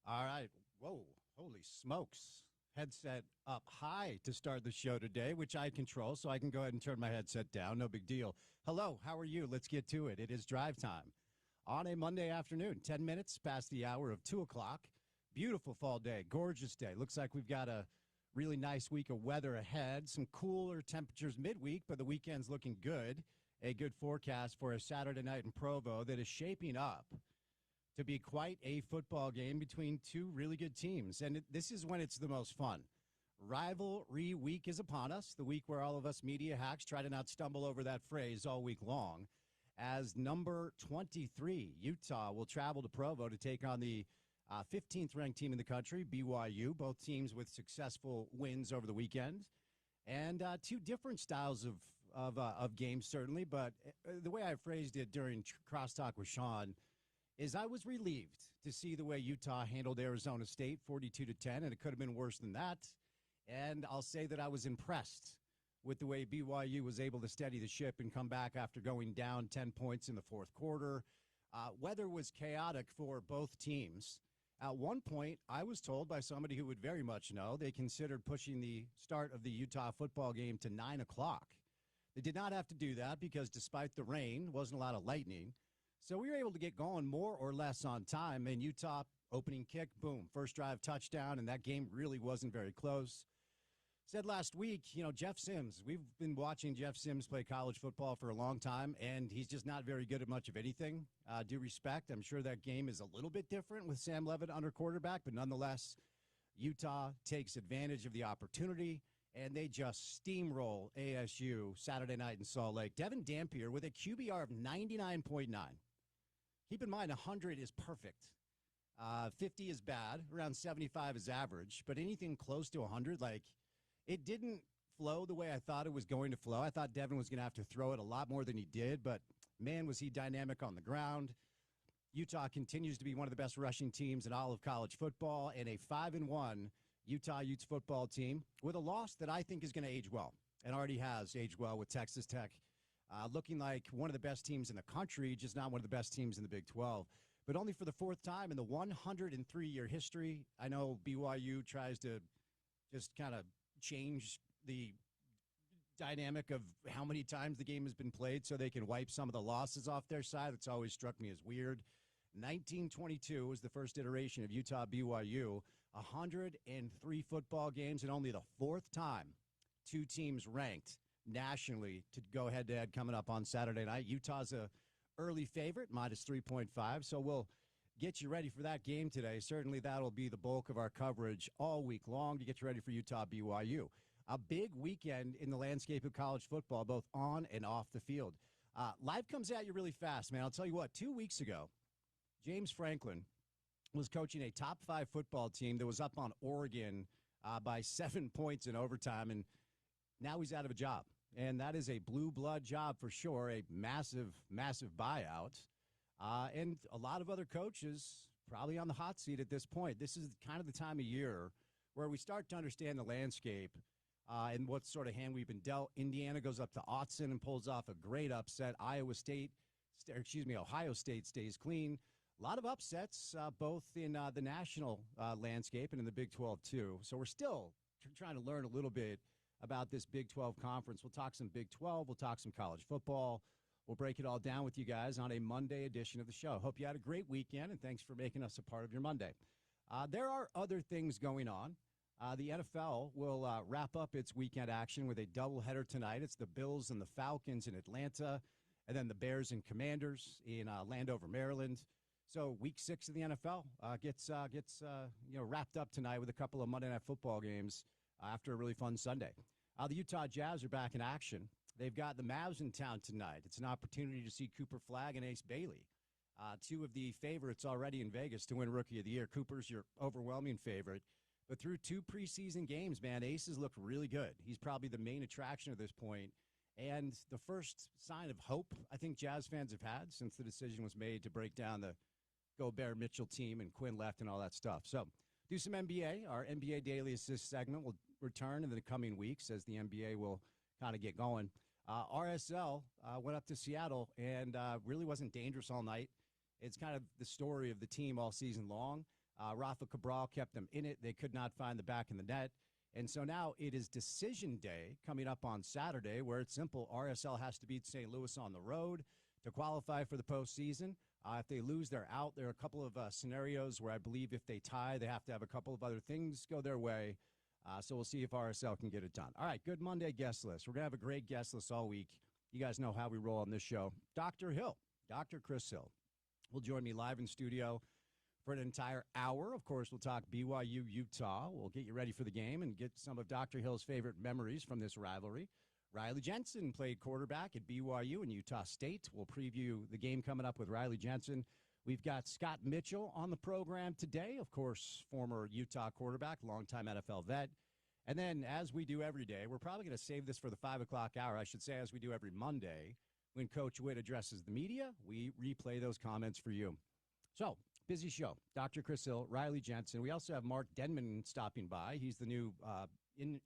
All right. Whoa. Holy smokes. Headset up high to start the show today, which I control, so I can go ahead and turn my headset down. No big deal. Hello. How are you? Let's get to it. It is drive time on a Monday afternoon, 10 minutes past the hour of 2 o'clock. Beautiful fall day. Gorgeous day. Looks like we've got a really nice week of weather ahead. Some cooler temperatures midweek, but the weekend's looking good. A good forecast for a Saturday night in Provo that is shaping up to be quite a football game between two really good teams. And this is when it's the most fun. Rivalry week is upon us, the week where all of us media hacks try to not stumble over that phrase all week long. As number 23, Utah will travel to Provo to take on the 15th ranked team in the country, BYU, both teams with successful wins over the weekend. And two different styles of games, certainly. But the way I phrased it during crosstalk with Sean is I was relieved to see the way Utah handled Arizona State 42-10, and it could have been worse than that. And I'll say that I was impressed with the way BYU was able to steady the ship and come back after going down 10 points in the fourth quarter. Weather was chaotic for both teams. At one point, I was told by somebody who would very much know, they considered pushing the start of the Utah football game to 9 o'clock. They did not have to do that because despite the rain, wasn't a lot of lightning. So we were able to get going more or less on time, and Utah opening kick, boom, first drive touchdown, and that game really wasn't very close. Said last week, Jeff Sims, we've been watching Jeff Sims play college football for a long time, and he's just not very good at much of anything. Due respect, I'm sure that game is a little bit different with Sam Levitt under quarterback, but nonetheless, Utah takes advantage of the opportunity, and they just steamroll ASU Saturday night in Salt Lake. Devin Dampier with a QBR of 99.9. Keep in mind, 100 is perfect. 50 is bad. Around 75 is average. But anything close to 100, it didn't flow the way I thought it was going to flow. I thought Devin was going to have to throw it a lot more than he did. But, man, was he dynamic on the ground. Utah continues to be one of the best rushing teams in all of college football. And a 5-1 Utah Utes football team with a loss that I think is going to age well. And already has aged well with Texas Tech. Looking like one of the best teams in the country, just not one of the best teams in the Big 12. But only for the fourth time in the 103-year history. I know BYU tries to just kind of change the dynamic of how many times the game has been played so they can wipe some of the losses off their side. It's always struck me as weird. 1922 was the first iteration of Utah BYU. 103 football games, and only the fourth time two teams ranked nationally to go head-to-head coming up on Saturday night. Utah's a early favorite, minus 3.5, so we'll get you ready for that game today. Certainly that'll be the bulk of our coverage all week long to get you ready for Utah BYU. A big weekend in the landscape of college football, both on and off the field. Life comes at you really fast, man. I'll tell you what, 2 weeks ago, James Franklin was coaching a top-5 football team that was up on Oregon by 7 points in overtime, and now he's out of a job. And that is a blue blood job for sure, a massive, massive buyout. And a lot of other coaches probably on the hot seat at this point. This is kind of the time of year where we start to understand the landscape and what sort of hand we've been dealt. Indiana goes up to Autzen and pulls off a great upset. Ohio State stays clean. A lot of upsets, both in the national landscape and in the Big 12, too. So we're still trying to learn a little bit about this Big 12 conference. We'll talk some Big 12. We'll talk some college football. We'll break it all down with you guys on a Monday edition of the show. Hope you had a great weekend, and thanks for making us a part of your Monday. There are other things going on. The NFL will wrap up its weekend action with a doubleheader tonight. It's the Bills and the Falcons in Atlanta, and then the Bears and Commanders in Landover, Maryland. So Week 6 of the NFL gets wrapped up tonight with a couple of Monday Night Football games after a really fun Sunday. The Utah Jazz are back in action. They've got the Mavs in town tonight. It's an opportunity to see Cooper Flagg and Ace Bailey, two of the favorites already in Vegas to win Rookie of the Year. Cooper's your overwhelming favorite. But through 2 preseason games, man, Ace has looked really good. He's probably the main attraction at this point. And the first sign of hope I think Jazz fans have had since the decision was made to break down the Gobert Mitchell team and Quinn left and all that stuff. So do some NBA. Our NBA Daily Assist segment will return in the coming weeks as the NBA will kind of get going. RSL went up to Seattle and really wasn't dangerous all night. It's kind of the story of the team all season long. Rafa Cabral kept them in it. They could not find the back in the net. And so now it is decision day coming up on Saturday, where it's simple. RSL has to beat St. Louis on the road to qualify for the postseason. If they lose, they're out. There are a couple of scenarios where I believe if they tie, they have to have a couple of other things go their way. So we'll see if RSL can get it done. All right, good Monday guest list. We're going to have a great guest list all week. You guys know how we roll on this show. Dr. Hill, Dr. Chris Hill, will join me live in studio for an entire hour. Of course, we'll talk BYU, Utah. We'll get you ready for the game and get some of Dr. Hill's favorite memories from this rivalry. Riley Jensen played quarterback at BYU and Utah State. We'll preview the game coming up with Riley Jensen. We've got Scott Mitchell on the program today, of course, former Utah quarterback, longtime NFL vet. And then, as we do every day, we're probably going to save this for the 5 o'clock hour, I should say, as we do every Monday. When Coach Witt addresses the media, we replay those comments for you. So, busy show. Dr. Chris Hill, Riley Jensen. We also have Mark Denman stopping by. He's the new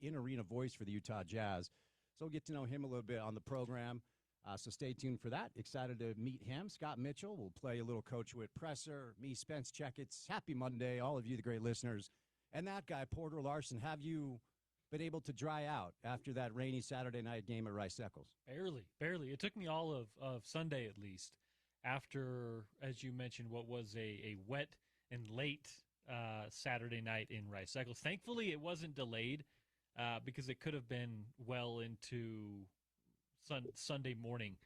in-arena voice for the Utah Jazz. So we'll get to know him a little bit on the program. So stay tuned for that. Excited to meet him. Scott Mitchell will play a little Coach Witt presser. Me, Spence Checketts. Happy Monday, all of you, the great listeners. And that guy, Porter Larson. Have you been able to dry out after that rainy Saturday night game at Rice Eccles? Barely. It took me all of Sunday at least. After, as you mentioned, what was a wet and late Saturday night in Rice Eccles. Thankfully, it wasn't delayed because it could have been well into Sunday morning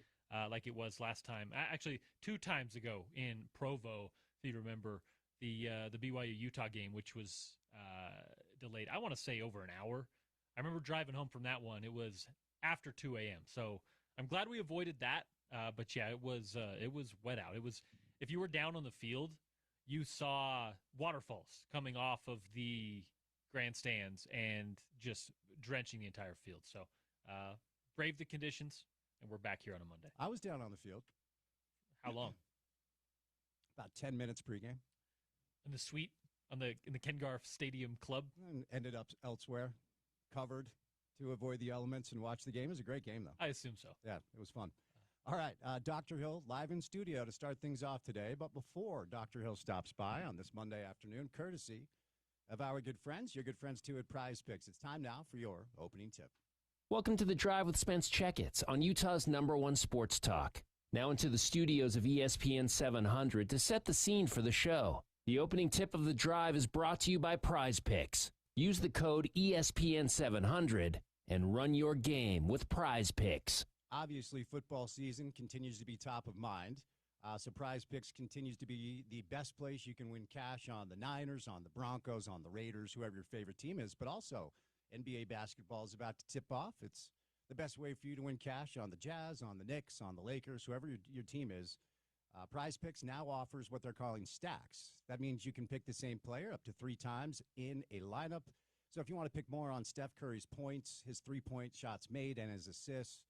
like it was last time. Actually, 2 times ago in Provo, if you remember, the BYU-Utah game, which was delayed, I want to say over an hour. I remember driving home from that one. It was after 2 a.m. So I'm glad we avoided that. But yeah, it was wet out. It was, if you were down on the field, you saw waterfalls coming off of the grandstands and just drenching the entire field. So brave the conditions, and we're back here on a Monday. I was down on the field. How long? About 10 minutes pregame. In the suite in the Ken Garff Stadium Club? And ended up elsewhere, covered to avoid the elements and watch the game. It was a great game, though. I assume so. Yeah, it was fun. All right, Dr. Hill live in studio to start things off today. But before Dr. Hill stops by on this Monday afternoon, courtesy of our good friends, your good friends too at Prize Picks, it's time now for your opening tip. Welcome to The Drive with Spence Checketts on Utah's #1 sports talk. Now into the studios of ESPN 700 to set the scene for the show. The opening tip of The Drive is brought to you by Prize Picks. Use the code ESPN 700 and run your game with Prize Picks. Obviously, football season continues to be top of mind. So Prize Picks continues to be the best place you can win cash on the Niners, on the Broncos, on the Raiders, whoever your favorite team is. But also, NBA basketball is about to tip off. It's the best way for you to win cash on the Jazz, on the Knicks, on the Lakers, whoever your team is. Prize Picks now offers what they're calling stacks. That means you can pick the same player up to 3 times in a lineup. So if you want to pick more on Steph Curry's points, his 3-point shots made, and his assists,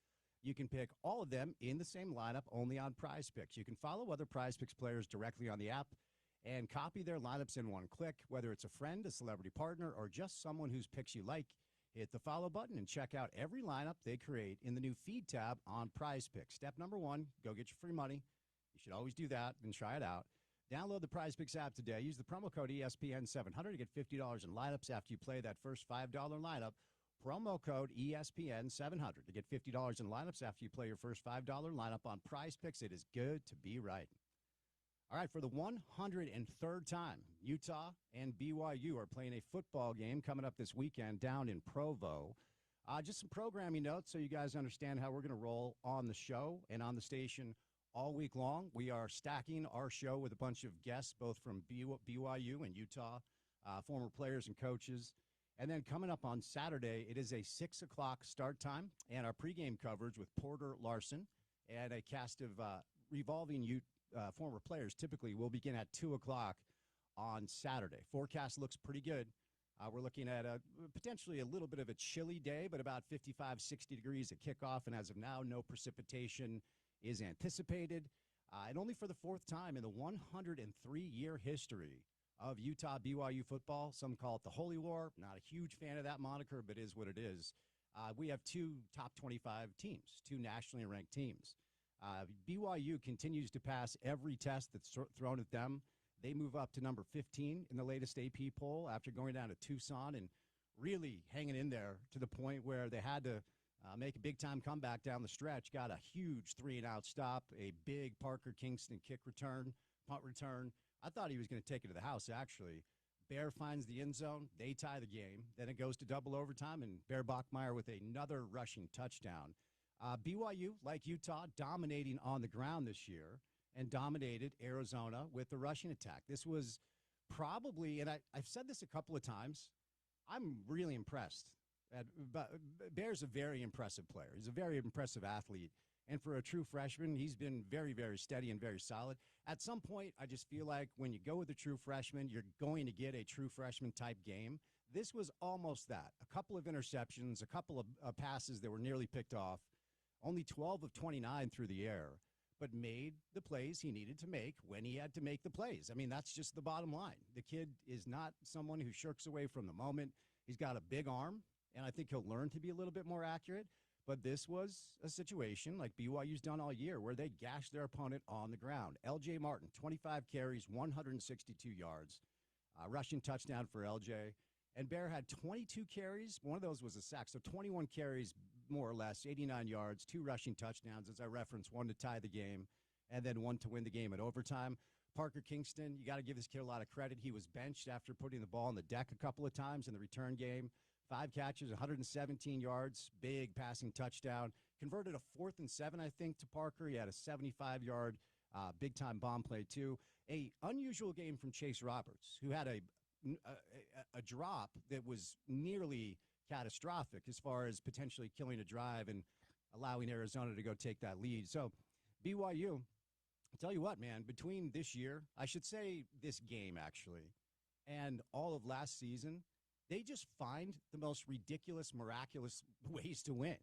you can pick all of them in the same lineup only on Prize Picks. You can follow other Prize Picks players directly on the app and copy their lineups in one click, whether it's a friend, a celebrity partner, or just someone whose picks you like. Hit the follow button and check out every lineup they create in the new feed tab on Prize Picks. Step number 1, go get your free money. You should always do that and try it out. Download the Prize Picks app today. Use the promo code ESPN700 to get $50 in lineups after you play that first $5 lineup. Promo code ESPN700 to get $50 in lineups after you play your first $5 lineup on Prize Picks. It is good to be right. All right, for the 103rd time, Utah and BYU are playing a football game coming up this weekend down in Provo. Just some programming notes so you guys understand how we're going to roll on the show and on the station all week long. We are stacking our show with a bunch of guests, both from BYU and Utah, former players and coaches. And then coming up on Saturday, it is a 6 o'clock start time, and our pregame coverage with Porter Larson and a cast of revolving former players typically will begin at 2 o'clock on Saturday. Forecast looks pretty good. We're looking at potentially a little bit of a chilly day, but about 55, 60 degrees at kickoff, and as of now, no precipitation is anticipated. And only for the 4th time in the 103-year history of Utah BYU football. Some call it the Holy War. Not a huge fan of that moniker, but is what it is. We have 2 top 25 teams, 2 nationally ranked teams. BYU continues to pass every test that's thrown at them. They move up to number 15 in the latest AP poll after going down to Tucson and really hanging in there to the point where they had to make a big-time comeback down the stretch. Got a huge 3-and-out stop, a big Parker Kingston punt return. I thought he was going to take it to the house, actually. Bear finds the end zone. They tie the game. Then it goes to double overtime, and Bear Bachmeier with another rushing touchdown. BYU, like Utah, dominating on the ground this year and dominated Arizona with the rushing attack. This was probably, and I've said this a couple of times, I'm really impressed. Bear's a very impressive player. He's a very impressive athlete. And for a true freshman, he's been very, very steady and very solid. At some point, I just feel like when you go with a true freshman, you're going to get a true freshman type game. This was almost that. A couple of interceptions, a couple of passes that were nearly picked off, only 12 of 29 through the air, but made the plays he needed to make when he had to make the plays. I mean, that's just the bottom line. The kid is not someone who shirks away from the moment. He's got a big arm, and I think he'll learn to be a little bit more accurate. But this was a situation like BYU's done all year where they gashed their opponent on the ground. L.J. Martin, 25 carries, 162 yards, rushing touchdown for L.J. And Bear had 22 carries. One of those was a sack. So 21 carries, more or less, 89 yards, 2 rushing touchdowns, as I referenced, 1 to tie the game, and then 1 to win the game at overtime. Parker Kingston, you got to give this kid a lot of credit. He was benched after putting the ball on the deck a couple of times in the return game. 5 catches, 117 yards, big passing touchdown. Converted a 4th and 7, I think, to Parker. He had a 75-yard big-time bomb play, too. A unusual game from Chase Roberts, who had a drop that was nearly catastrophic as far as potentially killing a drive and allowing Arizona to go take that lead. So BYU, I'll tell you what, man, between this year, I should say this game, actually, and all of last season, they just find the most ridiculous, miraculous ways to win.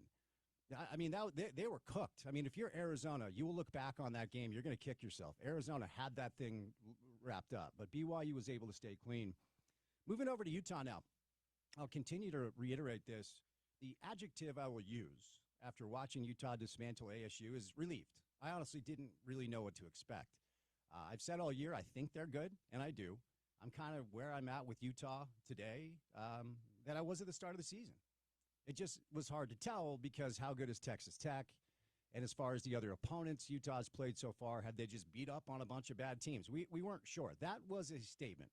I mean, they were cooked. I mean, if you're Arizona, you will look back on that game. You're going to kick yourself. Arizona had that thing wrapped up, but BYU was able to stay clean. Moving over to Utah now. I'll continue to reiterate this. The adjective I will use after watching Utah dismantle ASU is relieved. I honestly didn't really know what to expect. I've said all year I think they're good, and I do. I'm kind of where I'm at with Utah today that I was at the start of the season. It just was hard to tell because how good is Texas Tech? And as far as the other opponents Utah's played so far, had they just beat up on a bunch of bad teams? We weren't sure. That was a statement.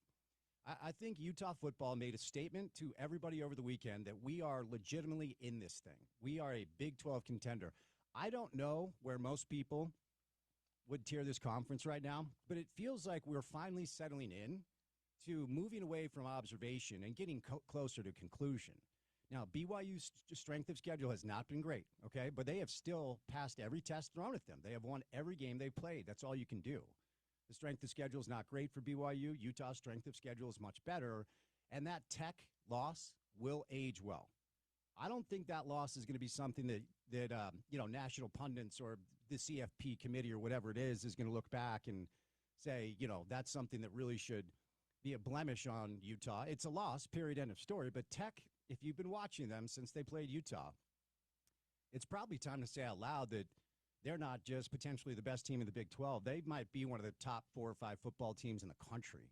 I think Utah football made a statement to everybody over the weekend that we are legitimately in this thing. We are a Big 12 contender. I don't know where most people would tier this conference right now, but it feels like we're finally settling in to moving away from observation and getting closer to conclusion. Now, BYU's strength of schedule has not been great, okay? But they have still passed every test thrown at them. They have won every game they've played. That's all you can do. The strength of schedule is not great for BYU. Utah's strength of schedule is much better. And that Tech loss will age well. I don't think that loss is going to be something that national pundits or the CFP committee or whatever it is going to look back and say, that's something that really should be a blemish on Utah. It's a loss, period, end of story. But Tech, if you've been watching them since they played Utah, it's probably time to say out loud that they're not just potentially the best team in the Big 12. They might be one of the top 4 or 5 football teams in the country.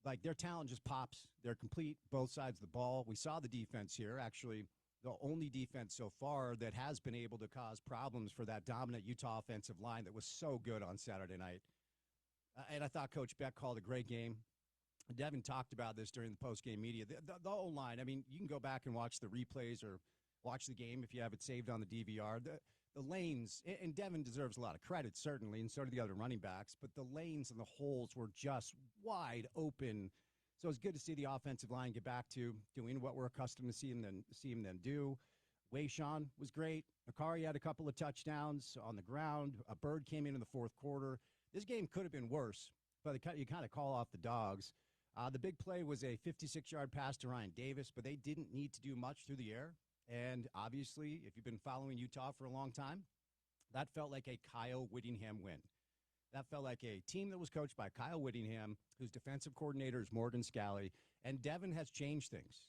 Like, their talent just pops. They're complete, both sides of the ball. We saw the defense here, actually the only defense so far that has been able to cause problems for that dominant Utah offensive line that was so good on Saturday night. And I thought Coach Beck called a great game. Devin talked about this during the post-game media. The O-line, I mean, you can go back and watch the replays or watch the game if you have it saved on the DVR. The lanes, and Devin deserves a lot of credit, certainly, and so do the other running backs, but the lanes and the holes were just wide open. So it's good to see the offensive line get back to doing what we're accustomed to see him then do. Wayshawn was great. Akari had a couple of touchdowns on the ground. A bird came in the fourth quarter. This game could have been worse, but you kind of call off the dogs. The big play was a 56-yard pass to Ryan Davis, but they didn't need to do much through the air. And obviously, if you've been following Utah for a long time, that felt like a Kyle Whittingham win. That felt like a team that was coached by Kyle Whittingham, whose defensive coordinator is Morgan Scalley, and Devin has changed things.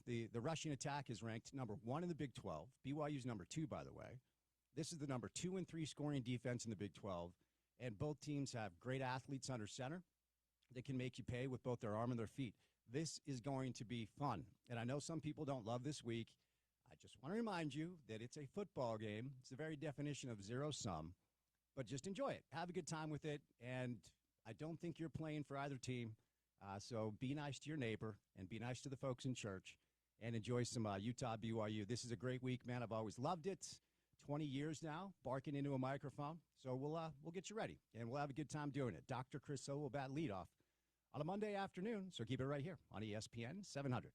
The rushing attack is ranked number 1 in the Big 12. BYU's number 2, by the way. This is the number 2 and 3 scoring defense in the Big 12, and both teams have great athletes under center. that can make you pay with both their arm and their feet. This is going to be fun. And I know some people don't love this week. I just want to remind you that it's a football game. It's the very definition of zero sum, but just enjoy it. Have a good time with it. And I don't think you're playing for either team. So be nice to your neighbor and be nice to the folks in church and enjoy some Utah BYU. This is a great week, man. I've always loved it. 20 years now, barking into a microphone. So we'll get you ready, and we'll have a good time doing it. Dr. Chris O will bat leadoff on a Monday afternoon, so keep it right here on ESPN 700.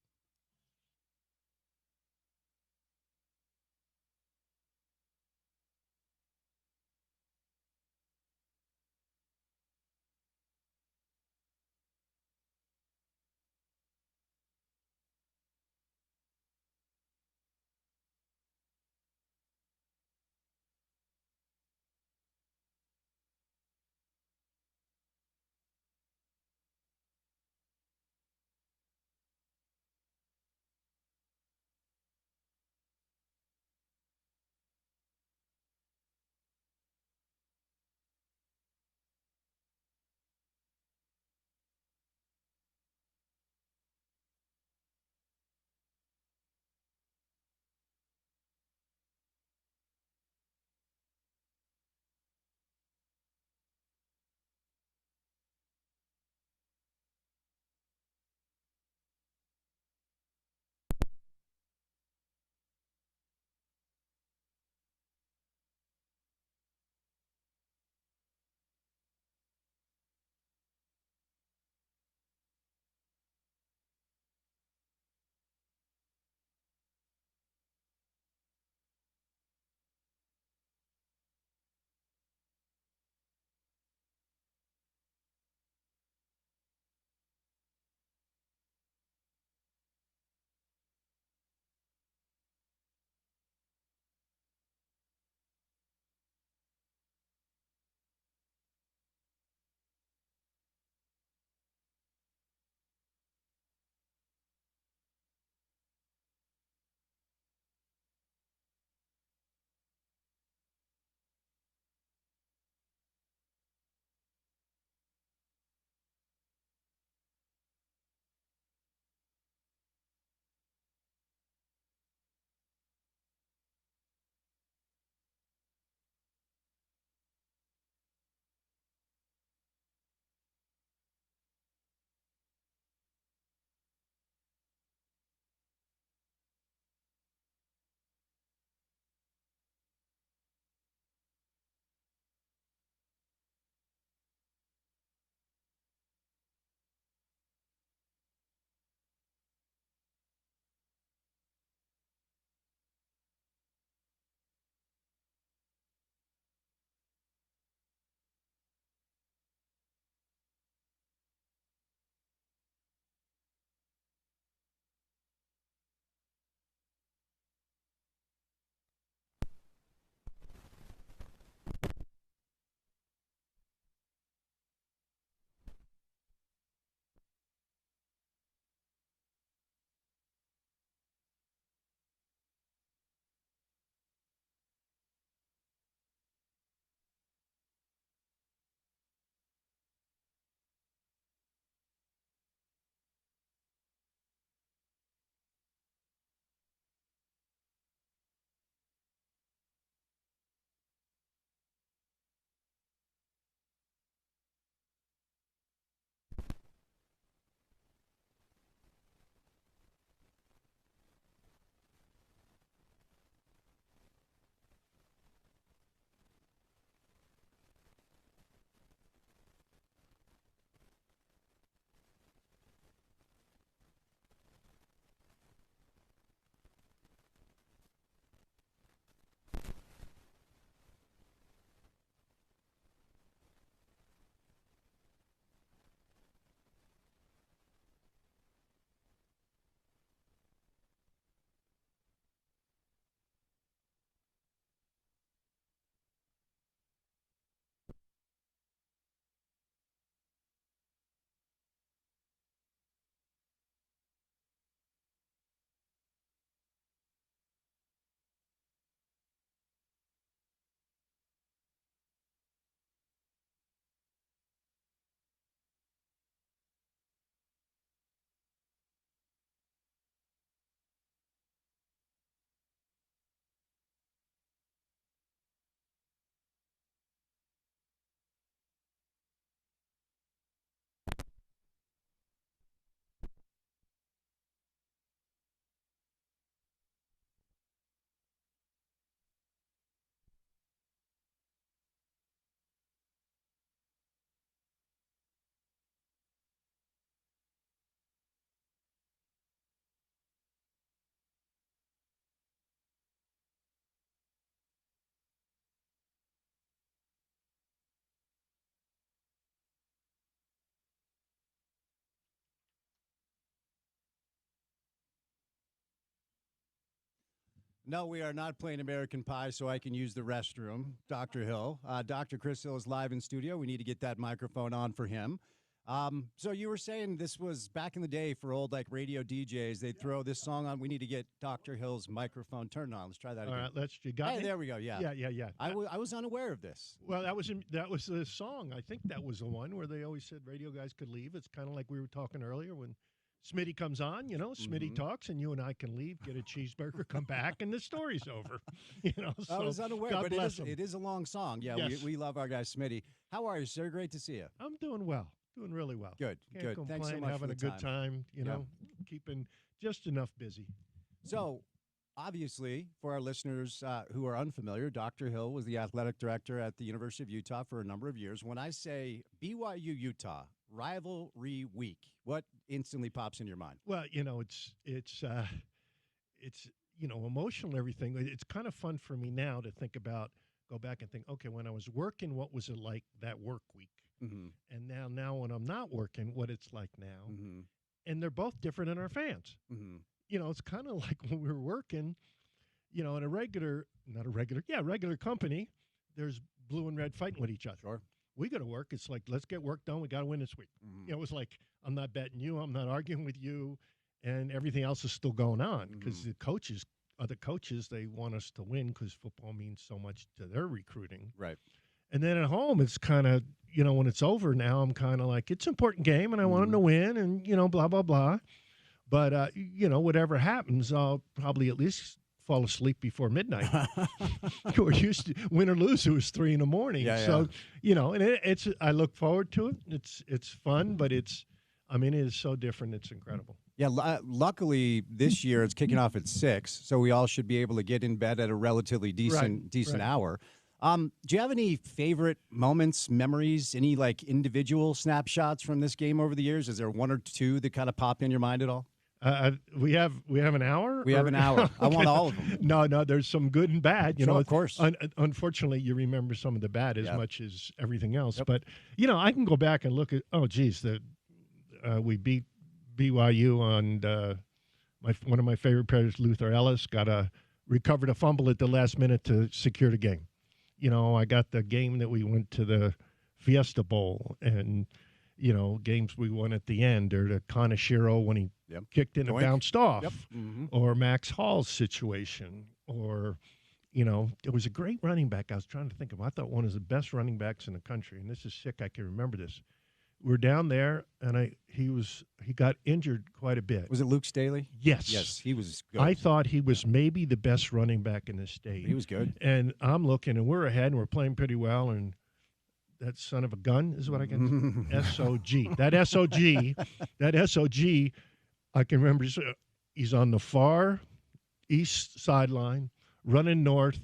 No, we are not playing American Pie, so I can use the restroom. Dr. Hill. Dr. Chris Hill is live in studio. We need to get that microphone on for him. So you were saying this was back in the day for old radio DJs. They'd throw this song on. We need to get Dr. Hill's microphone turned on. Let's try that again. All right, you got me? There we go. Yeah. Yeah. I was unaware of this. Well, that was the song. I think that was the one where they always said radio guys could leave. It's kind of like we were talking earlier when Smitty comes on, Smitty talks, and you and I can leave, get a cheeseburger, come back, and the story's over. So I was unaware, God but bless him. it is a long song. Yeah, yes. we love our guy Smitty. How are you, sir? Great to see you. I'm doing well. Doing really well. Good. Can't complain, Thanks so much having for a good time, keeping just enough busy. So, obviously, for our listeners who are unfamiliar, Dr. Hill was the athletic director at the University of Utah for a number of years. When I say BYU Utah rivalry week, what instantly pops in your mind? Well, it's emotional and everything. It's kind of fun for me now to go back and think, okay, when I was working, what was it like that work week? Mm-hmm. And now when I'm not working, what it's like now. Mm-hmm. And they're both different in our fans. Mm-hmm. It's kind of like when we were working, in a regular company, there's blue and red fighting with each other. Sure. We got to work. It's like, let's get work done. We got to win this week. Mm-hmm. It was like, I'm not betting you. I'm not arguing with you. And everything else is still going on because the coaches, they want us to win because football means so much to their recruiting. Right. And then at home, it's kind of, when it's over now, I'm kind of like, it's an important game, and I want them to win, and, blah, blah, blah. But, whatever happens, I'll probably at least fall asleep before midnight. We're used to win or lose, it was 3 a.m. Yeah, so, and it's I look forward to it. It's fun, but it is so different. It's incredible. Yeah, luckily this year it's kicking off at 6, so we all should be able to get in bed at a relatively decent hour. Do you have any favorite moments, memories, any individual snapshots from this game over the years? Is there one or two that kind of pop in your mind at all? We have an hour? We have an hour. Okay. I want all of them. No, there's some good and bad. Of course. Unfortunately, you remember some of the bad as much as everything else. Yep. But, I can go back and look at, we beat BYU on one of my favorite players, Luther Ellis, recovered a fumble at the last minute to secure the game. I got the game that we went to the Fiesta Bowl and, games we won at the end, or the Kanashiro when he kicked in and bounced off, or Max Hall's situation, or, there was a great running back I was trying to think of. I thought one of the best running backs in the country, and this is sick, I can remember this. We're down there, and he got injured quite a bit. Was it Luke Staley? Yes. Yes, he was good. I thought he was maybe the best running back in the state. He was good. And I'm looking, and we're ahead, and we're playing pretty well, and that son of a gun is what I can say. S-O-G. That S-O-G, I can remember he's on the far east sideline, running north,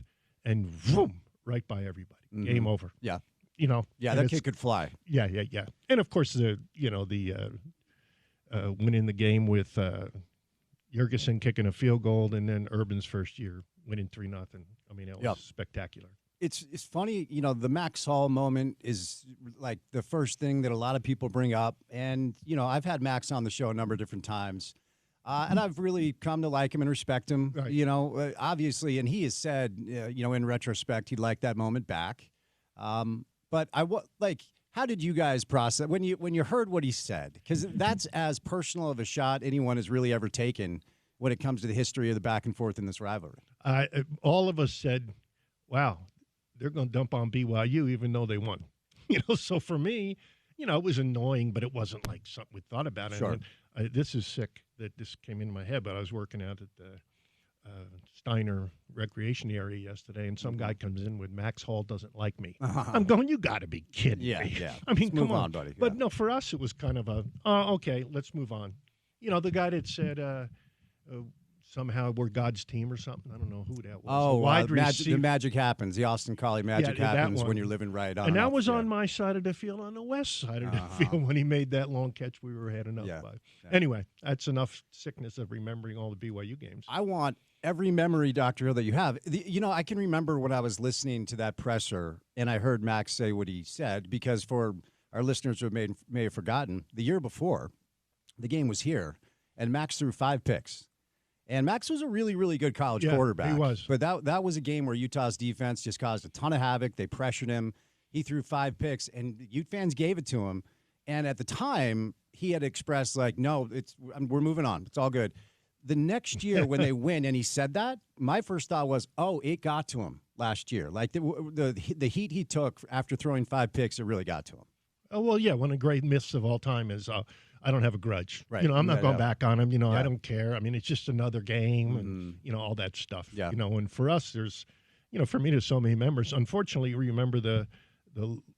and vroom, right by everybody. Game over. Yeah. That kid could fly. Yeah. And of course, the winning the game with Jurgensen kicking a field goal, and then Urban's first year winning 3-0. It was spectacular. It's funny, the Max Hall moment is like the first thing that a lot of people bring up. And, I've had Max on the show a number of different times. And I've really come to like him and respect him, right. Obviously. And he has said, in retrospect, he'd like that moment back. But how did you guys process when you heard what he said? Because that's as personal of a shot anyone has really ever taken when it comes to the history of the back and forth in this rivalry. All of us said, wow, they're going to dump on BYU even though they won. So for me, it was annoying, but it wasn't like something we thought about. Sure. And this is sick that this came into my head, but I was working out at the Steiner recreation area yesterday, and some guy comes in with Max Hall doesn't like me. I'm going, you got to be kidding me. Yeah. Come on, buddy. But no, for us, it was kind of okay, let's move on. The guy that said somehow we're God's team or something. I don't know who that was. The magic happens. The Austin Collie magic happens when you're living right on. And that was on my side of the field, on the west side of the field, when he made that long catch we were heading up by. Anyway, that's enough sickness of remembering all the BYU games. I want every memory, Dr. Hill, that you have. I can remember when I was listening to that presser and I heard Max say what he said, because for our listeners who may have forgotten, the year before, the game was here, and Max threw 5 picks. And Max was a really, really good college quarterback. He was. But that was a game where Utah's defense just caused a ton of havoc. They pressured him. He threw 5 picks, and Ute fans gave it to him. And at the time, he had expressed, like, no, we're moving on. It's all good. The next year when they win and he said that, my first thought was, oh, it got to him last year. Like the heat he took after throwing 5 picks, it really got to him. Oh, well, yeah, one of the great myths of all time is I don't have a grudge. Right. I'm not going back on him. I don't care. I mean, it's just another game and, all that stuff. Yeah. And for us, there's, for me, there's so many members. Unfortunately, you remember the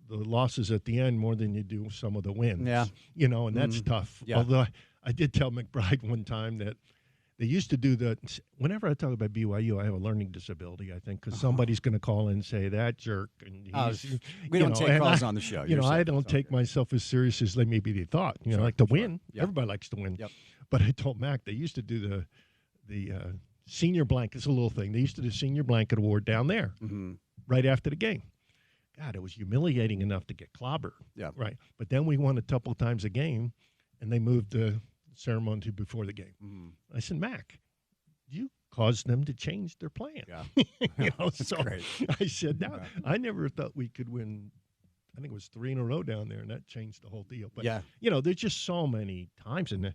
losses at the end more than you do some of the wins. Yeah. And that's tough. Yeah. Although I did tell McBride one time that they used to do whenever I talk about BYU, I have a learning disability, I think, because somebody's going to call in and say, that jerk. And we don't take calls on the show. I don't take myself as serious as maybe they thought. I like to win. Yep. Everybody likes to win. Yep. But I told Mac they used to do the senior blanket. It's a little thing. They used to do senior blanket award down there right after the game. God, it was humiliating enough to get clobbered. Yeah. Right. But then we won a couple times a game, and they moved the ceremony to before the game. I said, Mac, you caused them to change their plan. Yeah. So great. I said, no, I never thought we could win. I think it was 3 in a row down there, and that changed the whole deal. But, there's just so many times, and it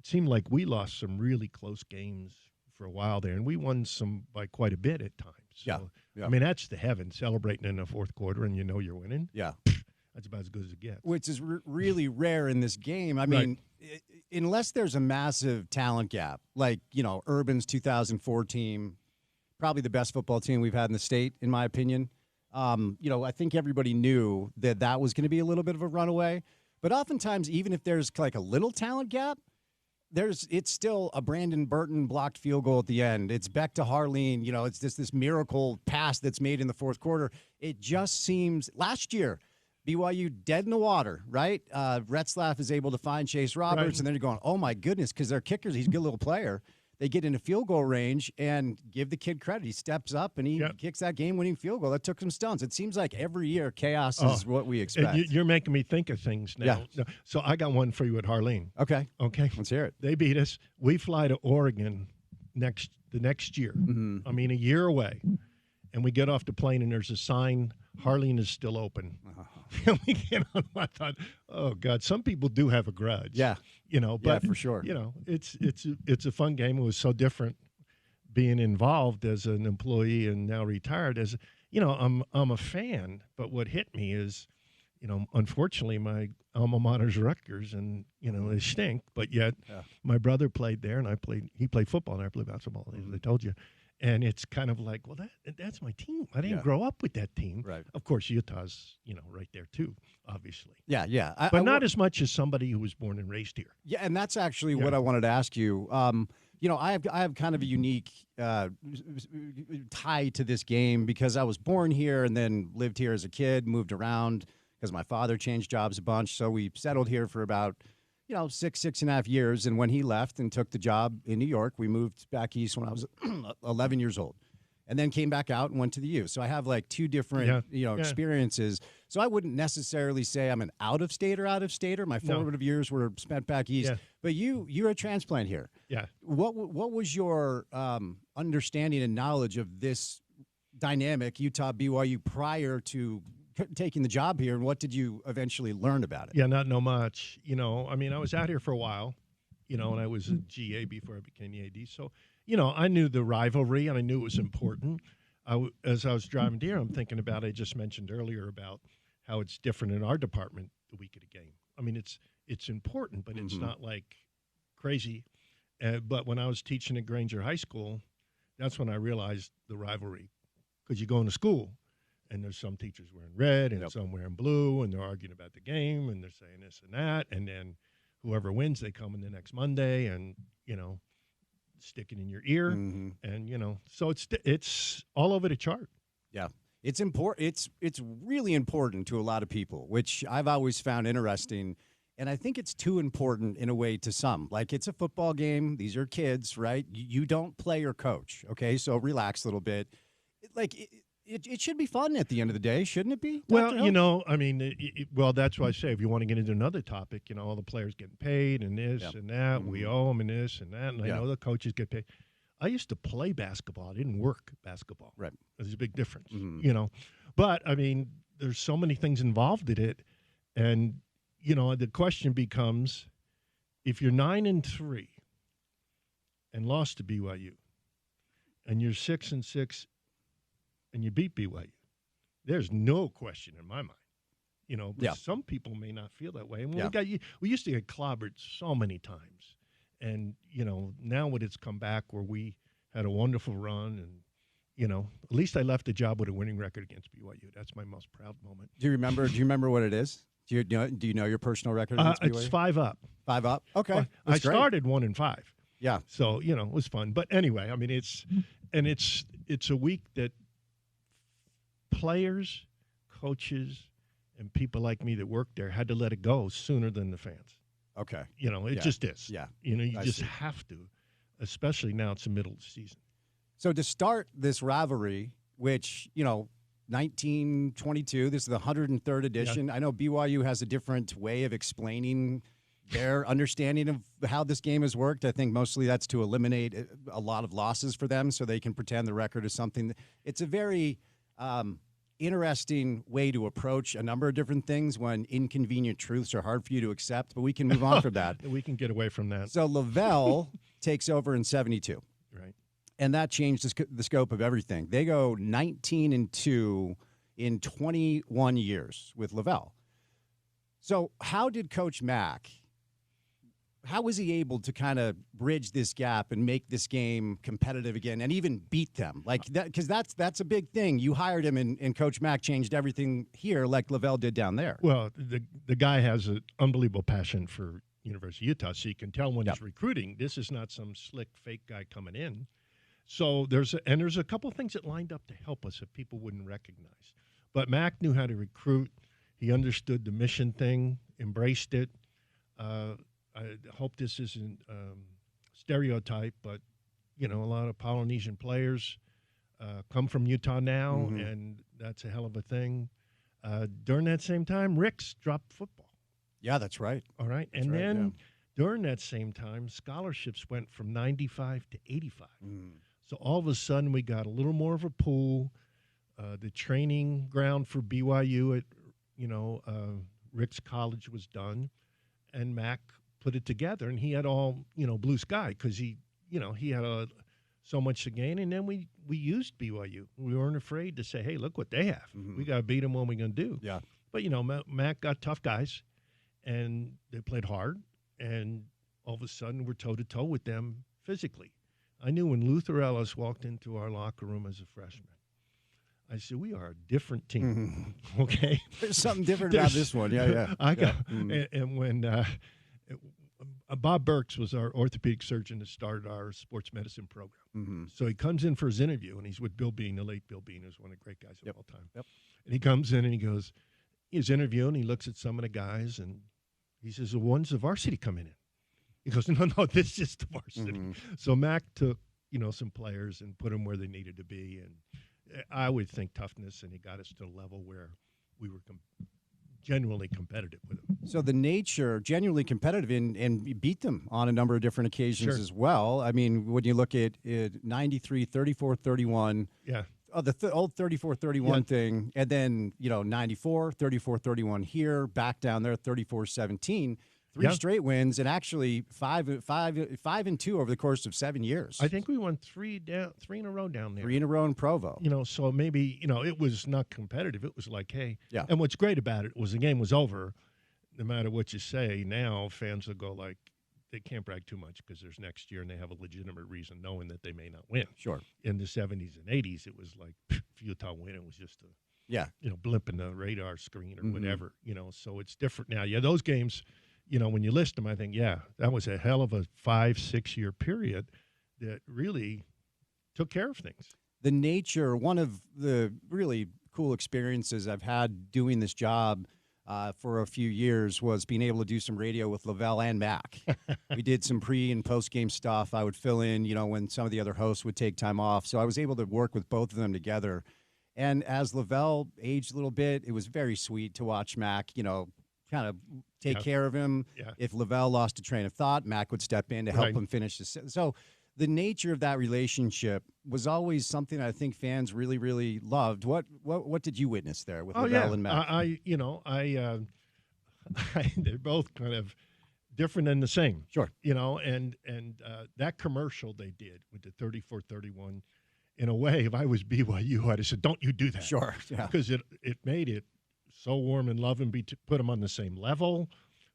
seemed like we lost some really close games for a while there, and we won some by quite a bit at times. So, I mean, that's the heaven, celebrating in the fourth quarter, and you're winning. Yeah. That's about as good as it gets. Which is really rare in this game. I mean, unless there's a massive talent gap, like, Urban's 2004 team, probably the best football team we've had in the state, in my opinion. I think everybody knew that was going to be a little bit of a runaway. But oftentimes, even if there's like a little talent gap, it's still a Brandon Burton blocked field goal at the end. It's Beck to Harleen. It's just this miracle pass that's made in the fourth quarter. It just seems last year, BYU dead in the water, right? Retzlaff is able to find Chase Roberts, and then you're going, oh, my goodness, because they're kickers. He's a good little player. They get into field goal range and give the kid credit. He steps up and he kicks that game-winning field goal. That took some stones. It seems like every year chaos is what we expect. You're making me think of things now. Yeah. So I got one for you at Harleen. Okay. Let's hear it. They beat us. We fly to Oregon the next year. I mean, a year away. And we get off the plane, and there's a sign, Harleen is still open. And we get on. I thought, oh, God, some people do have a grudge. Yeah. But, for sure. It's a fun game. It was so different being involved as an employee and now retired. As I'm a fan, but what hit me is, unfortunately, my alma mater's Rutgers, and they stink. But yet, my brother played there, and he played football, and I played basketball. As I told you. And it's kind of like, well, that's my team. I didn't grow up with that team. Right. Of course, Utah's, right there too, obviously. Yeah. But not as much as somebody who was born and raised here. Yeah, and that's actually what I wanted to ask you. I have kind of a unique tie to this game because I was born here and then lived here as a kid, moved around because my father changed jobs a bunch. So we settled here for about 6.5 years. And when he left and took the job in New York, we moved back east when I was 11 years old and then came back out and went to the U. So I have like 2 different, experiences. So I wouldn't necessarily say I'm an out-of-stater. My formative years were spent back east. Yeah. But you're a transplant here. Yeah. What was your understanding and knowledge of this dynamic, Utah BYU, prior to taking the job here, and what did you eventually learn about it? Yeah, not much. I mean, I was out here for a while, and I was a GA before I became the AD. So, I knew the rivalry, and I knew it was important. As I was driving here, I'm thinking about, I just mentioned earlier about how it's different in our department the week of the game. I mean, it's important, but it's not like crazy. But when I was teaching at Granger High School, that's when I realized the rivalry, because you go into school, and there's some teachers wearing red and some wearing blue, and they're arguing about the game, and they're saying this and that. And then whoever wins, they come in the next Monday and, stick it in your ear. And, so it's all over the chart. Yeah. It's important. It's really important to a lot of people, which I've always found interesting. And I think it's too important in a way to some. Like, it's a football game. These are kids, right? You don't play or coach, okay? So relax a little bit. It should be fun at the end of the day, shouldn't it be? Well, I mean, that's why I say if you want to get into another topic, all the players getting paid and this and that, we owe them and this and that, and I know the coaches get paid. I used to play basketball. I didn't work basketball. Right. There's a big difference, Mhm. you know. But, I mean, there's so many things involved in it. And, you know, the question becomes, if you're 9-3 and lost to BYU, and you're 6-6 and you beat BYU, there's no question in my mind. You know, but Yeah. some people may not feel that way. And Yeah. we used to get clobbered so many times. And, you know, now when it's come back where we had a wonderful run and, you know, at least I left the job with a winning record against BYU. That's my most proud moment. Do you remember what it is? Do you know your personal record against BYU? It's 5 up. 5 up. Okay. I That's great. started 1-5. Yeah. So, you know, it was fun. But anyway, I mean, it's a week that players, coaches, and people like me that work there had to let it go sooner than the fans. Okay. You know, it Yeah. just is. Yeah. You know, you I just see. have to, especially now it's the middle of the season. So to start this rivalry, which, you know, 1922, this is the 103rd edition. I know BYU has a different way of explaining their understanding of how this game has worked. I think mostly that's to eliminate a lot of losses for them so they can pretend the record is something. It's a very interesting way to approach a number of different things when inconvenient truths are hard for you to accept, but we can move on from that. We can get away from that. So Lavelle takes over in 72. Right. And that changed the scope of everything. They go 19-2 in 21 years with Lavelle. So how did Coach Mack, how was he able to kind of bridge this gap and make this game competitive again and even beat them? Like that, because that's a big thing. You hired him and Coach Mack changed everything here like Lavelle did down there. Well, the guy has an unbelievable passion for University of Utah, so you can tell when he's recruiting, this is not some slick fake guy coming in. So there's a couple of things that lined up to help us that people wouldn't recognize. But Mac knew how to recruit. He understood the mission thing, embraced it. I hope this isn't stereotype, but, you know, a lot of Polynesian players come from Utah now, and that's a hell of a thing. During that same time, Rick's dropped football. Yeah, that's right. All right. That's and right, then during that same time, scholarships went from 95 to 85. So all of a sudden, we got a little more of a pool. The training ground for BYU at, you know, Rick's college was done, and Mac put it together, and he had all, you know, blue sky because he had so much to gain. And then we used BYU. We weren't afraid to say, hey, look what they have. We got to beat them. What we going to do? Yeah. But, you know, Mac got tough guys, and they played hard, and all of a sudden we're toe-to-toe with them physically. I knew when Luther Ellis walked into our locker room as a freshman, I said, we are a different team, okay? There's something different about this one. Yeah. And when Bob Burks was our orthopedic surgeon that started our sports medicine program. So he comes in for his interview, and he's with Bill Bean, the late Bill Bean, who's one of the great guys of all time. And he comes in, and he goes, he's interviewing, he looks at some of the guys, and he says, well, when's the varsity coming in? He goes, no, this is the varsity. So Mac took, you know, some players and put them where they needed to be, and I would think toughness, and he got us to a level where we were genuinely competitive with them. So the nature, genuinely competitive, and beat them on a number of different occasions as well. I mean, when you look at 93, 34-31. Yeah. Oh, the old 34-31 thing, and then, you know, 94, 34-31 here, back down there, 34-17. Three straight wins, and actually 5-2 over the course of 7 years. I think we won three in a row down there. 3 in a row in Provo. You know, so maybe, you know, it was not competitive. It was like, hey. Yeah. And what's great about it was the game was over. No matter what you say, now fans will go like, they can't brag too much because there's next year and they have a legitimate reason knowing that they may not win. Sure. In the 70s and 80s, it was like, if Utah win, it was just a, you know, blip in the radar screen or whatever, you know, so it's different now. Yeah, those games, you know, when you list them, I think, that was a hell of a 5-6 year period that really took care of things. The nature, one of the really cool experiences I've had doing this job for a few years was being able to do some radio with Lavelle and Mac. We did some pre and post game stuff. I would fill in, you know, when some of the other hosts would take time off. So I was able to work with both of them together. And as Lavelle aged a little bit, it was very sweet to watch Mac, you know, kind of take care of him. If Lavelle lost a train of thought, Mac would step in to help him finish this. So the nature of that relationship was always something I think fans really, really loved. What did you witness there with Lavelle and Mac? They're both kind of different and the same. Sure. And that commercial they did with the 34-31, in a way, if I was BYU, I'd have said, don't you do that. Sure, yeah. Because it made it so warm and loving, put them on the same level,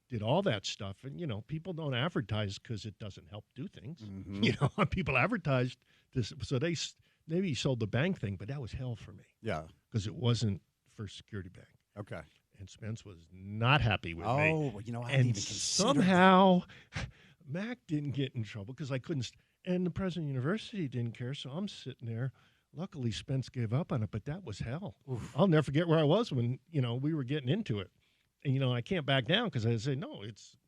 did all that stuff. And, people don't advertise because it doesn't help do things. Mm-hmm. People advertised this. So they maybe sold the bank thing, but that was hell for me. Yeah. Because it wasn't First Security Bank. Okay. And Spence was not happy with me. Oh, I hadn't even considered somehow Mac didn't get in trouble because I couldn't. And the president of the university didn't care, so I'm sitting there. Luckily, Spence gave up on it, but that was hell. Oof. I'll never forget where I was when, we were getting into it. And, I can't back down because I say, no,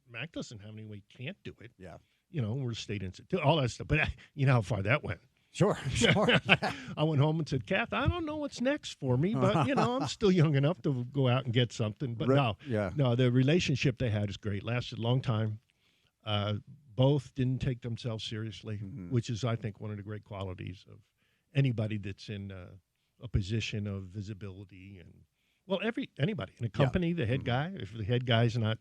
Mac doesn't have any way he can't do it. Yeah. We're a state institute, all that stuff. But you know how far that went. Sure. I went home and said, Kath, I don't know what's next for me, but, I'm still young enough to go out and get something. But no, the relationship they had is great. Lasted a long time. Both didn't take themselves seriously, which is, I think, one of the great qualities of anybody that's in a position of visibility. And, well, anybody in a company, the head guy, if the head guy's not,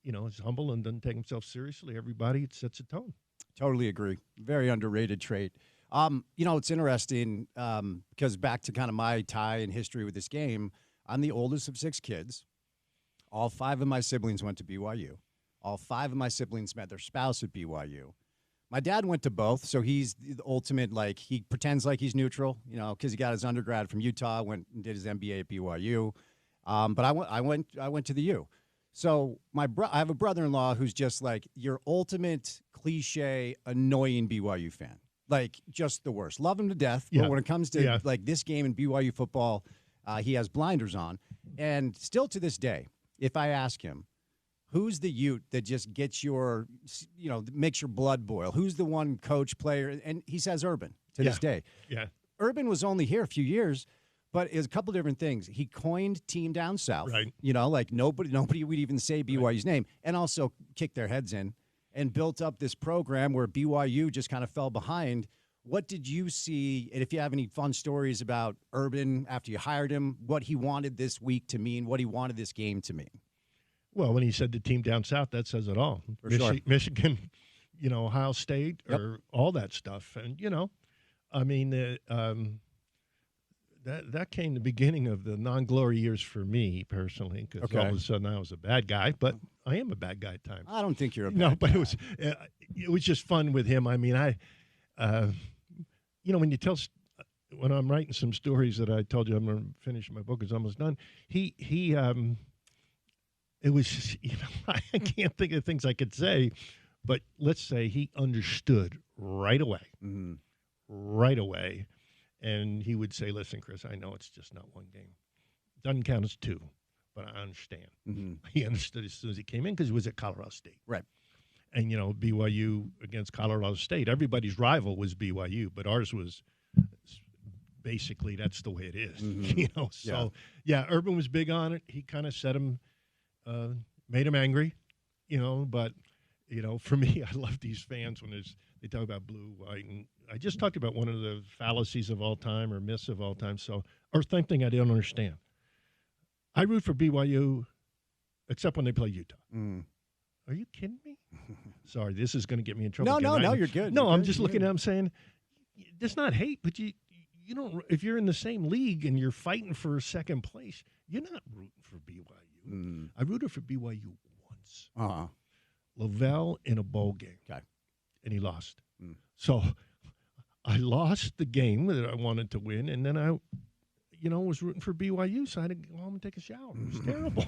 is humble and doesn't take himself seriously, everybody, it sets a tone. Totally agree. Very underrated trait. It's interesting because back to kind of my tie and history with this game, I'm the oldest of 6 kids. All 5 of my siblings went to BYU. All 5 of my siblings met their spouse at BYU. My dad went to both, so he's the ultimate, he pretends like he's neutral, because he got his undergrad from Utah, went and did his MBA at BYU. But I went to the U. So I have a brother-in-law who's just like your ultimate cliche, annoying BYU fan. Just the worst. Love him to death, but when it comes to this game in BYU football, he has blinders on. And still to this day, if I ask him, who's the Ute that just gets makes your blood boil? Who's the one coach, player? And he says Urban to this day. Yeah. Urban was only here a few years, but it's a couple different things. He coined Team Down South. Right. Nobody would even say BYU's name, and also kicked their heads in and built up this program where BYU just kind of fell behind. What did you see, and if you have any fun stories about Urban after you hired him, what he wanted this week to mean, what he wanted this game to mean? Well, when he said the Team Down South, that says it all. Sure. Michigan, Ohio State, or all that stuff. And, that came the beginning of the non-glory years for me personally, because all of a sudden I was a bad guy, but I am a bad guy at times. I don't think you're a bad guy. But it was just fun with him. I mean, when you tell, when I'm writing some stories that I told you I'm going to finish, my book is almost done. It was just, I can't think of things I could say, but let's say he understood right away. Mm-hmm. Right away. And he would say, listen, Chris, I know it's just not one game. Doesn't count as 2, but I understand. Mm-hmm. He understood as soon as he came in because he was at Colorado State. Right. And, BYU against Colorado State, everybody's rival was BYU, but ours was basically that's the way it is. Mm-hmm. So, Urban was big on it. He kind of set him, made him angry, but, for me, I love these fans when they talk about blue, white, and I just talked about one of the fallacies of all time or myths of all time. Or something I don't understand. I root for BYU except when they play Utah. Mm. Are you kidding me? Sorry, this is going to get me in trouble. No, you're good. No, you're I'm good. just looking at him saying, it's not hate, but you don't. If you're in the same league and you're fighting for second place, you're not rooting for BYU. Mm. I rooted for BYU once. Uh-huh. Lavelle in a bowl game. Okay. And he lost. Mm. So I lost the game that I wanted to win, and then I, was rooting for BYU, so I had to go home and take a shower. It was terrible.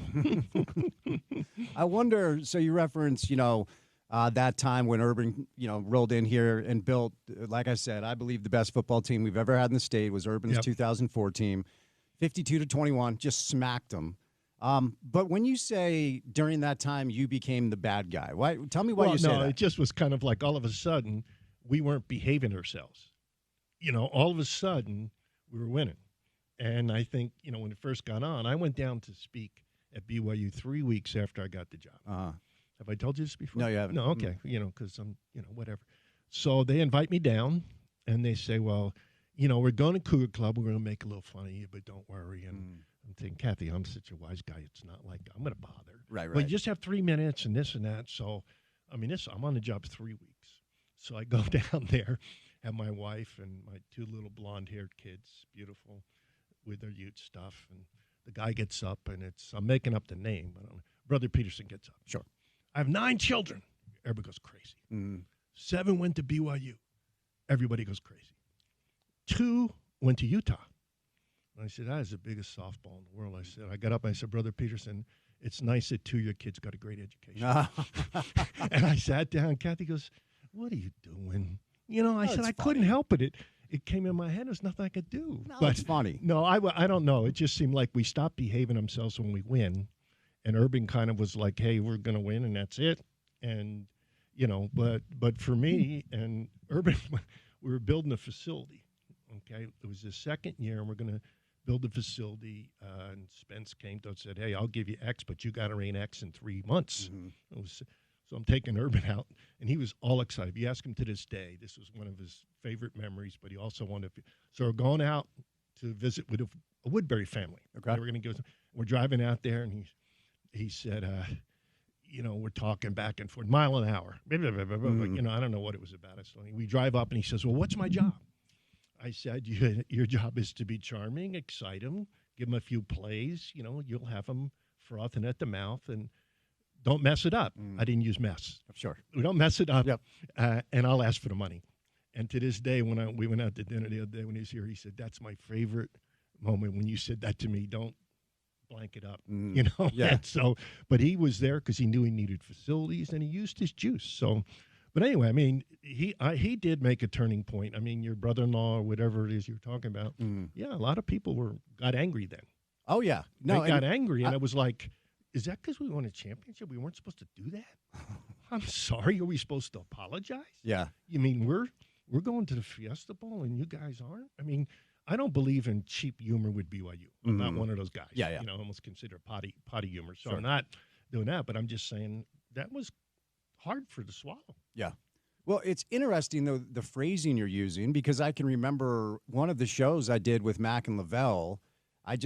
I wonder, so you reference, that time when Urban, rolled in here and built, like I said, I believe the best football team we've ever had in the state was Urban's 2004 team, 52-21, just smacked them. But when you say during that time you became the bad guy, tell me why you say that. No, it just was kind of like all of a sudden we weren't behaving ourselves. All of a sudden we were winning. And I think, when it first got on, I went down to speak at BYU 3 weeks after I got the job. Uh-huh. Have I told you this before? No, you haven't. No, okay. Because I'm, whatever. So they invite me down, and they say, well, we're going to Cougar Club. We're going to make a little fun of you, but don't worry. And I'm thinking, Kathy, I'm such a wise guy. It's not like I'm going to bother. Right. But you just have 3 minutes and this and that. So, I'm on the job 3 weeks. So I go down there, have my wife and my 2 little blonde-haired kids, beautiful, with their Ute stuff. And the guy gets up, and I'm making up the name. But Brother Peterson gets up. Sure. I have 9 children. Everybody goes crazy. 7 went to BYU. Everybody goes crazy. 2 went to Utah. And I said, that is the biggest softball in the world. I got up and I said, Brother Peterson, it's nice that 2 of your kids got a great education. And I sat down. Kathy goes, what are you doing? I said, I couldn't help it. It came in my head. There's nothing I could do. No, but it's funny. No, I don't know. It just seemed like we stopped behaving ourselves when we win. And Urban kind of was like, hey, we're going to win, and that's it. And, but for me and Urban, we were building a facility. Okay, it was the second year, and we're going to build a facility. And Spence came to us and said, hey, I'll give you X, but you got to rain X in 3 months. So I'm taking Urban out, and he was all excited. If you ask him to this day, this was one of his favorite memories, but he also wanted to. So we're going out to visit with a Woodbury family. Okay. We're going to go. We're driving out there, and he said, we're talking back and forth, mile an hour. I don't know what it was about. So we drive up, and he says, well, what's my job? I said, your job is to be charming, excite them, give them a few plays. You'll have them frothing at the mouth, and don't mess it up. I didn't use mess. Sure. We don't mess it up, Yep. And I'll ask for the money. And to this day, when we went out to dinner the other day when he was here, he said, that's my favorite moment when you said that to me. Don't blank it up, Yeah. And but he was there because he knew he needed facilities, and he used his juice. So, but anyway, he did make a turning point. Your brother-in-law or whatever it is you're talking about. Yeah, a lot of people got angry then. Oh, yeah. No, they got angry, and it was like, is that because we won a championship? We weren't supposed to do that? I'm sorry. Are we supposed to apologize? Yeah. You mean we're going to the Fiesta Bowl and you guys aren't? I don't believe in cheap humor with BYU. I'm not one of those guys. Yeah. Almost consider potty humor. So Sure. I'm not doing that, but I'm just saying that was hard for to swallow. Yeah. Well, it's interesting, though, the phrasing you're using, because I can remember one of the shows I did with Mac and Lavelle. I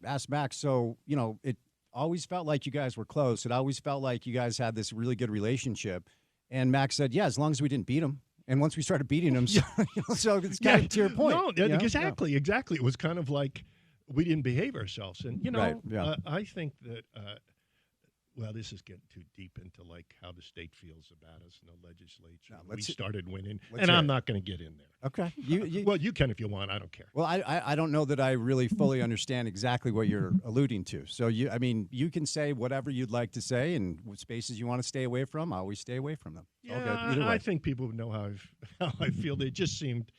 asked Mac, so, it always felt like you guys were close. It always felt like you guys had this really good relationship. And Max said, yeah, as long as we didn't beat him. And once we started beating him, so it's kind of to your point. No, exactly. It was kind of like we didn't behave ourselves. And, Right, yeah. I think that, this is getting too deep into like how the state feels about us in the legislature. No, we started winning, let's and hear I'm it. not going to get in there. Okay. Well, you can if you want. I don't care. Well, I don't know that I really fully understand exactly what you're alluding to. So, you can say whatever you'd like to say, and spaces you want to stay away from, I always stay away from them. Yeah, Either way. I think people know how I feel. It just seemed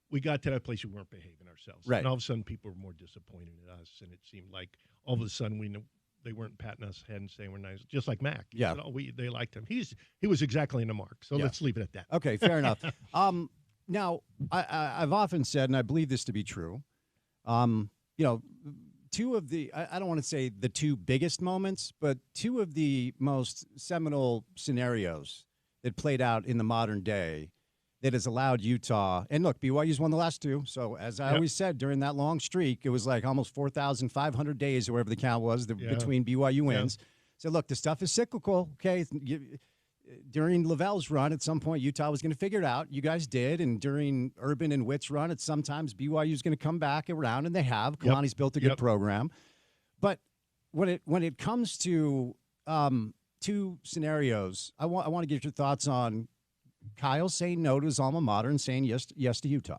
we got to that place we weren't behaving ourselves. Right. And all of a sudden people were more disappointed in us, and it seemed like all of a sudden we knew they weren't patting us head and saying we're nice, just like Mac. Yeah. They liked him. He was exactly in the mark. So Yeah. let's leave it at that. Okay, fair enough. Now, I've often said, and I believe this to be true, two of the, I don't want to say the 2 biggest moments, but 2 of the most seminal scenarios that played out in the modern day that has allowed Utah, and look, BYU's won the last 2. So as I always said, during that long streak, it was like almost 4,500 days or whatever the count was between BYU wins. So look, the stuff is cyclical. Okay. During Lavelle's run, at some point, Utah was going to figure it out. You guys did. And during Urban and Witt's run, sometimes BYU is going to come back around, and they have. Kalani's built a good program. But when it comes to 2 scenarios, I want to get your thoughts on Kyle saying no to his alma mater and saying yes to Utah.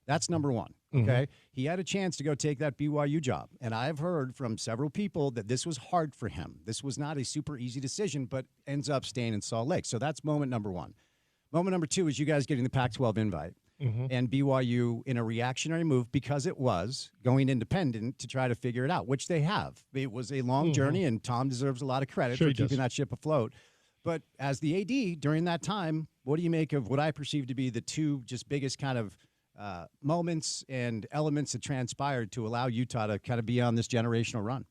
That's number one, okay? He had a chance to go take that BYU job, and I've heard from several people that this was hard for him. This was not a super easy decision, but ends up staying in Salt Lake. So that's moment number 1. Moment number 2 is you guys getting the Pac-12 invite, and BYU in a reactionary move because it was going independent to try to figure it out, which they have. It was a long journey, and Tom deserves a lot of credit for keeping that ship afloat. But as the AD during that time, what do you make of what I perceive to be the 2 just biggest kind of moments and elements that transpired to allow Utah to kind of be on this generational run?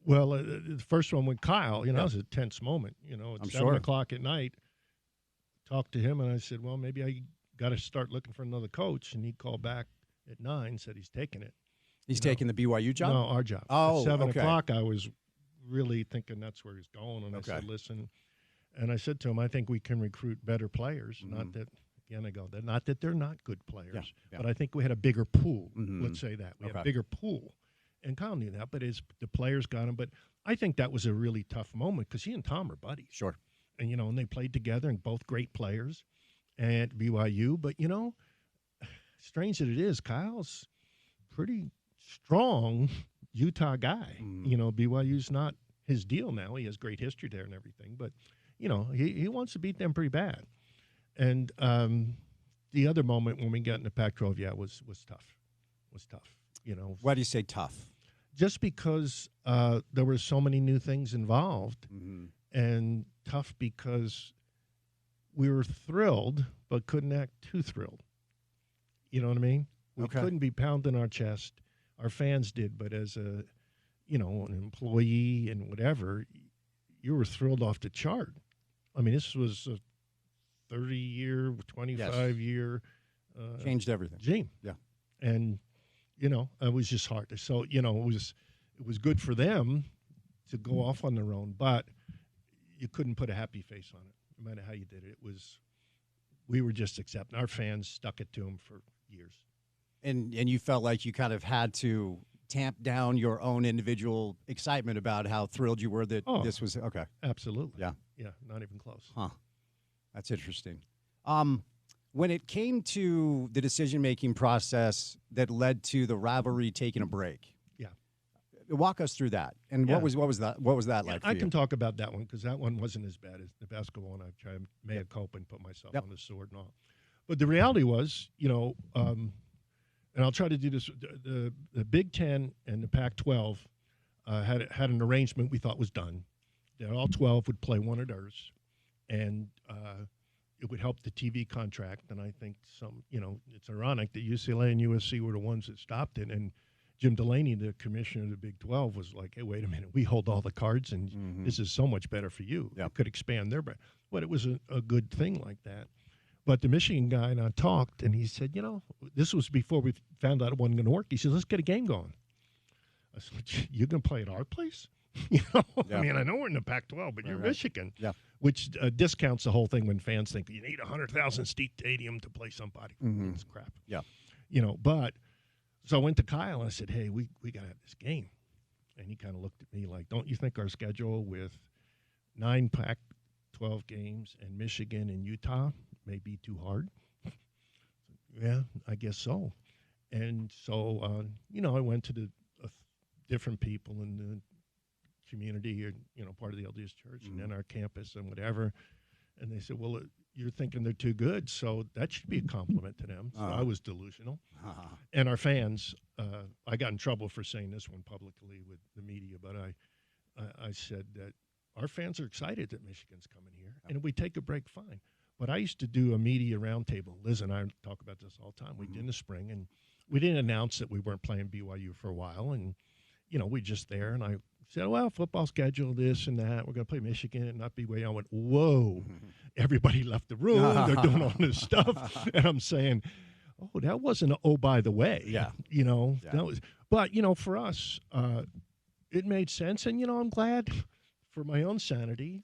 Well, the first one with Kyle, that was a tense moment. At I'm 7 o'clock at night, talked to him, and I said, well, maybe I got to start looking for another coach. And he called back at 9, said he's taking it. He's taking the BYU job? No, our job. Oh, at 7 okay. o'clock, I was really thinking that's where he's going. And Okay. I said, listen, and I said to him, I think we can recruit better players. Not that, again, I go, not that they're not good players, but I think we had a bigger pool. Let's say that. We had a bigger pool. And Kyle knew that, but the players got him. But I think that was a really tough moment because he and Tom are buddies. Sure. And, and they played together, and both great players at BYU. But, strange that it is, Kyle's pretty strong Utah guy. BYU's not his deal now. He has great history there and everything. But, he wants to beat them pretty bad. And the other moment when we got in the Pac-12, was tough. Was tough. Why do you say tough? Just because there were so many new things involved, and tough because we were thrilled but couldn't act too thrilled. You know what I mean? We couldn't be pounding our chest. Our fans did, but as an employee and whatever, you were thrilled off the chart. I mean, this was a 30-year, 25-year changed everything. Dream. Yeah. And it was just hard. So, it was good for them to go off on their own, but you couldn't put a happy face on it, no matter how you did it. We were just accepting. Our fans stuck it to them for years. And you felt like you kind of had to tamp down your own individual excitement about how thrilled you were that this was okay. Absolutely. Yeah. Yeah, not even close. Huh. That's interesting. When it came to the decision-making process that led to the rivalry taking a break, walk us through that. And what was that? What was that like? I can talk about that one because that one wasn't as bad as the basketball one. I tried to mea culpa and put myself on the sword and all. But the reality was, and I'll try to do this. The Big Ten and the Pac-12 had an arrangement we thought was done. That all 12 would play one of theirs, and it would help the TV contract. And I think it's ironic that UCLA and USC were the ones that stopped it. And Jim Delaney, the commissioner of the Big 12, was like, hey, wait a minute. We hold all the cards, and this is so much better for you. Yep. It could expand their brand. But it was a good thing like that. But the Michigan guy and I talked, and he said, this was before we found out it wasn't going to work. He said, let's get a game going. I said, you're going to play at our place? I mean, I know we're in the Pac-12, but you're Michigan, which discounts the whole thing when fans think you need a 100,000-seat stadium to play somebody. It's crap. Yeah. But so I went to Kyle and I said, hey, we got to have this game. And he kind of looked at me like, don't you think our schedule with 9 Pac-12 games and Michigan and Utah may be too hard? Yeah, I guess so. And so, I went to the different people in the community or, part of the LDS church and then our campus and whatever. And they said, well, you're thinking they're too good, so that should be a compliment to them. So I was delusional. And our fans, I got in trouble for saying this one publicly with the media, but I said that our fans are excited that Michigan's coming here. And if we take a break, fine. But I used to do a media roundtable. Liz and I talk about this all the time. We did in the spring, and we didn't announce that we weren't playing BYU for a while. And, we just there, and I said, well, football schedule, this and that. We're going to play Michigan and not BYU. I went, whoa. Everybody left the room. They're doing all this stuff. And I'm saying, oh, that wasn't by the way. Yeah. That was, but, for us, it made sense. And, I'm glad for my own sanity.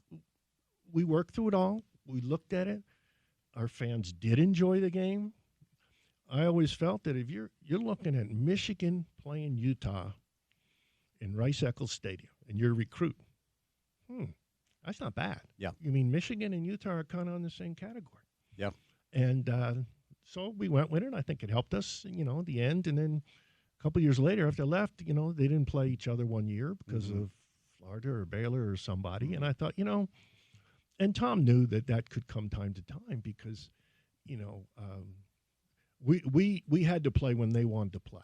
We worked through it all. We looked at it. Our fans did enjoy the game. I always felt that if you're looking at Michigan playing Utah in Rice-Eccles Stadium and you're a recruit, that's not bad. Yeah. You mean Michigan and Utah are kind of in the same category. Yeah. And so we went with it. I think it helped us, at the end. And then a couple years later, after I left, they didn't play each other one year because of Florida or Baylor or somebody. And I thought, and Tom knew that could come time to time because, we had to play when they wanted to play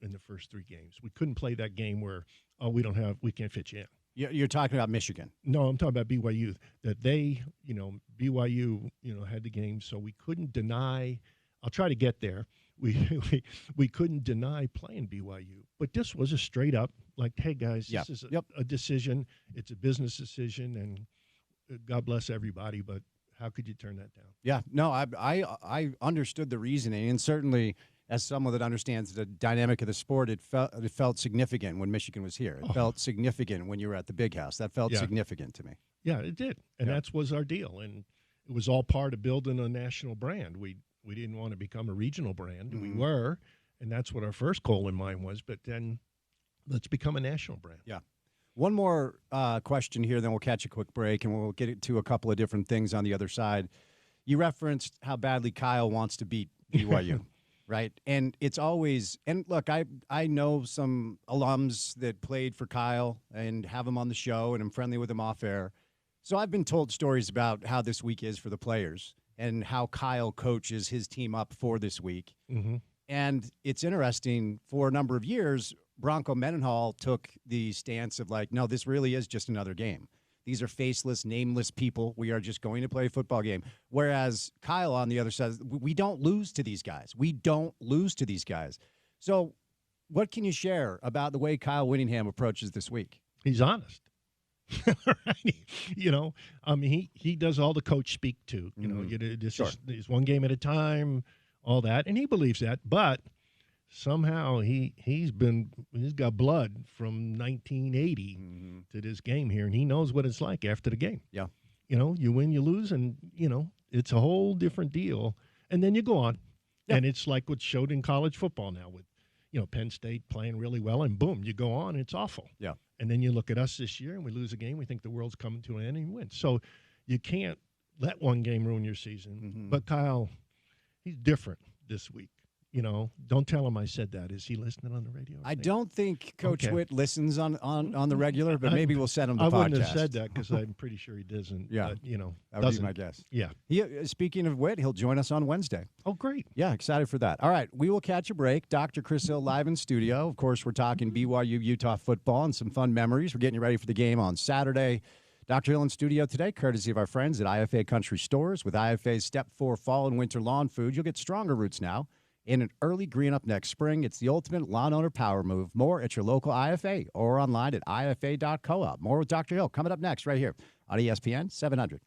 in the first 3 games. We couldn't play that game where, we can't fit you in. You're talking about Michigan. No, I'm talking about BYU. That they, BYU, had the game, so we couldn't deny. I'll try to get there. We couldn't deny playing BYU, but this was a straight up like, hey guys, this is a decision. It's a business decision, and God bless everybody, but how could you turn that down? Yeah, no, I understood the reasoning, and certainly as someone that understands the dynamic of the sport, it felt significant when Michigan was here. It felt significant when you were at the Big House. That felt significant to me. Yeah, it did, and that was our deal, and it was all part of building a national brand. We didn't want to become a regional brand. Mm-hmm. We were, and that's what our first goal in mind was. But then, let's become a national brand. Yeah. One more question here, then we'll catch a quick break, and we'll get to a couple of different things on the other side. You referenced how badly Kyle wants to beat BYU, right? And it's always – and, look, I know some alums that played for Kyle and have him on the show, and I'm friendly with him off air. So I've been told stories about how this week is for the players and how Kyle coaches his team up for this week. Mm-hmm. And it's interesting, for a number of years – Bronco Mendenhall took the stance of like, no, this really is just another game. These are faceless, nameless people. We are just going to play a football game. Whereas Kyle on the other side, we don't lose to these guys. We don't lose to these guys. So what can you share about the way Kyle Whittingham approaches this week? He's honest. You know, he does all the coach speak to. You know, this is one game at a time, all that. And he believes that. But somehow he's got blood from 1980 to this game here, and he knows what it's like after the game. Yeah, you know, you win, you lose, and you know it's a whole different deal. And then you go on, and it's like what's showed in college football now with, you know, Penn State playing really well, and boom, you go on, and it's awful. Yeah, and then you look at us this year, and we lose a game, we think the world's coming to an end, and we win. So you can't let one game ruin your season. But Kyle, he's different this week. You know, don't tell him I said that. Is he listening on the radio? I don't think Coach Witt listens on the regular, but maybe we'll send him the podcast. I wouldn't have said that because I'm pretty sure he doesn't. Yeah. But, you know, that would be my guess. Yeah. Speaking of Witt, he'll join us on Wednesday. Oh, great. Yeah, excited for that. All right, we will catch a break. Dr. Chris Hill live in studio. Of course, we're talking BYU Utah football and some fun memories. We're getting you ready for the game on Saturday. Dr. Hill in studio today, courtesy of our friends at IFA Country Stores. With IFA's Step 4 Fall and Winter Lawn Food, you'll get stronger roots now in an early green up next spring. It's the ultimate lawn owner power move. More at your local IFA or online at ifa.coop. More with Dr. Hill coming up next right here on ESPN 700.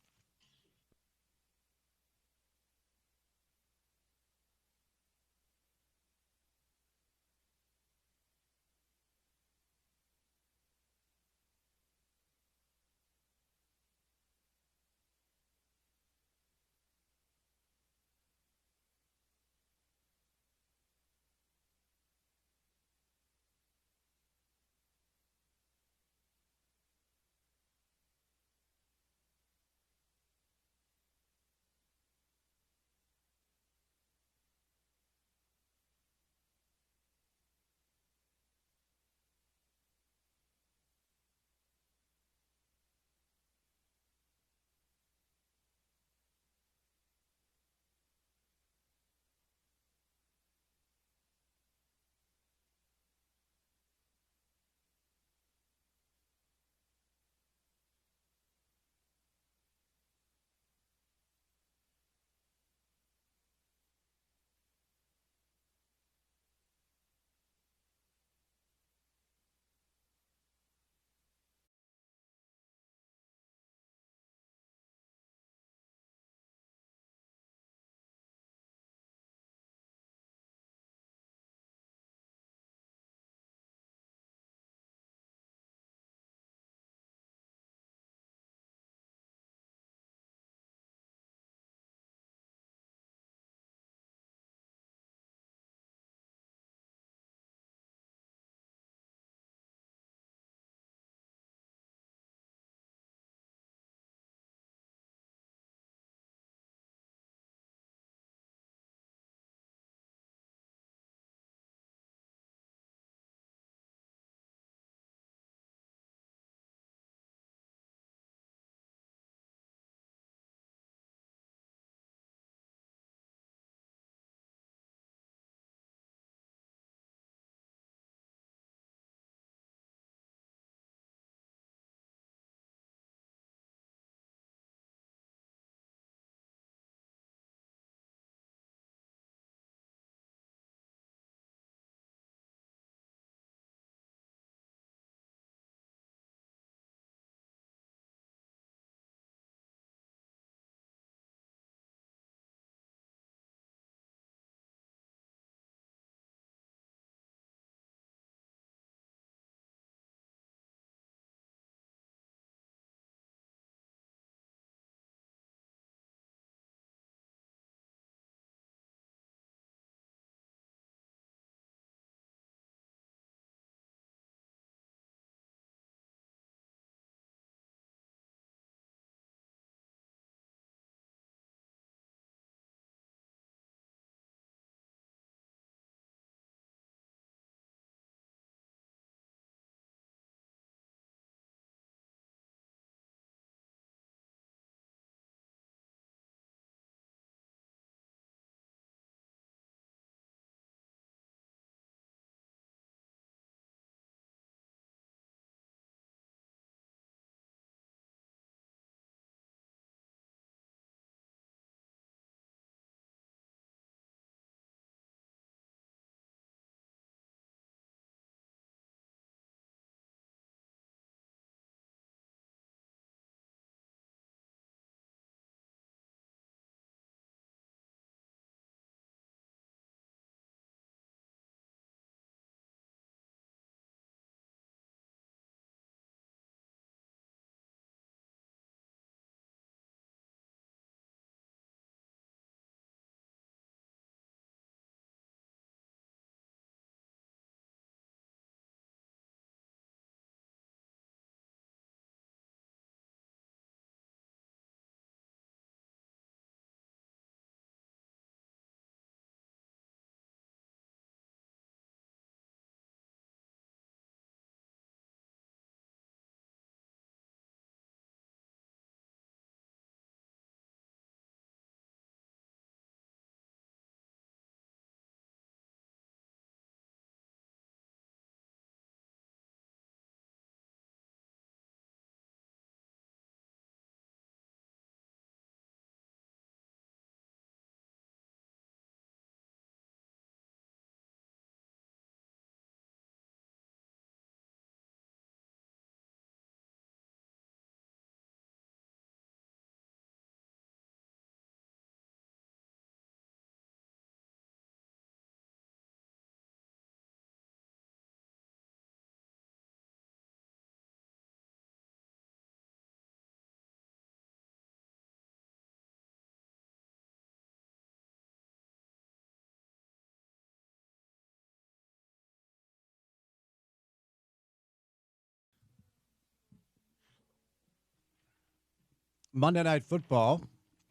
Monday Night Football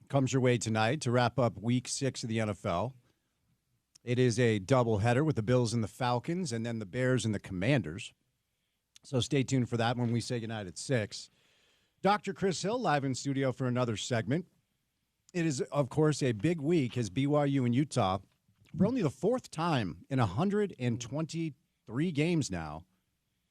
comes your way tonight to wrap up Week 6 of the NFL. It is a doubleheader with the Bills and the Falcons, and then the Bears and the Commanders. So stay tuned for that when we say goodnight at 6. Dr. Chris Hill live in studio for another segment. It is, of course, a big week as BYU and Utah, for only the fourth time in 123 games now.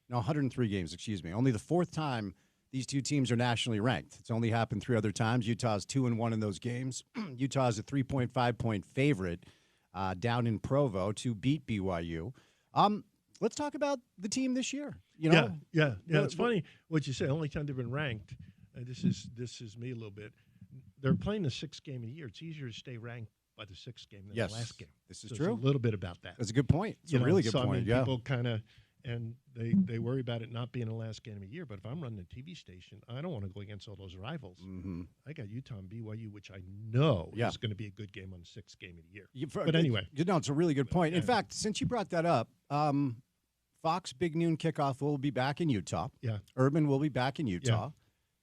No, 103 games, excuse me. Only the fourth time these two teams are nationally ranked. It's only happened 3 other times. Utah's 2-1 in those games. Utah is a 3.5-point favorite down in Provo to beat BYU. Let's talk about the team this year. Yeah. It's funny what you say. Only time they've been ranked. This is me a little bit. They're playing the 6th game of the year. It's easier to stay ranked by the 6th game than the last game. This is so true. It's a little bit about that. That's a good point. It's a really good point. I mean, yeah. People kind of and they worry about it not being the last game of the year. But if I'm running a TV station, I don't want to go against all those rivals. Mm-hmm. I got Utah and BYU, which I know is going to be a good game on the 6th game of the year. But anyway, it's a really good point. In fact, since you brought that up, Fox Big Noon Kickoff will be back in Utah. Yeah, Urban will be back in Utah. Yeah.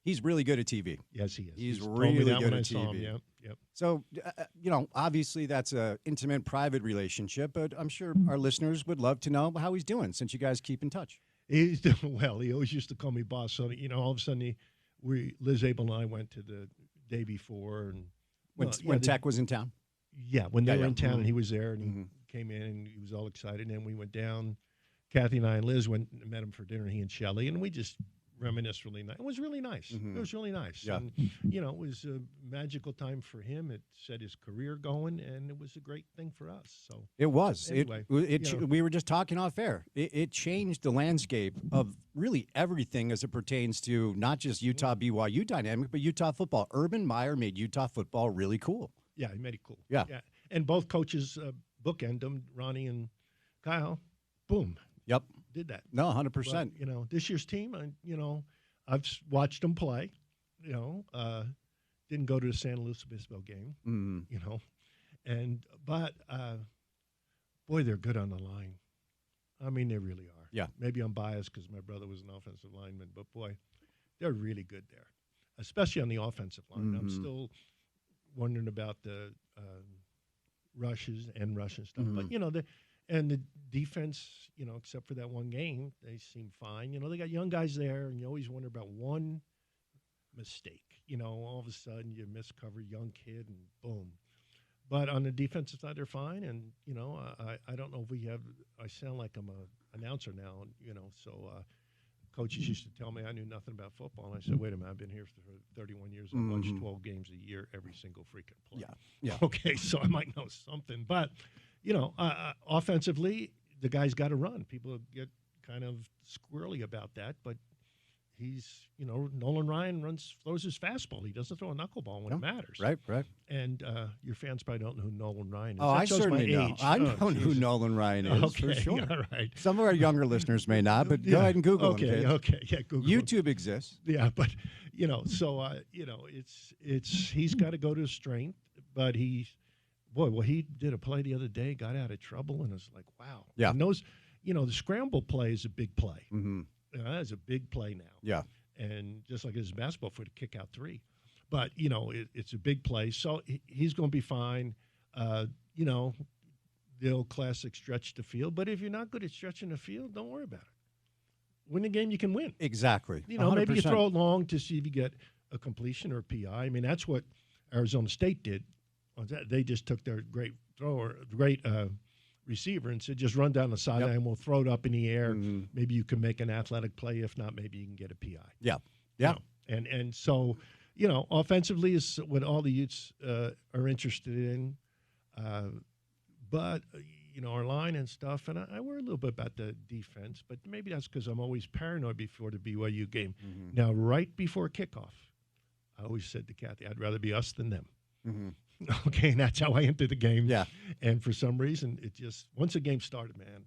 He's really good at TV. Yes, he is. He's really good at TV. Yep. So, obviously that's an intimate, private relationship, but I'm sure our listeners would love to know how he's doing since you guys keep in touch. He's doing well. He always used to call me boss. So, all of a sudden, Liz Abel and I went to the day before. And when Tech was in town? Yeah, when they were in town and he was there and he came in and he was all excited. And then we went down. Kathy and I and Liz went and met him for dinner, he and Shelley, and we just reminisced really nice. It was really nice. Mm-hmm. It was really nice. Yeah. And, it was a magical time for him. It set his career going, and it was a great thing for us. So it was. Anyway, we were just talking off air. It changed the landscape of really everything as it pertains to not just Utah BYU dynamic, but Utah football. Urban Meyer made Utah football really cool. Yeah, he made it cool. Yeah. And both coaches bookend them, Ronnie and Kyle. Boom. Yep. Did that. No, 100%. But, this year's team, I've watched them play, didn't go to the San Luis Obispo game, but boy, they're good on the line. I mean, they really are. Yeah. Maybe I'm biased because my brother was an offensive lineman, but boy, they're really good there, especially on the offensive line. Mm-hmm. I'm still wondering about the rushes and rush and stuff, but and the defense, except for that one game, they seem fine. They got young guys there, and you always wonder about one mistake. All of a sudden you miscover young kid, and boom. But on the defensive side, they're fine. And, I don't know if we have – I sound like I'm an announcer now, so coaches used to tell me I knew nothing about football. And I said, wait a minute, I've been here for 31 years. I watch 12 games a year, every single freaking play. Yeah. Okay, so I might know something. But – offensively, the guy's got to run. People get kind of squirrely about that, but he's, Nolan Ryan throws his fastball. He doesn't throw a knuckleball when it matters. Right. And your fans probably don't know who Nolan Ryan is. Oh, I certainly know. I know who Nolan Ryan is, okay, for sure. All right. Some of our younger listeners may not, but go ahead and Google him, kids. Okay, yeah, Google YouTube him. exists. Yeah, but, it's he's got to go to his strength, but he did a play the other day, got out of trouble, and it's like, wow. Yeah. And those, the scramble play is a big play. Mm-hmm. That is a big play now. Yeah. And just like his basketball for the kick out 3. But, it's a big play. So he's going to be fine. The old classic stretch the field. But if you're not good at stretching the field, don't worry about it. Win the game, you can win. Exactly. 100%. Maybe you throw it long to see if you get a completion or a PI. I mean, that's what Arizona State did. They just took their great receiver and said, just run down the sideline. We'll throw it up in the air. Mm-hmm. Maybe you can make an athletic play. If not, maybe you can get a PI. Yeah. And so, offensively is what all the Utes are interested in. But, our line and stuff, and I worry a little bit about the defense, but maybe that's because I'm always paranoid before the BYU game. Mm-hmm. Now, right before kickoff, I always said to Kathy, I'd rather be us than them. Mm-hmm. Okay, and that's how I entered the game. Yeah. And for some reason, once the game started, man,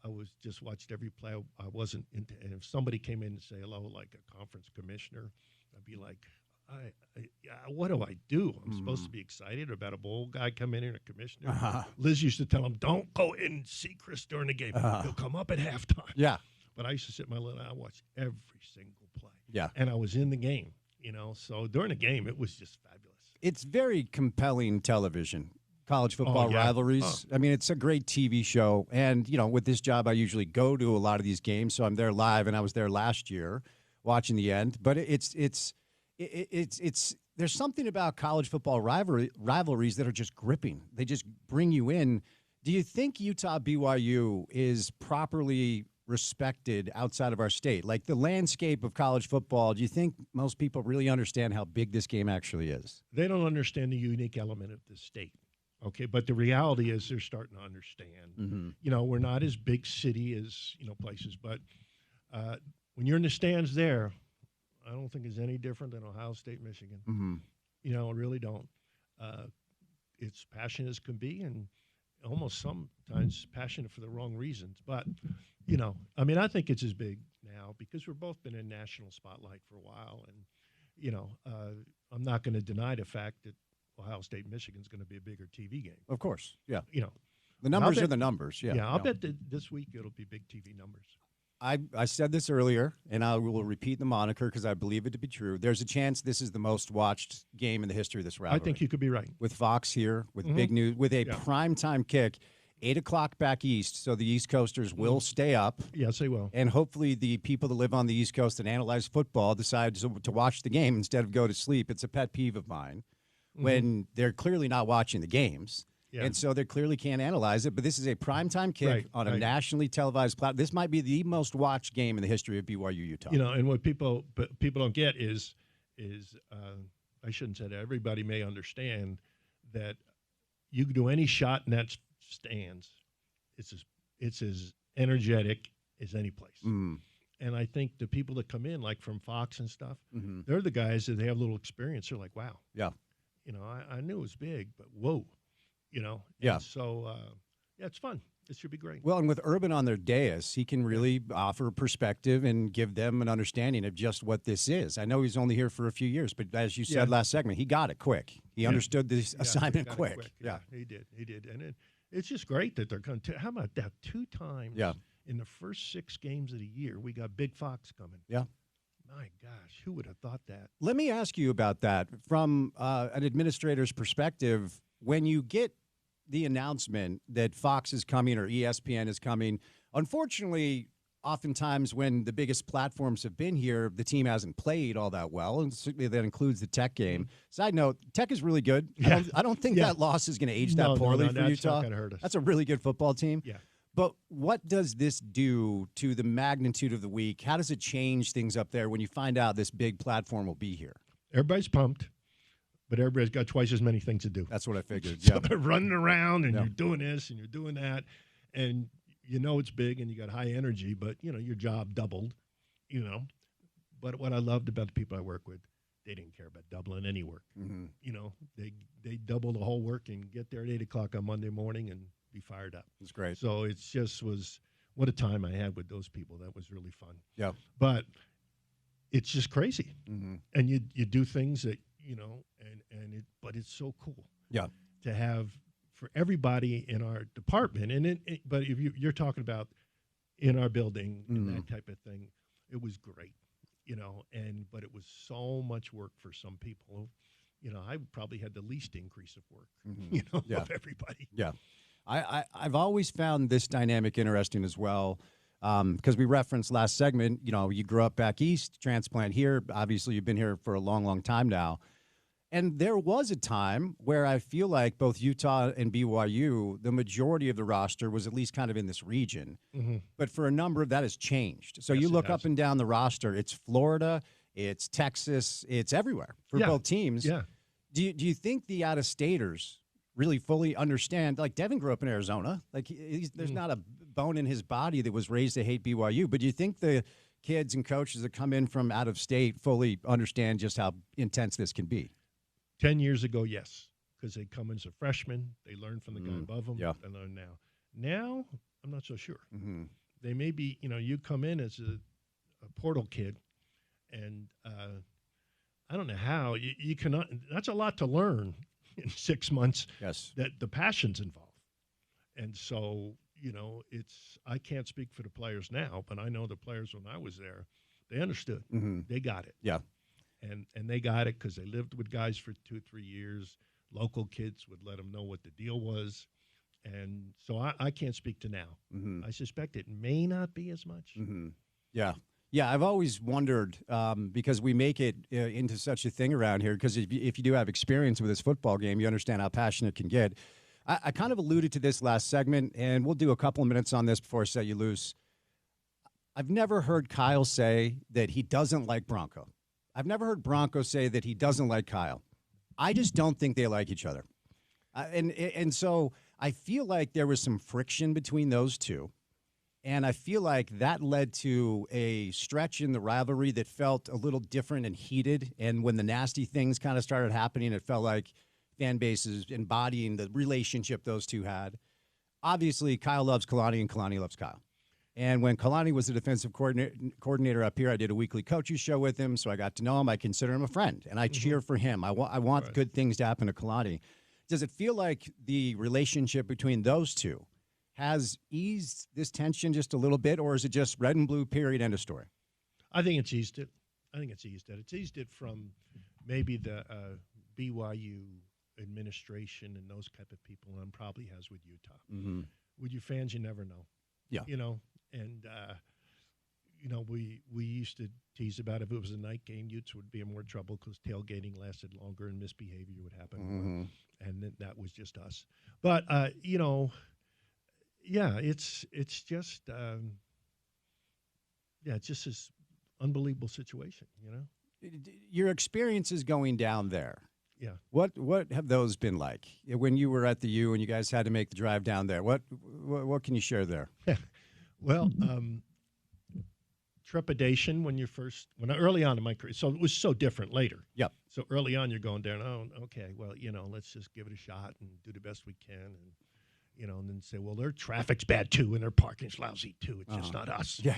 I watched every play. I wasn't into, and if somebody came in and say hello, like a conference commissioner, I'd be like, what do I do? I'm supposed to be excited about a bowl guy coming in, a commissioner. Uh-huh. Liz used to tell him, don't go in and see Chris during the game. He'll come up at halftime. Yeah. But I used to sit in my little, I watched every single play. Yeah. And I was in the game. So during the game, it was just fabulous. It's very compelling television. College football rivalries. I mean, it's a great TV show. And, with this job, I usually go to a lot of these games. So I'm there live, and I was there last year watching the end. But it's there's something about college football rivalries that are just gripping. They just bring you in. Do you think Utah BYU is properly respected outside of our state? Like the landscape of college football, do you think most people really understand how big this game actually is? They don't understand the unique element of the state. Okay, but the reality is they're starting to understand. Mm-hmm. We're not as big city as, places, but when you're in the stands there, I don't think it's any different than Ohio State, Michigan. Mm-hmm. I really don't. It's passionate as can be, and almost sometimes passionate for the wrong reasons. But, I think it's as big now because we've both been in national spotlight for a while. And, I'm not going to deny the fact that Ohio State, Michigan's going to be a bigger TV game. Of course, yeah. The I'll numbers bet- are the numbers, yeah. Yeah, I'll bet that this week it'll be big TV numbers. I said this earlier, and I will repeat the moniker because I believe it to be true. There's a chance this is the most watched game in the history of this rivalry. I think you could be right. With Fox here, with big news, with a primetime kick, 8 o'clock back east, so the East Coasters will stay up. Yes, they will. And hopefully the people that live on the East Coast and analyze football decide to watch the game instead of go to sleep. It's a pet peeve of mine when they're clearly not watching the games. Yeah. And so they clearly can't analyze it. But this is a primetime kick on a nationally televised platform. This might be the most watched game in the history of BYU Utah. And what people don't get is I shouldn't say that. Everybody may understand that you can do any shot in that stands. It's as energetic as any place. And I think the people that come in, like from Fox and stuff, they're the guys that they have a little experience. They're like, wow. Yeah. I knew it was big, but whoa. Yeah. And so, it's fun. It should be great. Well, and with Urban on their dais, he can really offer perspective and give them an understanding of just what this is. I know he's only here for a few years, but as you said last segment, he got it quick. He understood this assignment quick. Yeah, he did. And it's just great that they're going to. How about that? 2 times in the first 6 games of the year, we got Big Fox coming. Yeah. My gosh, who would have thought that? Let me ask you about that from an administrator's perspective. When you get the announcement that Fox is coming or ESPN is coming, unfortunately, oftentimes when the biggest platforms have been here, the team hasn't played all that well, and certainly that includes the Tech game. Side note, Tech is really good. Yeah. I don't think that loss is going to age that poorly for that's Utah. Not gonna hurt us. That's a really good football team. Yeah. But what does this do to the magnitude of the week? How does it change things up there when you find out this big platform will be here? Everybody's pumped, but everybody's got twice as many things to do. That's what I figured. So they're running around, and you're doing this, and you're doing that, and it's big, and you got high energy, but, your job doubled, But what I loved about the people I work with, they didn't care about doubling any work. They double the whole work and get there at 8 o'clock on Monday morning and be fired up. It's great. So it just was what a time I had with those people. That was really fun. Yeah. But it's just crazy. And you do things that, but it's so cool. Yeah. To have for everybody in our department. But if you're talking about in our building and that type of thing, it was great, but it was so much work for some people. I probably had the least increase of work, of everybody. Yeah. I've always found this dynamic interesting as well, because we referenced last segment, you grew up back east, transplant here. Obviously, you've been here for a long, long time now. And there was a time where I feel like both Utah and BYU, the majority of the roster was at least kind of in this region. But for a number of that has changed. So you look up and down the roster, it's Florida, it's Texas, it's everywhere for both teams. Yeah. Do you think the out-of-staters really fully understand? Like Devin grew up in Arizona. Like there's not a bone in his body that was raised to hate BYU. But do you think the kids and coaches that come in from out of state fully understand just how intense this can be? 10 years ago, yes, because they come in as a freshman. They learn from the guy above them. Yeah. They learn now. Now, I'm not so sure. They may be, you come in as a portal kid, and I don't know how. You cannot. That's a lot to learn in 6 months. Yes. That the passion's involved. And so, I can't speak for the players now, but I know the players when I was there, they understood. They got it. Yeah. And they got it because they lived with guys for 2-3 years. Local kids would let them know what the deal was. And so I can't speak to now. Mm-hmm. I suspect it may not be as much. Mm-hmm. Yeah. Yeah, I've always wondered, because we make it into such a thing around here, because if you do have experience with this football game, you understand how passionate it can get. I kind of alluded to this last segment, and we'll do a couple of minutes on this before I set you loose. I've never heard Kyle say that he doesn't like Bronco. I've never heard Bronco say that he doesn't like Kyle. I just don't think they like each other. And so I feel like there was some friction between those two. And I feel like that led to a stretch in the rivalry that felt a little different and heated. And when the nasty things kind of started happening, it felt like fan bases embodying the relationship those two had. Obviously, Kyle loves Kalani and Kalani loves Kyle. And when Kalani was the defensive coordinator up here, I did a weekly coaches show with him, so I got to know him. I consider him a friend, and I cheer for him. I want good things to happen to Kalani. Does it feel like the relationship between those two has eased this tension just a little bit, or is it just red and blue, period, end of story? I think it's eased it. It's eased it from maybe the BYU administration and those type of people, and probably has with Utah. Mm-hmm. With your fans, you never know. Yeah. And we used to tease about if it was a night game, Utes would be in more trouble because tailgating lasted longer and misbehavior would happen. Mm-hmm. And that was just us. But, yeah, it's just it's just this unbelievable situation, Your experiences going down there. Yeah. What have those been like when you were at the U and you guys had to make the drive down there? What can you share there? Well, trepidation when early on in my career. So it was so different later. Yep. So early on, you're going down. Oh, okay. Well, let's just give it a shot and do the best we can, and then say, well, their traffic's bad too, and their parking's lousy too. It's just not us. Yeah.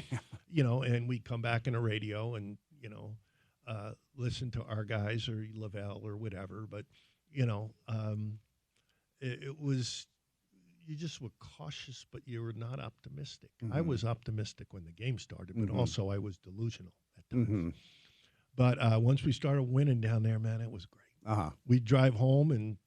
And we come back in a radio and listen to our guys or Lavelle or whatever. But it was. You just were cautious, but you were not optimistic. Mm-hmm. I was optimistic when the game started, but mm-hmm. also I was delusional at times. Mm-hmm. But once we started winning down there, man, it was great. Uh-huh. We'd drive home and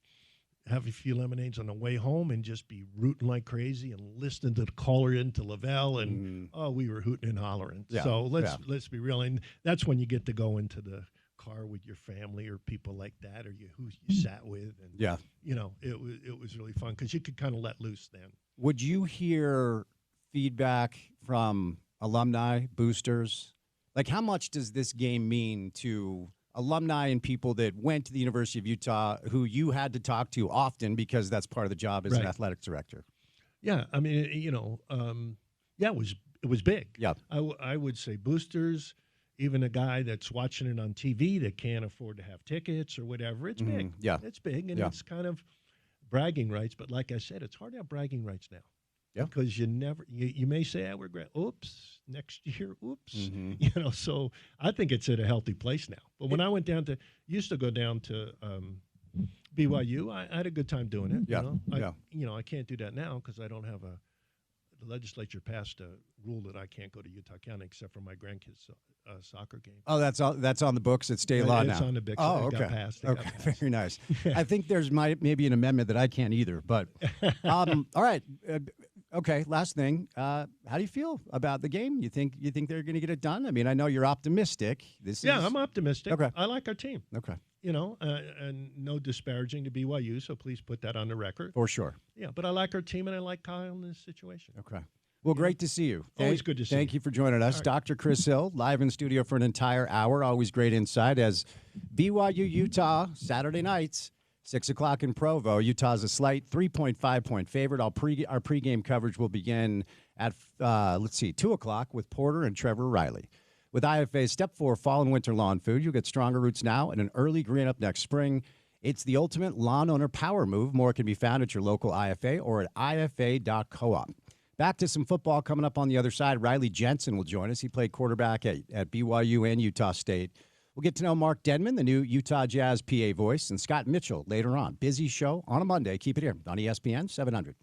have a few lemonades on the way home and just be rooting like crazy and listening to the caller into Lavelle, and we were hooting and hollering. Yeah. So let's be real, and that's when you get to go into the car with your family or people like that, or who you sat with, and it was really fun because you could kind of let loose then. Would you hear feedback from alumni, boosters? Like, how much does this game mean to alumni and people that went to the University of Utah who you had to talk to often because that's part of the job as an athletics director? Yeah, I mean, it was big. Yeah, I would say boosters. Even a guy that's watching it on TV that can't afford to have tickets or whatever, it's big. Yeah. It's big, and it's kind of bragging rights. But like I said, it's hard to have bragging rights now. Yeah. Because you may say, we're great. Oops, next year, oops. Mm-hmm. So I think it's at a healthy place now. But when I used to go down to BYU, I had a good time doing it. Yeah. I can't do that now because I don't have the legislature passed a rule that I can't go to Utah County except for my grandkids' soccer game. Oh, that's on the books. It's state law now. It's on the books. Oh, okay. Got passed. Very nice. I think there's maybe an amendment that I can't either. But all right. Okay. Last thing. How do you feel about the game? You think they're going to get it done? I mean, I know you're optimistic. I'm optimistic. Okay. I like our team. Okay. And no disparaging to BYU, so please put that on the record. For sure. Yeah, but I like our team, and I like Kyle in this situation. Okay. Well, great to see you. Always good to see you. Thank you for joining us. Right. Dr. Chris Hill, live in studio for an entire hour. Always great insight as BYU Utah, Saturday nights, 6 o'clock in Provo. Utah's a slight 3.5-point favorite. Our pregame coverage will begin at, 2 o'clock with Porter and Trevor Riley. With IFA's Step 4 Fall and Winter Lawn Food, you'll get stronger roots now and an early green up next spring. It's the ultimate lawn owner power move. More can be found at your local IFA or at ifa.coop. Back to some football coming up on the other side. Riley Jensen will join us. He played quarterback at BYU and Utah State. We'll get to know Mark Denman, the new Utah Jazz PA voice, and Scott Mitchell later on. Busy show on a Monday. Keep it here on ESPN 700.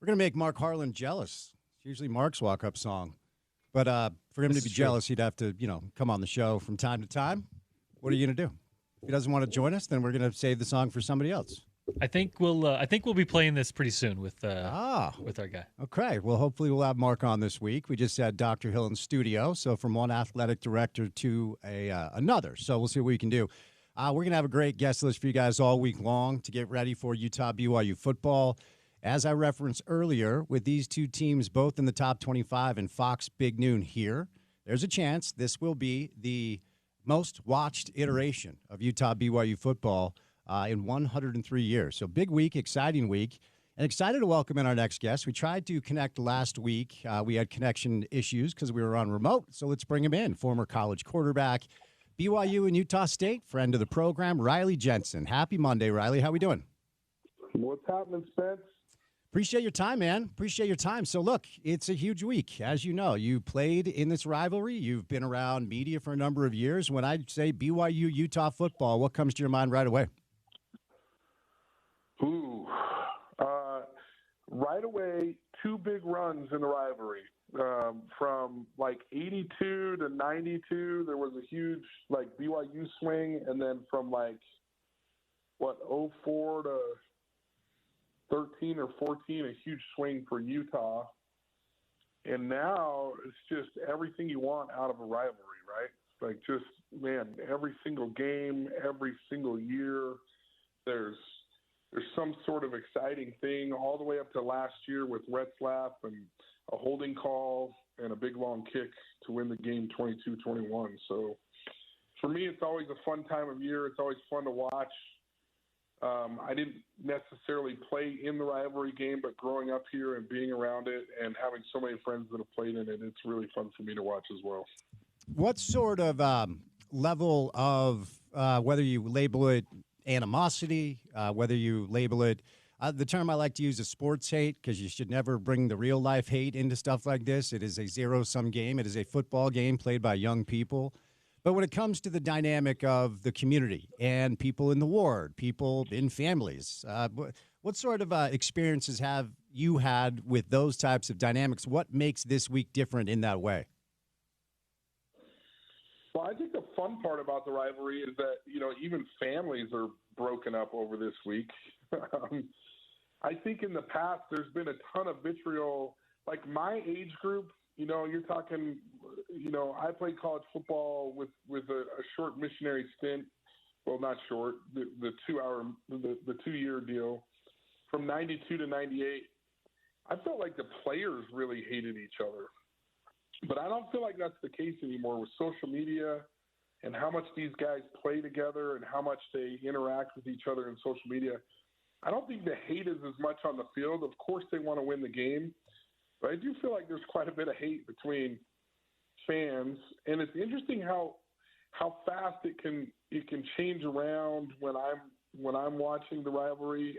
We're going to make Mark Harlan jealous. It's usually Mark's walk-up song. But for him to be jealous, he'd have to, come on the show from time to time. What are you going to do? If he doesn't want to join us, then we're going to save the song for somebody else. I think we'll be playing this pretty soon with our guy. Okay. Well, hopefully we'll have Mark on this week. We just had Dr. Hill in studio, so from one athletic director to another. So we'll see what we can do. We're going to have a great guest list for you guys all week long to get ready for Utah BYU football. As I referenced earlier, with these two teams both in the top 25 and Fox Big Noon here, there's a chance this will be the most watched iteration of Utah BYU football in 103 years. So big week, exciting week, and excited to welcome in our next guest. We tried to connect last week. We had connection issues because we were on remote, so let's bring him in. Former college quarterback, BYU and Utah State, friend of the program, Riley Jensen. Happy Monday, Riley. How we doing? What's happening, Spence? Appreciate your time, man. Appreciate your time. So, look, it's a huge week. As you know, you played in this rivalry. You've been around media for a number of years. When I say BYU, Utah football, what comes to your mind right away? Right away, two big runs in the rivalry. From like 82 to 92, there was a huge BYU swing, and then from 04 to 13 or 14, a huge swing for Utah. And now it's just everything you want out of a rivalry, right? Every single game, every single year, there's some sort of exciting thing, all the way up to last year with Retzlaff and a holding call and a big long kick to win the game 22-21. So for me, it's always a fun time of year. It's always fun to watch. I didn't necessarily play in the rivalry game, but growing up here and being around it and having so many friends that have played in it, it's really fun for me to watch as well. What sort of level of, whether you label it animosity, whether you label it, the term I like to use is sports hate, because you should never bring the real life hate into stuff like this. It is a zero-sum game. It is a football game played by young people. But when it comes to the dynamic of the community and people in the ward, people in families, what sort of experiences have you had with those types of dynamics? What makes this week different in that way? Well, I think the fun part about the rivalry is that, even families are broken up over this week. I think in the past there's been a ton of vitriol. Like my age group, you're talking, I played college football with a short missionary stint. Well, not short, the 2-year deal from 92 to 98. I felt like the players really hated each other, but I don't feel like that's the case anymore with social media and how much these guys play together and how much they interact with each other in social media. I don't think the hate is as much on the field. Of course they want to win the game, but I do feel like there's quite a bit of hate between fans, and it's interesting how fast it can change around when I'm watching the rivalry.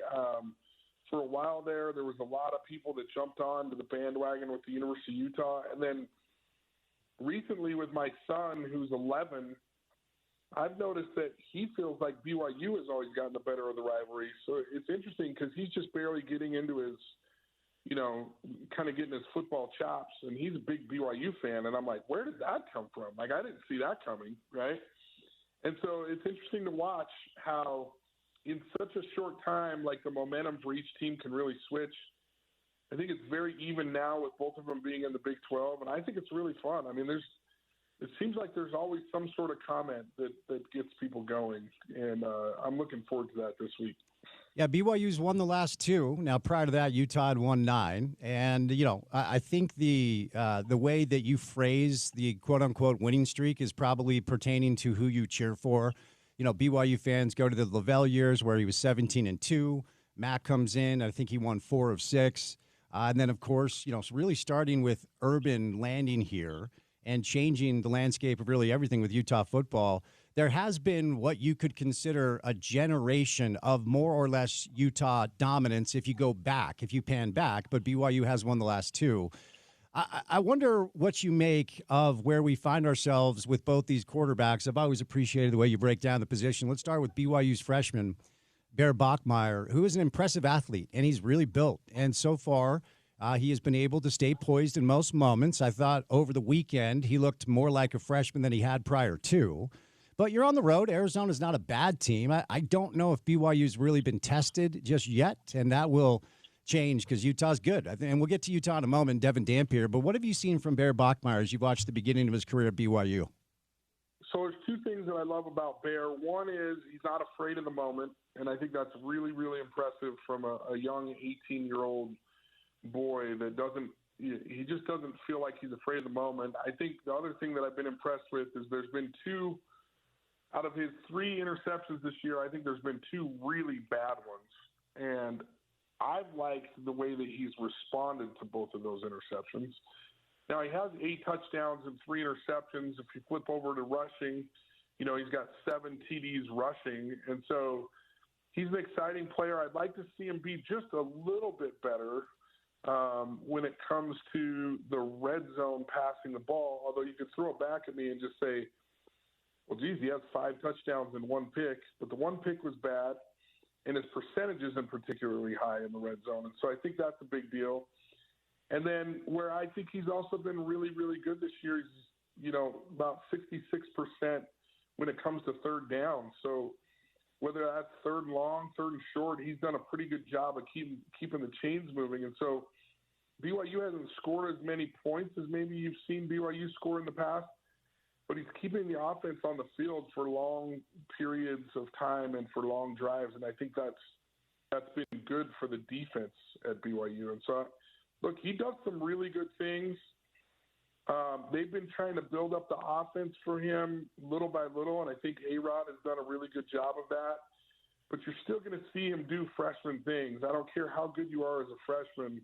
For a while there was a lot of people that jumped on to the bandwagon with the University of Utah, and then recently with my son, who's 11, I've noticed that he feels like BYU has always gotten the better of the rivalry. So it's interesting because he's just barely getting into his, kind of getting his football chops, and he's a big BYU fan. And I'm like, where did that come from? I didn't see that coming, right? And so it's interesting to watch how in such a short time, the momentum for each team can really switch. I think it's very even now with both of them being in the Big 12, and I think it's really fun. I mean, it seems like there's always some sort of comment that gets people going, and I'm looking forward to that this week. Yeah, BYU's won the last two. Now, prior to that, Utah had won 9. And, I think the way that you phrase the quote-unquote winning streak is probably pertaining to who you cheer for. BYU fans go to the Lavelle years where he was 17-2. Matt comes in. I think he won 4 of 6. And then, of course, really starting with Urban landing here and changing the landscape of really everything with Utah football, there has been what you could consider a generation of more or less Utah dominance if you pan back, but BYU has won the last 2. I wonder what you make of where we find ourselves with both these quarterbacks. I've always appreciated the way you break down the position. Let's start with BYU's freshman. Bear Bachmeier, who is an impressive athlete, and he's really built. And so far, he has been able to stay poised in most moments. I thought over the weekend he looked more like a freshman than he had prior to. But you're on the road. Arizona's not a bad team. I don't know if BYU's really been tested just yet, and that will change because Utah's good. And we'll get to Utah in a moment, Devin Dampier. But what have you seen from Bear Bachmeier as you've watched the beginning of his career at BYU? So there's two things that I love about Bear. One is he's not afraid of the moment, and I think that's really, really impressive from a young 18-year-old boy that he just doesn't feel like he's afraid of the moment. I think the other thing that I've been impressed with is there's been two out of his 3 interceptions this year. I think there's been 2 really bad ones, and I've liked the way that he's responded to both of those interceptions. Now, he has 8 touchdowns and 3 interceptions. If you flip over to rushing, he's got 7 TDs rushing. And so he's an exciting player. I'd like to see him be just a little bit better when it comes to the red zone passing the ball, although you could throw it back at me and just say, well, geez, he has 5 touchdowns and 1 pick. But the 1 pick was bad, and his percentage isn't particularly high in the red zone. And so I think that's a big deal. And then where I think he's also been really, really good this year is, about 66% when it comes to third down. So whether that's third and long, third and short, he's done a pretty good job of keeping the chains moving. And so BYU hasn't scored as many points as maybe you've seen BYU score in the past, but he's keeping the offense on the field for long periods of time and for long drives. And I think that's been good for the defense at BYU. And so, look, he does some really good things. They've been trying to build up the offense for him little by little, and I think A-Rod has done a really good job of that. But you're still going to see him do freshman things. I don't care how good you are as a freshman.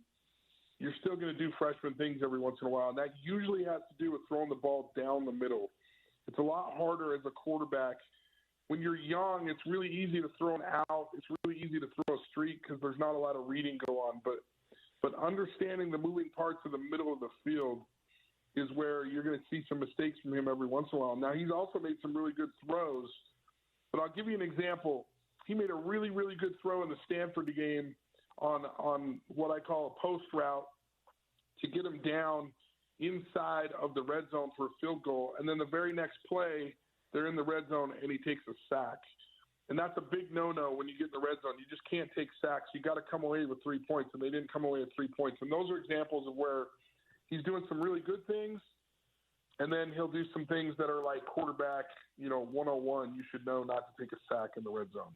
You're still going to do freshman things every once in a while, and that usually has to do with throwing the ball down the middle. It's a lot harder as a quarterback. When you're young, it's really easy to throw an out. It's really easy to throw a streak because there's not a lot of reading go on. But understanding the moving parts of the middle of the field is where you're going to see some mistakes from him every once in a while. Now, he's also made some really good throws, but I'll give you an example. He made a really, really good throw in the Stanford game on what I call a post route to get him down inside of the red zone for a field goal. And then the very next play, they're in the red zone and he takes a sack. And that's a big no-no when you get in the red zone. You just can't take sacks. You got to come away with 3 points, and they didn't come away with 3 points. And those are examples of where he's doing some really good things, and then he'll do some things that are like quarterback, 101. You should know not to take a sack in the red zone.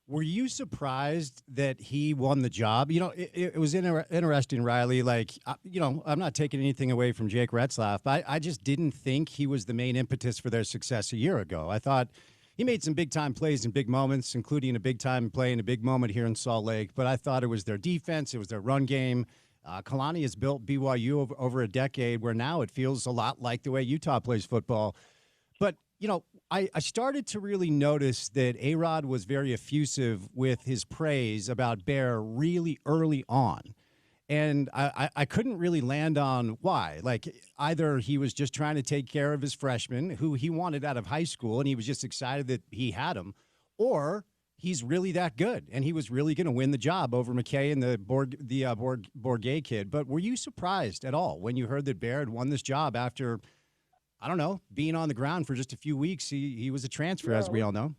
Were you surprised that he won the job? It was interesting, Riley. I'm not taking anything away from Jake Retzlaff, but I just didn't think he was the main impetus for their success a year ago. I thought he made some big-time plays in big moments, including a big-time play in a big moment here in Salt Lake, but I thought it was their defense, it was their run game. Kalani has built BYU over a decade where now it feels a lot like the way Utah plays football. But, I started to really notice that A-Rod was very effusive with his praise about Bear really early on. And I couldn't really land on why. Either he was just trying to take care of his freshman, who he wanted out of high school, and he was just excited that he had him, or he's really that good, and he was really going to win the job over McKay and the Bourget kid. But were you surprised at all when you heard that Bear had won this job after, I don't know, being on the ground for just a few weeks? He was a transfer, as we all know.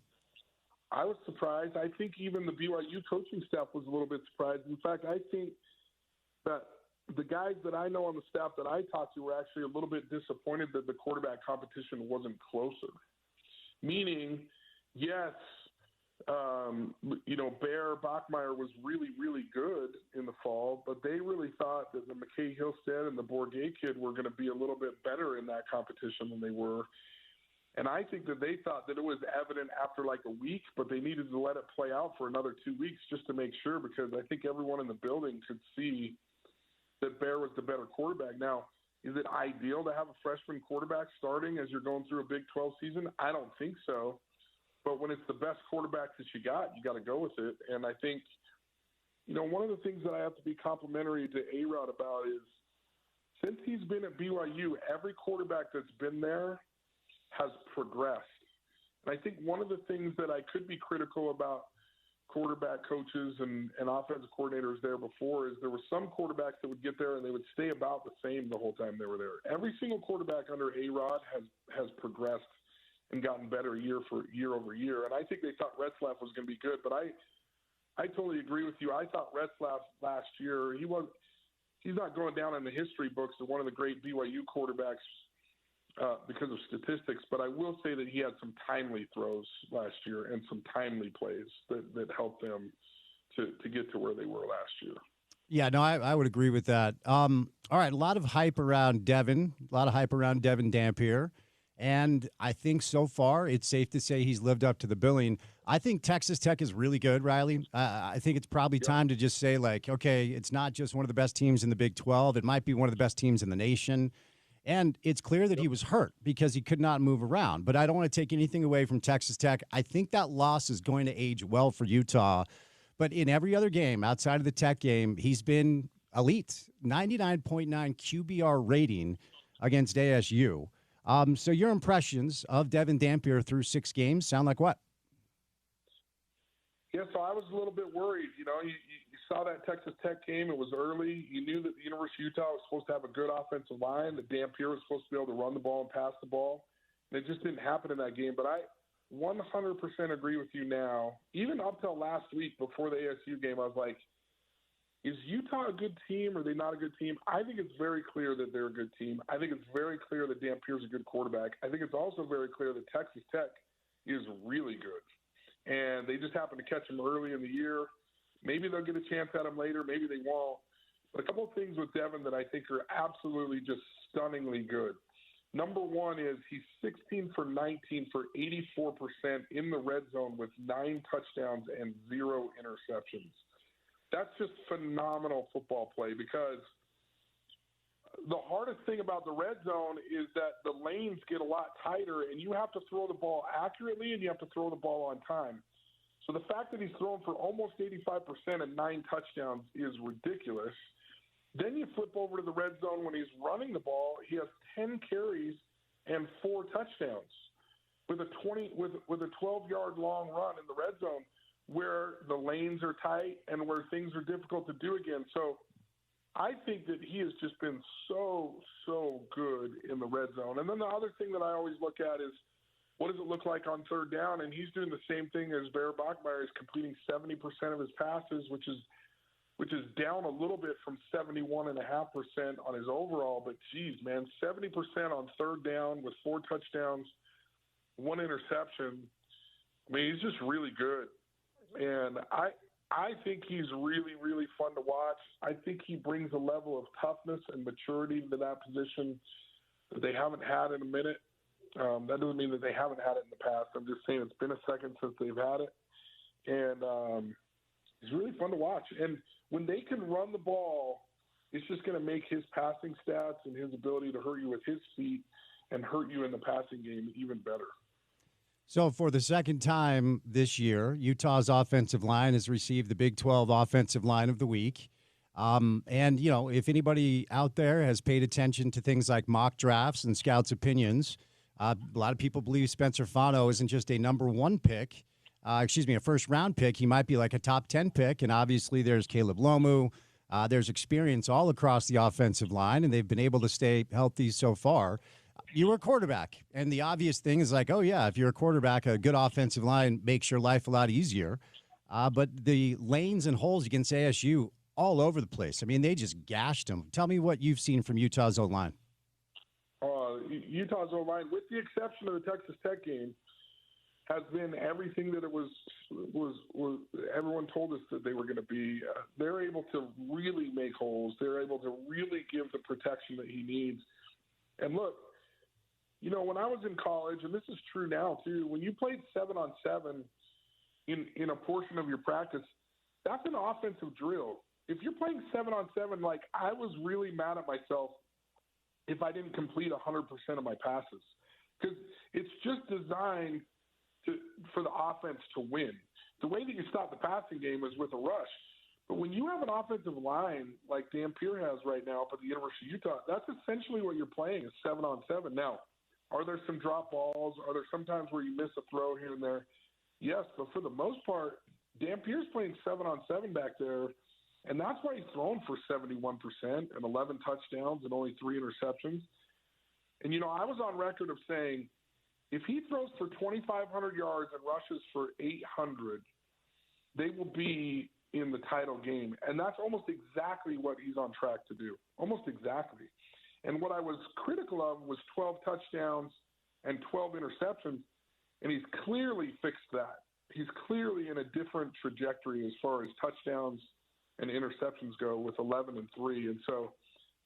I was surprised. I think even the BYU coaching staff was a little bit surprised. In fact, I think that the guys that I know on the staff that I talked to were actually a little bit disappointed that the quarterback competition wasn't closer. Meaning, yes, Bear Bachmeier was really, really good in the fall, but they really thought that the McKay Hillstead and the Bourget kid were going to be a little bit better in that competition than they were. And I think that they thought that it was evident after like a week, but they needed to let it play out for another 2 weeks just to make sure, because I think everyone in the building could see that Bear was the better quarterback. Now, is it ideal to have a freshman quarterback starting as you're going through a Big 12 season? I don't think so. But when it's the best quarterback that you got to go with it. And I think, one of the things that I have to be complimentary to A-Rod about is since he's been at BYU, every quarterback that's been there has progressed. And I think one of the things that I could be critical about quarterback coaches and offensive coordinators there before is there were some quarterbacks that would get there and they would stay about the same the whole time they were there. Every single quarterback under A-Rod has progressed and gotten better year over year. And I think they thought Retzlaff was going to be good, but I totally agree with you. I thought Retzlaff last year, he's not going down in the history books as one of the great BYU quarterbacks because of statistics, but I will say that he had some timely throws last year and some timely plays that helped them to get to where they were last year. Yeah, no, I would agree with that. All right, a lot of hype around Devin Dampier. And I think so far it's safe to say he's lived up to the billing. I think Texas Tech is really good, Riley. I think it's probably time to just say, like, okay, it's not just one of the best teams in the Big 12. It might be one of the best teams in the nation. And it's clear that he was hurt because he could not move around. But I don't want to take anything away from Texas Tech. I think that loss is going to age well for Utah. But in every other game outside of the Tech game, he's been elite. 99.9 QBR rating against ASU. So your impressions of Devin Dampier through 6 games sound like what? Yeah, so I was a little bit worried. You know, you saw that Texas Tech game. It was early. You knew that the University of Utah was supposed to have a good offensive line, that Dampier was supposed to be able to run the ball and pass the ball. And it just didn't happen in that game. But I 100% agree with you now. Even up till last week before the ASU game, I was like, is Utah a good team or are they not a good team? I think it's very clear that they're a good team. I think it's very clear that Dampier's a good quarterback. I think it's also very clear that Texas Tech is really good. And they just happen to catch him early in the year. Maybe they'll get a chance at him later. Maybe they won't. But a couple of things with Devin that I think are absolutely just stunningly good. Number one is he's 16 for 19 for 84% in the red zone with 9 touchdowns and 0 interceptions. That's just phenomenal football play because the hardest thing about the red zone is that the lanes get a lot tighter and you have to throw the ball accurately and you have to throw the ball on time. So the fact that he's thrown for almost 85% and 9 touchdowns is ridiculous. Then you flip over to the red zone when he's running the ball. He has 10 carries and 4 touchdowns with a 12-yard long run in the red zone where the lanes are tight and where things are difficult to do again. So I think that he has just been so good in the red zone. And then the other thing that I always look at is what does it look like on third down? And he's doing the same thing as Bear Bachmeier. He's completing 70% of his passes, which is down a little bit from 71.5% on his overall. But, geez, man, 70% on third down with 4 touchdowns, 1 interception. I mean, he's just really good. And I think he's really, really fun to watch. I think he brings a level of toughness and maturity to that position that they haven't had in a minute. That doesn't mean that they haven't had it in the past. I'm just saying it's been a second since they've had it. And he's really fun to watch. And when they can run the ball, it's just going to make his passing stats and his ability to hurt you with his feet and hurt you in the passing game even better. So for the second time this year, Utah's offensive line has received the Big 12 Offensive Line of the Week. And, you know, if anybody out there has paid attention to things like mock drafts and scouts' opinions, a lot of people believe Spencer Fano isn't just a number 1 pick, a first-round pick. He might be like a top 10 pick. And obviously there's Caleb Lomu. There's experience all across the offensive line, and they've been able to stay healthy so far. You were a quarterback, and the obvious thing is like, oh, yeah, if you're a quarterback, a good offensive line makes your life a lot easier. But the lanes and holes against ASU all over the place. I mean, they just gashed them. Tell me what you've seen from Utah's O-line. Utah's O-line, with the exception of the Texas Tech game, has been everything that it was everyone told us that they were going to be. They're able to really make holes. They're able to really give the protection that he needs. And look, you know, when I was in college, and this is true now too, when you played 7-on-7 in a portion of your practice, that's an offensive drill. If you're playing 7-on-7, like I was really mad at myself if I didn't complete 100% of my passes, because it's just designed for the offense to win. The way that you stop the passing game is with a rush. But when you have an offensive line like Dampier has right now up at the University of Utah, that's essentially what you're playing is 7-on-7. Now, are there some drop balls? Are there some times where you miss a throw here and there? Yes, but for the most part, Dampier's playing 7-on-7 back there, and that's why he's thrown for 71% and 11 touchdowns and only 3 interceptions. And, I was on record of saying if he throws for 2,500 yards and rushes for 800, they will be in the title game. And that's almost exactly what he's on track to do, almost exactly. And what I was critical of was 12 touchdowns and 12 interceptions, and he's clearly fixed that. He's clearly in a different trajectory as far as touchdowns and interceptions go with 11 and 3. And so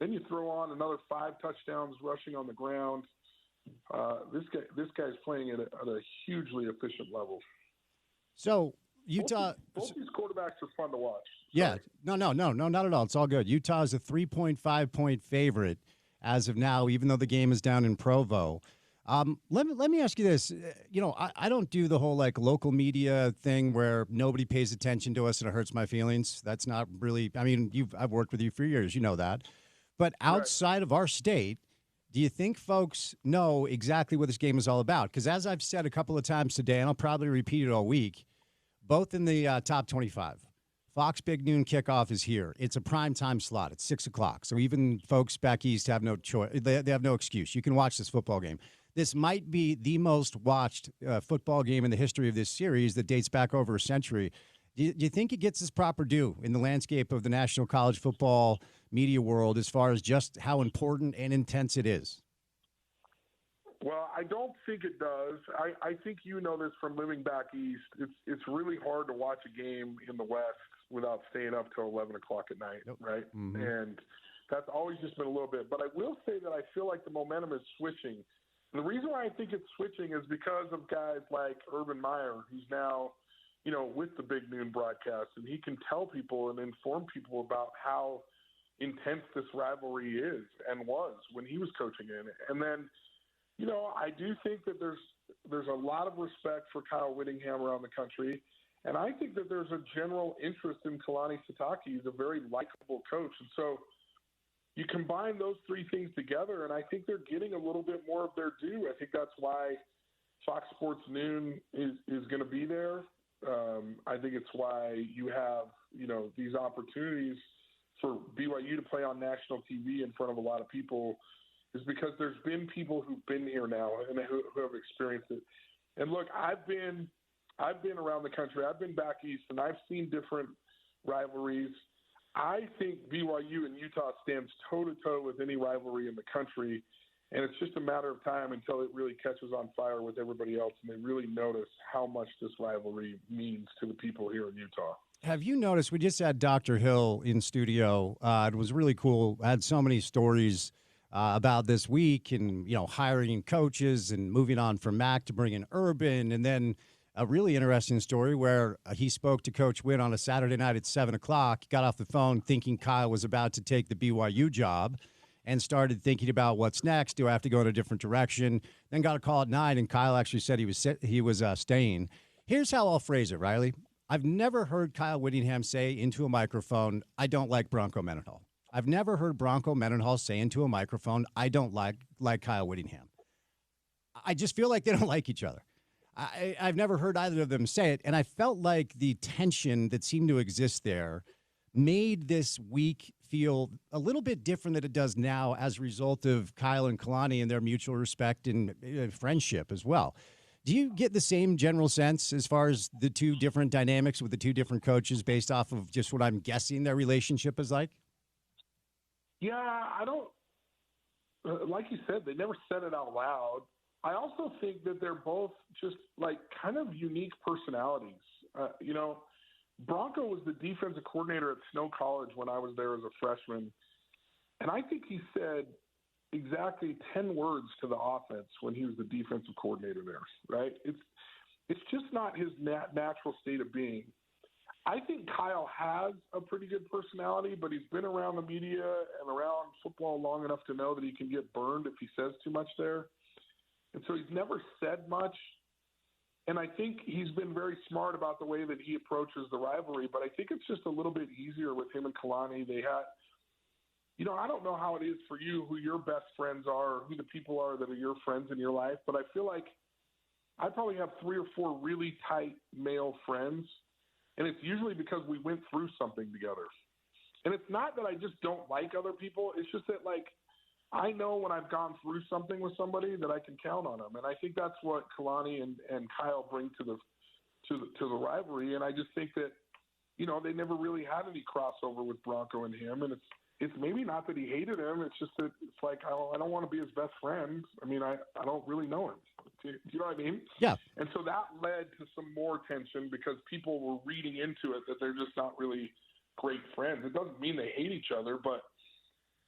then you throw on another 5 touchdowns rushing on the ground. This guy's playing at a hugely efficient level. So Utah, both these quarterbacks are fun to watch. Yeah, no, not at all. It's all good. Utah is a 3.5-point favorite as of now, even though the game is down in Provo. Let me ask you this. I don't do the whole local media thing where nobody pays attention to us and it hurts my feelings. That's not really. I mean, I've worked with you for years. You know that. But outside of our state, do you think folks know exactly what this game is all about? Because as I've said a couple of times today, and I'll probably repeat it all week, both in the top 25, Fox Big Noon kickoff is here. It's a prime time slot. It's 6 o'clock. So even folks back east have no choice. They have no excuse. You can watch this football game. This might be the most watched football game in the history of this series that dates back over a century. Do you think it gets its proper due in the landscape of the national college football media world as far as just how important and intense it is? Well, I don't think it does. I think you know this from living back east. It's really hard to watch a game in the West without staying up till 11 o'clock at night, right? Mm-hmm. And that's always just been a little bit. But I will say that I feel like the momentum is switching. And the reason why I think it's switching is because of guys like Urban Meyer, who's now, with the Big Noon broadcast, and he can tell people and inform people about how intense this rivalry is and was when he was coaching in it. And then, I do think that there's a lot of respect for Kyle Whittingham around the country, and I think that there's a general interest in Kalani Sitake. He's a very likable coach, and so you combine those three things together, and I think they're getting a little bit more of their due. I think that's why Fox Sports Noon is going to be there. I think it's why you have, these opportunities for BYU to play on national TV in front of a lot of people is because there's been people who've been here now and who have experienced it. And look, I've been around the country. I've been back east, and I've seen different rivalries. I think BYU and Utah stands toe-to-toe with any rivalry in the country, and it's just a matter of time until it really catches on fire with everybody else, and they really notice how much this rivalry means to the people here in Utah. Have you noticed, we just had Dr. Hill in studio. It was really cool. I had so many stories about this week and, hiring coaches and moving on from Mac to bring in Urban. And then a really interesting story where he spoke to Coach Witt on a Saturday night at 7 o'clock, got off the phone thinking Kyle was about to take the BYU job and started thinking about what's next. Do I have to go in a different direction? Then got a call at 9, and Kyle actually said he was staying. Here's how I'll phrase it, Riley. I've never heard Kyle Whittingham say into a microphone, I don't like Bronco Mendenhall. I've never heard Bronco Mendenhall say into a microphone, I don't like Kyle Whittingham. I just feel like they don't like each other. I've never heard either of them say it, and I felt like the tension that seemed to exist there made this week feel a little bit different than it does now as a result of Kyle and Kalani and their mutual respect and friendship as well. Do you get the same general sense as far as the two different dynamics with the two different coaches based off of just what I'm guessing their relationship is like? Yeah, I don't like you said, they never said it out loud. I also think that they're both just kind of unique personalities. Bronco was the defensive coordinator at Snow College when I was there as a freshman. And I think he said exactly 10 words to the offense when he was the defensive coordinator there, right? It's just not his natural state of being. I think Kyle has a pretty good personality, but he's been around the media and around football long enough to know that he can get burned if he says too much there. And so he's never said much. And I think he's been very smart about the way that he approaches the rivalry, but I think it's just a little bit easier with him and Kalani. They had, I don't know how it is for you, who your best friends are, or who the people are that are your friends in your life, but I feel like I probably have 3 or 4 really tight male friends. And it's usually because we went through something together. And it's not that I just don't like other people. It's just that, like, I know when I've gone through something with somebody that I can count on them. And I think that's what Kalani and Kyle bring to the rivalry. And I just think that, you know, they never really had any crossover with Bronco and him. And it's maybe not that he hated him. It's just that it's like, I don't want to be his best friend. I mean, I don't really know him. Do you know what I mean? Yeah. And so that led to some more tension because people were reading into it that they're just not really great friends. It doesn't mean they hate each other, but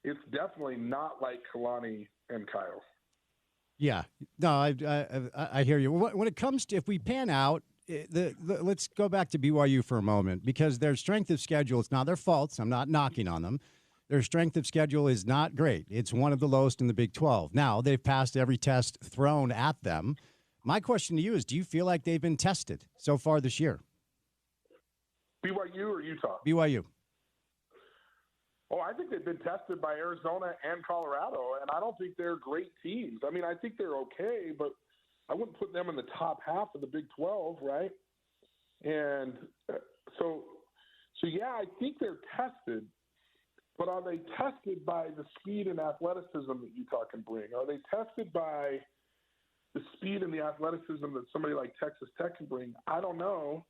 it's definitely not like Kalani and Kyle. Yeah. No, I hear you. When it comes to, if we pan out, let's go back to BYU for a moment, because their strength of schedule, it's not their fault. I'm not knocking on them. Their strength of schedule is not great. It's one of the lowest in the Big 12. Now, they've passed every test thrown at them. My question to you is, do you feel like they've been tested so far this year? BYU or Utah? BYU. Oh, I think they've been tested by Arizona and Colorado, and I don't think they're great teams. I mean, I think they're okay, but I wouldn't put them in the top half of the Big 12, right? And so yeah, I think they're tested. But are they tested by the speed and athleticism that Utah can bring? Are they tested by the speed and the athleticism that somebody like Texas Tech can bring? I don't know.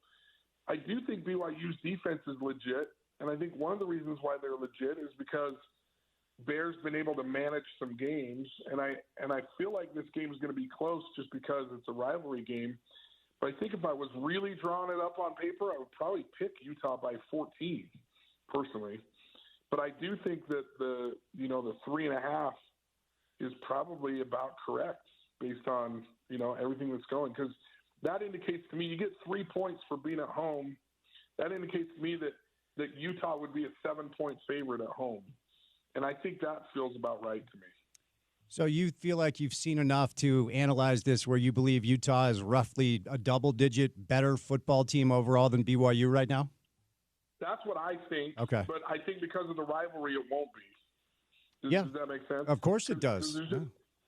I do think BYU's defense is legit, and I think one of the reasons why they're legit is because Bear's been able to manage some games, and I feel like this game is going to be close just because it's a rivalry game. But I think if I was really drawing it up on paper, I would probably pick Utah by 14, personally. But I do think that the 3.5 is probably about correct based on, you know, everything that's going. Because that indicates to me, you get 3 points for being at home. That indicates to me that Utah would be a 7-point favorite at home. And I think that feels about right to me. So you feel like you've seen enough to analyze this where you believe Utah is roughly a double-digit better football team overall than BYU right now? That's what I think. Okay. But I think because of the rivalry, it won't be. Does that make sense? Of course it does.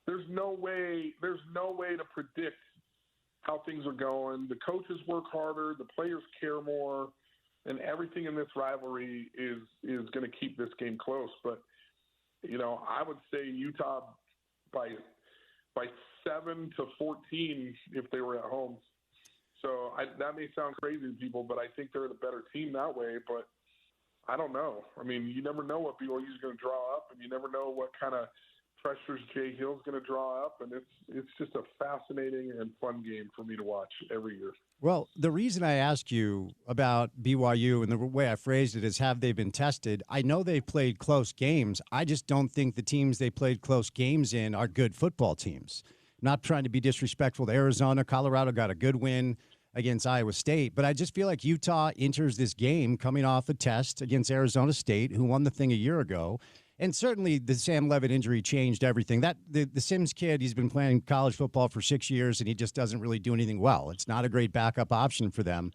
There's no way to predict how things are going. The coaches work harder. The players care more. And everything in this rivalry is going to keep this game close. But, you know, I would say Utah by 7 to 14 if they were at home. So that may sound crazy to people, but I think they're the better team that way. But I don't know. I mean, you never know what BYU is going to draw up, and you never know what kind of pressures Jay Hill's going to draw up. And it's just a fascinating and fun game for me to watch every year. Well, the reason I ask you about BYU and the way I phrased it is, have they been tested? I know they've played close games. I just don't think the teams they played close games in are good football teams. I'm not trying to be disrespectful to Arizona. Colorado got a good win against Iowa State, but I just feel like Utah enters this game coming off a test against Arizona State, who won the thing a year ago. And certainly the Sam Levitt injury changed everything. The Sims kid, he's been playing college football for 6 years, and he just doesn't really do anything well. It's not a great backup option for them.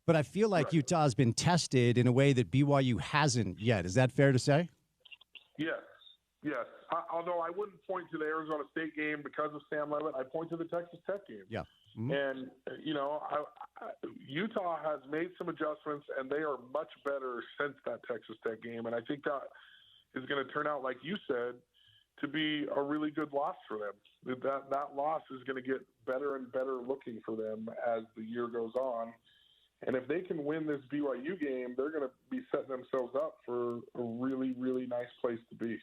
But I feel like Utah's been tested in a way that BYU hasn't yet. Is that fair to say? Yes. Although I wouldn't point to the Arizona State game because of Sam Levitt. I point to the Texas Tech game. Yeah. Mm-hmm. And, you know, Utah has made some adjustments, and they are much better since that Texas Tech game. And I think that is going to turn out, like you said, to be a really good loss for them. That loss is going to get better and better looking for them as the year goes on. And if they can win this BYU game, they're going to be setting themselves up for a really, really nice place to be.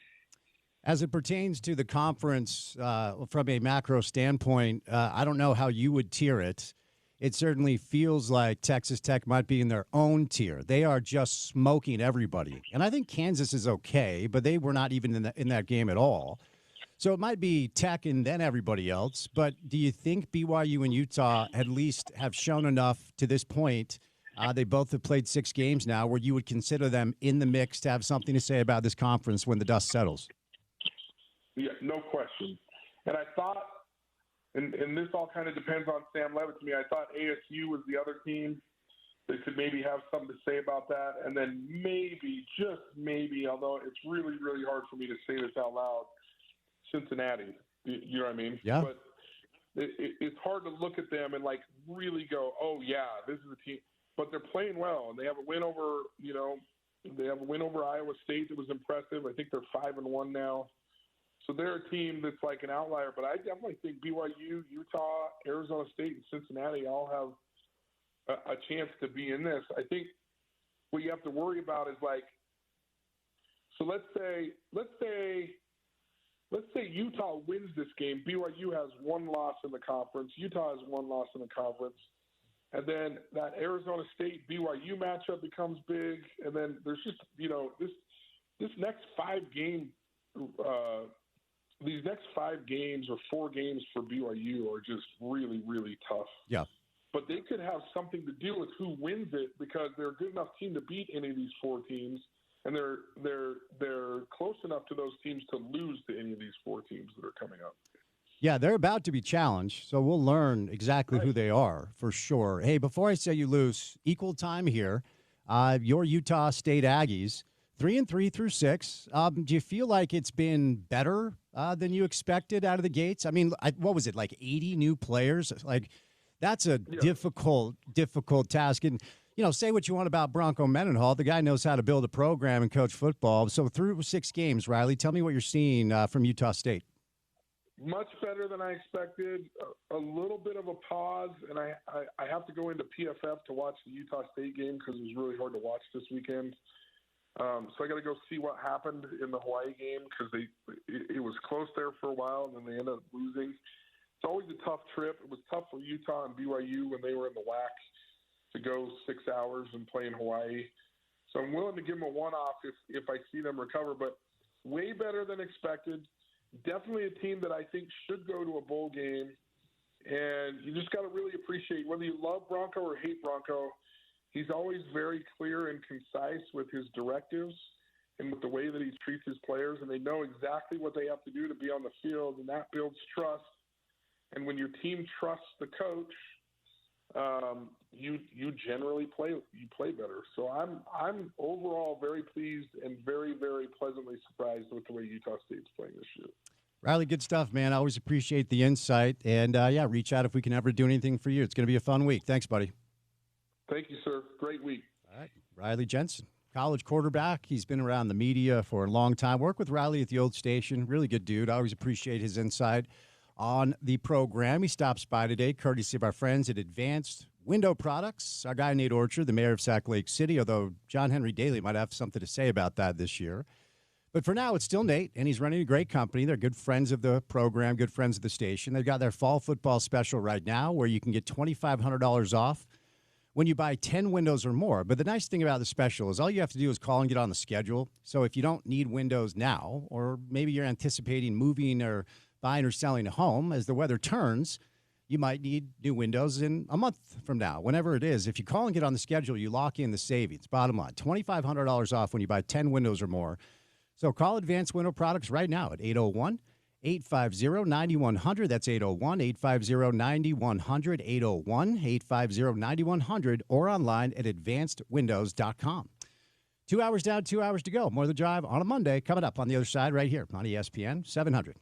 As it pertains to the conference, from a macro standpoint, I don't know how you would tier it. It certainly feels like Texas Tech might be in their own tier. They are just smoking everybody. And I think Kansas is okay, but they were not even in that game at all. So it might be Tech and then everybody else. But do you think BYU and Utah at least have shown enough to this point? They both have played 6 games now where you would consider them in the mix to have something to say about this conference when the dust settles. Yeah, no question. And I thought, and this all kind of depends on Sam Levitt to me, I thought ASU was the other team that could maybe have something to say about that. And then maybe, just maybe, although it's really, really hard for me to say this out loud, Cincinnati. You know what I mean? Yeah. But it's hard to look at them and, like, really go, oh, yeah, this is a team. but they're playing well, and they have a win over Iowa State that was impressive. I think they're 5-1 now. So they're a team that's like an outlier, but I definitely think BYU, Utah, Arizona State, and Cincinnati all have a chance to be in this. I think what you have to worry about is like, so let's say Utah wins this game. BYU has one loss in the conference. Utah has one loss in the conference. And then that Arizona State BYU matchup becomes big. And then there's just, this next 5 game, these next 5 games or 4 games for BYU are just really, really tough. Yeah. But they could have something to do with who wins it because they're a good enough team to beat any of these 4 teams. And they're close enough to those teams to lose to any of these 4 teams that are coming up. Yeah, they're about to be challenged, so we'll learn exactly who they are for sure. Hey, before I set you loose, equal time here. Your Utah State Aggies, 3-3 through 6. Do you feel like it's been better than you expected out of the gates? I mean, what was it, like 80 new players? Like, that's a difficult task. And, say what you want about Bronco Mendenhall. The guy knows how to build a program and coach football. So through 6 games, Riley, tell me what you're seeing from Utah State. Much better than I expected. A little bit of a pause, and I have to go into PFF to watch the Utah State game because it was really hard to watch this weekend. So I got to go see what happened in the Hawaii game because it was close there for a while, and then they ended up losing. It's always a tough trip. It was tough for Utah and BYU when they were in the WAC to go 6 hours and play in Hawaii. So I'm willing to give them a one-off if I see them recover, but way better than expected. Definitely a team that I think should go to a bowl game, and you just got to really appreciate whether you love Bronco or hate Bronco. He's always very clear and concise with his directives and with the way that he treats his players, and they know exactly what they have to do to be on the field, and that builds trust. And when your team trusts the coach, you generally play better. So I'm overall very pleased and very, very pleasantly surprised with the way Utah State's playing this year. Riley, good stuff, man. I always appreciate the insight. And, reach out if we can ever do anything for you. It's going to be a fun week. Thanks, buddy. Thank you, sir. Great week. All right. Riley Jensen, college quarterback. He's been around the media for a long time. Worked with Riley at the old station. Really good dude. I always appreciate his insight on the program. He stops by today, courtesy of our friends at Advanced Window Products. Our guy, Nate Orchard, the mayor of Sac Lake City, although John Henry Daly might have something to say about that this year. But for now, it's still Nate, and he's running a great company. They're good friends of the program, good friends of the station. They've got their fall football special right now where you can get $2,500 off when you buy 10 windows or more. But the nice thing about the special is all you have to do is call and get on the schedule. So if you don't need windows now, or maybe you're anticipating moving or buying or selling a home, as the weather turns, you might need new windows in a month from now, whenever it is. If you call and get on the schedule, you lock in the savings. Bottom line, $2,500 off when you buy 10 windows or more. So call Advanced Window Products right now at 801-850-9100. That's 801-850-9100, 801-850-9100, or online at advancedwindows.com. 2 hours down, 2 hours to go. More of the Drive on a Monday. Coming up on the other side right here on ESPN 700.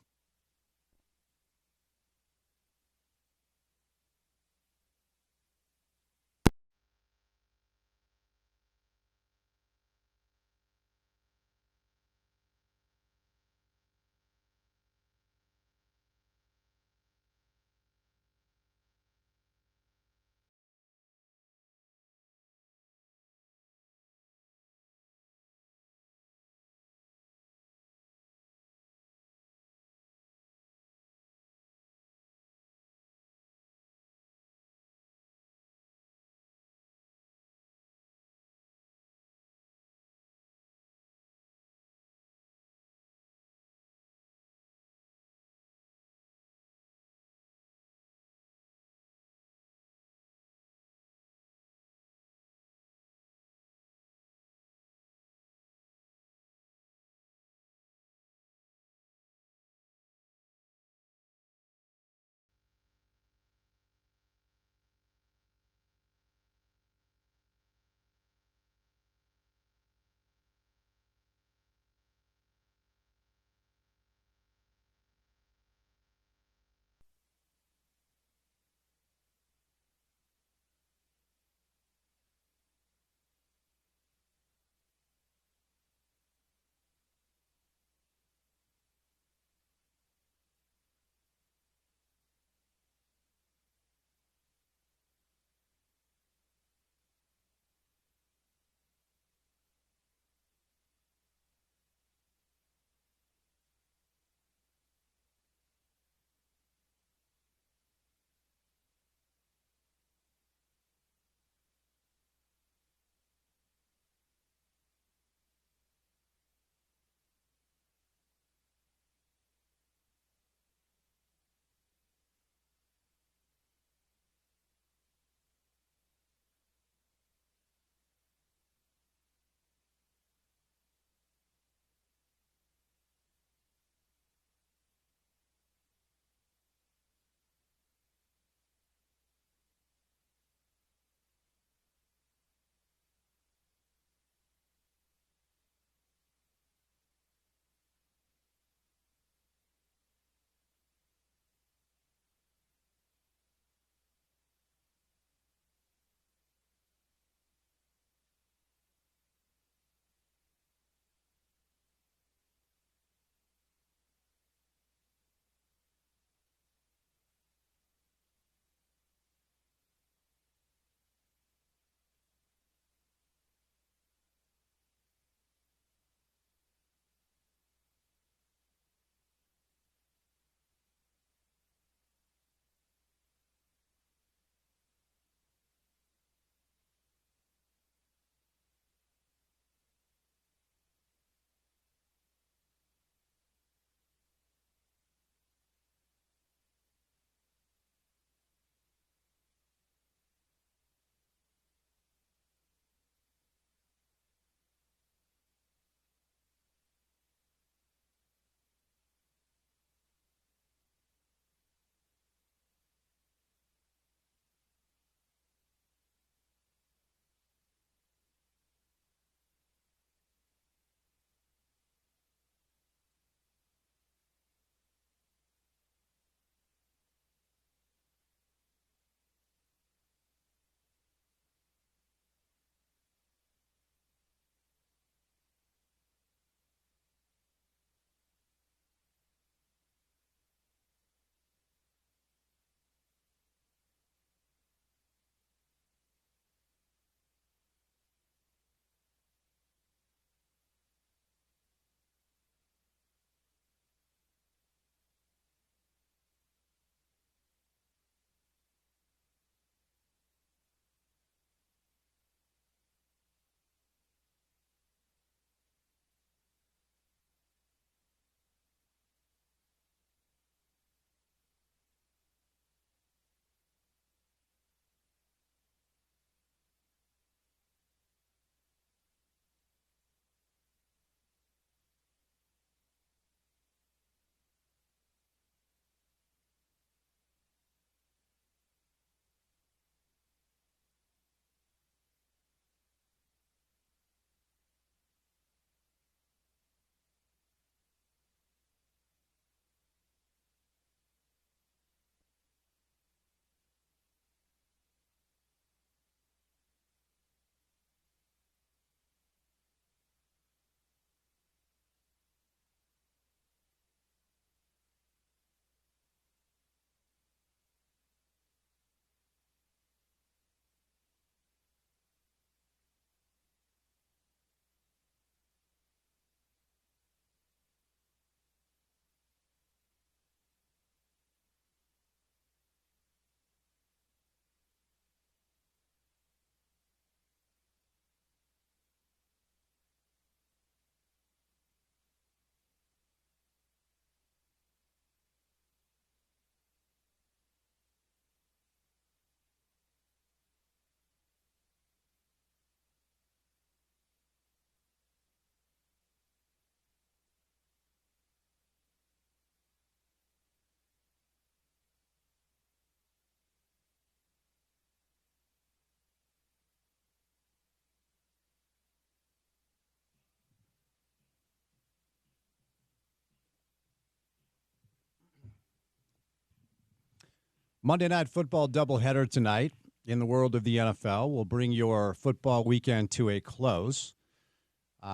Monday Night Football doubleheader tonight in the world of the NFL. We'll bring your football weekend to a close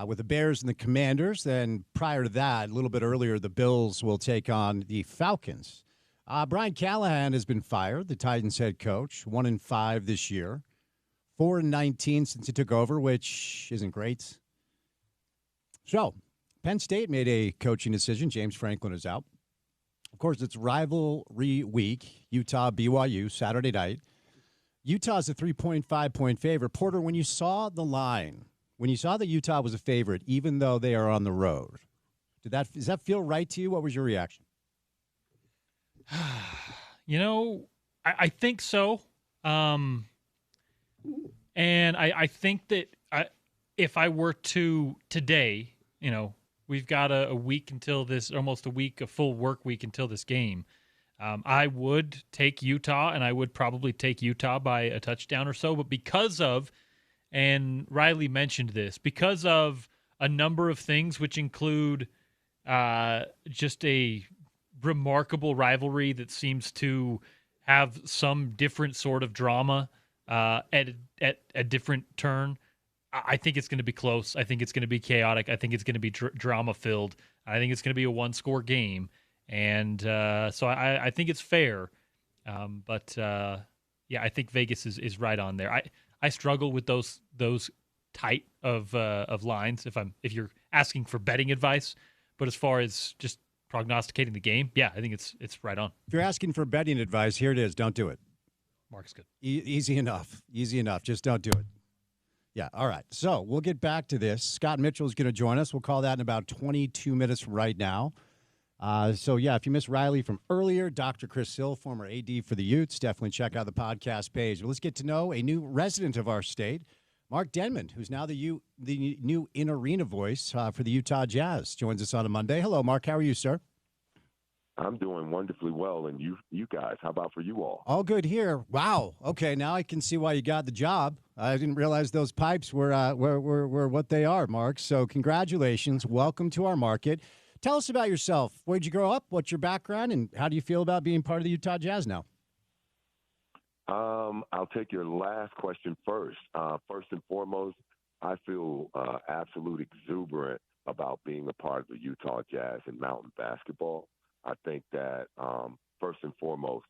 with the Bears and the Commanders. Then prior to that, a little bit earlier, the Bills will take on the Falcons. Brian Callahan has been fired, the Titans head coach, 1-5 this year, 4-19 since he took over, which isn't great. So Penn State made a coaching decision. James Franklin is out. Of course, it's rivalry week, Utah, BYU, Saturday night. Utah's a 3.5-point favorite. Porter, when you saw the line, when you saw that Utah was a favorite, even though they are on the road, does that feel right to you? What was your reaction? I think so. And I think that if I were to today, we've got a week until this, almost a full work week until this game. I would take Utah, and I would probably take Utah by a touchdown or so. But because of, and Riley mentioned this, because of a number of things, which include just a remarkable rivalry that seems to have some different sort of drama at a different turn. I think it's going to be close. I think it's going to be chaotic. I think it's going to be drama-filled. I think it's going to be a one-score game. And so I think it's fair. But I think Vegas is right on there. I struggle with those type of lines if you're asking for betting advice. But as far as just prognosticating the game, I think it's right on. If you're asking for betting advice, here it is. Don't do it. Mark's good. Easy enough. Easy enough. Just don't do it. Yeah, all right. So we'll get back to this. Scott Mitchell is going to join us. We'll call that in about 22 minutes from right now. If you missed Riley from earlier, Dr. Chris Hill, former AD for the Utes, definitely check out the podcast page. But let's get to know a new resident of our state, Mark Denman, who's now the new in-arena voice for the Utah Jazz. Joins us on a Monday. Hello, Mark. How are you, sir? I'm doing wonderfully well, and you guys, how about for you all? All good here. Wow. Okay, now I can see why you got the job. I didn't realize those pipes were what they are, Mark. So congratulations. Welcome to our market. Tell us about yourself. Where'd you grow up? What's your background? And how do you feel about being part of the Utah Jazz now? I'll take your last question first. First and foremost, I feel absolute exuberant about being a part of the Utah Jazz and mountain basketball. I think that first and foremost,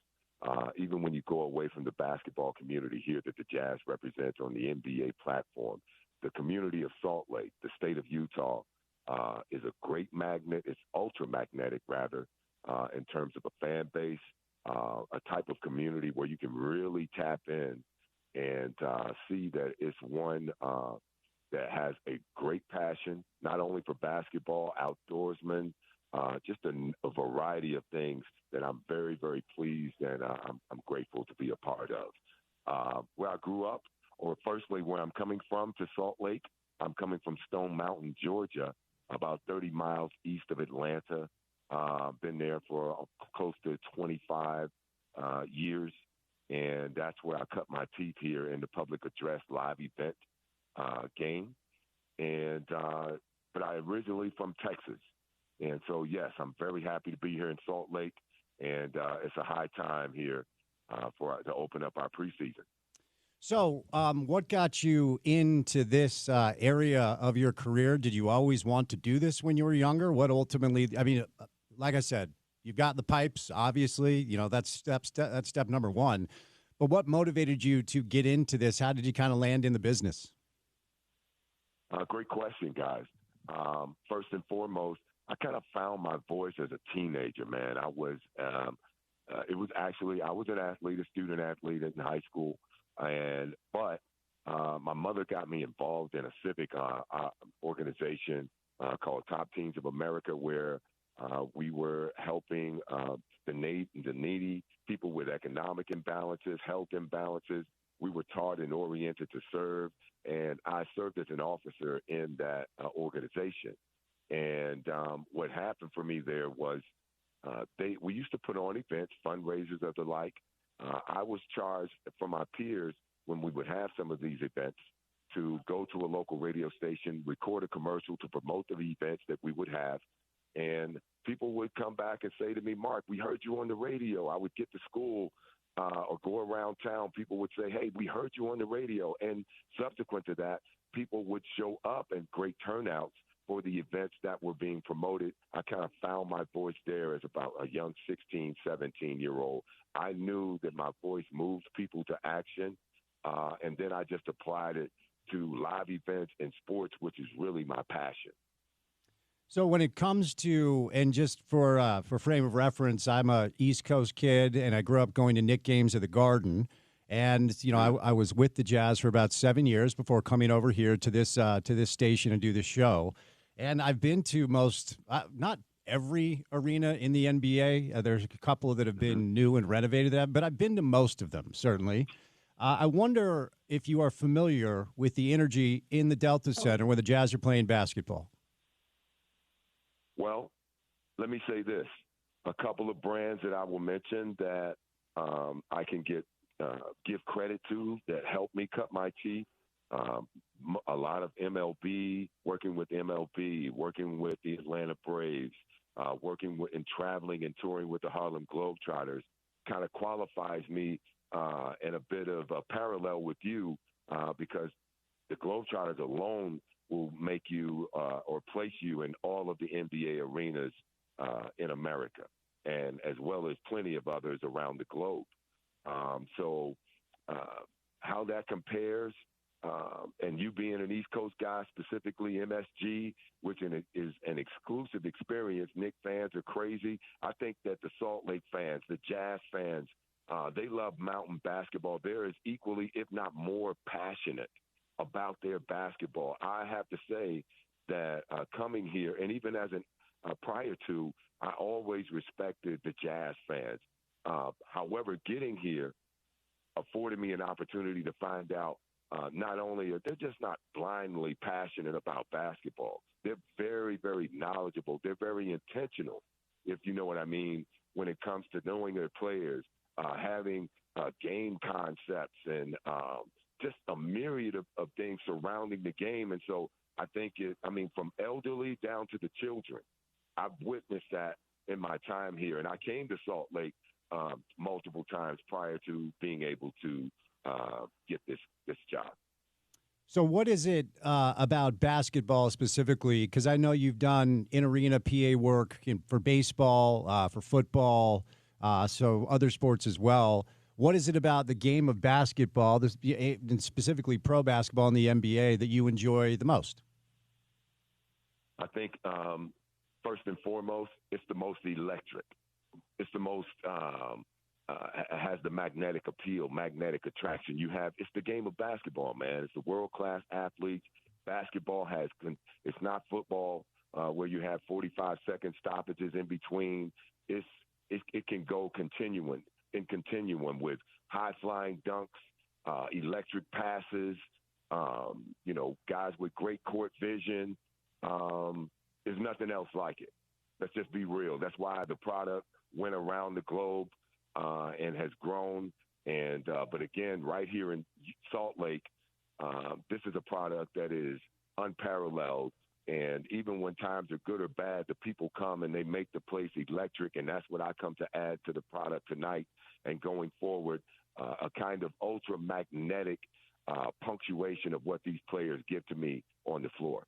even when you go away from the basketball community here that the Jazz represents on the NBA platform, the community of Salt Lake, the state of Utah, is a great magnet. It's ultra-magnetic, rather, in terms of a fan base, a type of community where you can really tap in and see that it's one that has a great passion, not only for basketball, outdoorsmen, just a variety of things that I'm very, very pleased and I'm grateful to be a part of. Where I grew up, or firstly, where I'm coming from to Salt Lake, I'm coming from Stone Mountain, Georgia, about 30 miles east of Atlanta. Been there for close to 25 years, and that's where I cut my teeth here in the public address live event game. But I originally from Texas. And so, yes, I'm very happy to be here in Salt Lake, and it's a high time here to open up our preseason. So what got you into this area of your career? Did you always want to do this when you were younger? What ultimately, like I said, you've got the pipes, obviously, that's step number one. But what motivated you to get into this? How did you kind of land in the business? Great question, guys. First and foremost, I kind of found my voice as a teenager, man. I was an athlete, a student athlete in high school, but my mother got me involved in a civic organization called Top Teens of America, where we were helping the needy, people with economic imbalances, health imbalances. We were taught and oriented to serve, and I served as an officer in that organization. And what happened for me there was we used to put on events, fundraisers of the like. I was charged from my peers when we would have some of these events to go to a local radio station, record a commercial to promote the events that we would have. And people would come back and say to me, Mark, we heard you on the radio. I would get to school or go around town, people would say, hey, we heard you on the radio. And subsequent to that, people would show up in great turnouts for the events that were being promoted. I kind of found my voice there as about a young 16, 17-year-old. I knew that my voice moves people to action, and then I just applied it to live events and sports, which is really my passion. So when it comes to, and just for frame of reference, I'm a East Coast kid, and I grew up going to Knick games at the Garden. And, you know, I was with the Jazz for about 7 years before coming over here to this station and do this show. And I've been to most, not every arena in the NBA. There's a couple that have been new and renovated, but I've been to most of them, certainly. I wonder if you are familiar with the energy in the Delta Center where the Jazz are playing basketball. Well, let me say this. A couple of brands that I will mention that I can give credit to that helped me cut my teeth. A lot of MLB, working with MLB, working with the Atlanta Braves, working with and traveling and touring with the Harlem Globetrotters kind of qualifies me in a bit of a parallel with you because the Globetrotters alone will make you or place you in all of the NBA arenas in America, and as well as plenty of others around the globe. So how that compares, and you being an East Coast guy, specifically MSG, which is an exclusive experience. Knick fans are crazy. I think that the Salt Lake fans, the Jazz fans, they love mountain basketball. They're as equally, if not more, passionate about their basketball. I have to say that coming here, and even as prior to, I always respected the Jazz fans. However, getting here afforded me an opportunity to find out not only are they just not blindly passionate about basketball, they're very, very knowledgeable. They're very intentional, if you know what I mean, when it comes to knowing their players, having game concepts and just a myriad of things surrounding the game. And so I think from elderly down to the children, I've witnessed that in my time here. And I came to Salt Lake multiple times prior to being able to get this job. So what is it about basketball specifically? Because I know you've done in-arena PA work for baseball, for football, so other sports as well. What is it about the game of basketball, and specifically pro basketball in the NBA, that you enjoy the most? I think first and foremost, it's the most electric. It's the most has the magnetic appeal, magnetic attraction. It's the game of basketball, man. It's the world-class athletes. Basketball it's not football where you have 45-second stoppages in between. It can go continuum with high-flying dunks, electric passes, guys with great court vision. There's nothing else like it. Let's just be real. That's why the product went around the globe and has grown. But again, right here in Salt Lake, this is a product that is unparalleled. And even when times are good or bad, the people come and they make the place electric. And that's what I come to add to the product tonight and going forward, a kind of ultra-magnetic punctuation of what these players give to me on the floor.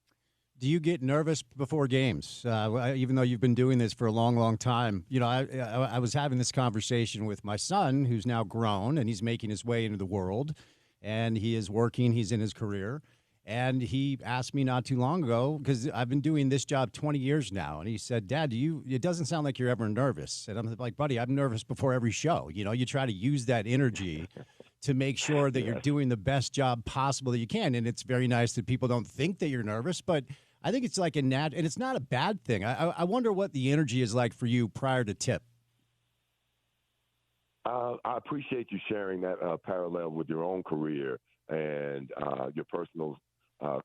Do you get nervous before games, even though you've been doing this for a long, long time? You know, I was having this conversation with my son, who's now grown, and he's making his way into the world, and he is working, he's in his career. And he asked me not too long ago, because I've been doing this job 20 years now, and he said, Dad, it doesn't sound like you're ever nervous. And I'm like, buddy, I'm nervous before every show. You know, you try to use that energy to make sure that you're doing the best job possible that you can. And it's very nice that people don't think that you're nervous, but I think it's like and it's not a bad thing. I wonder what the energy is like for you prior to tip. I appreciate you sharing that parallel with your own career and your personal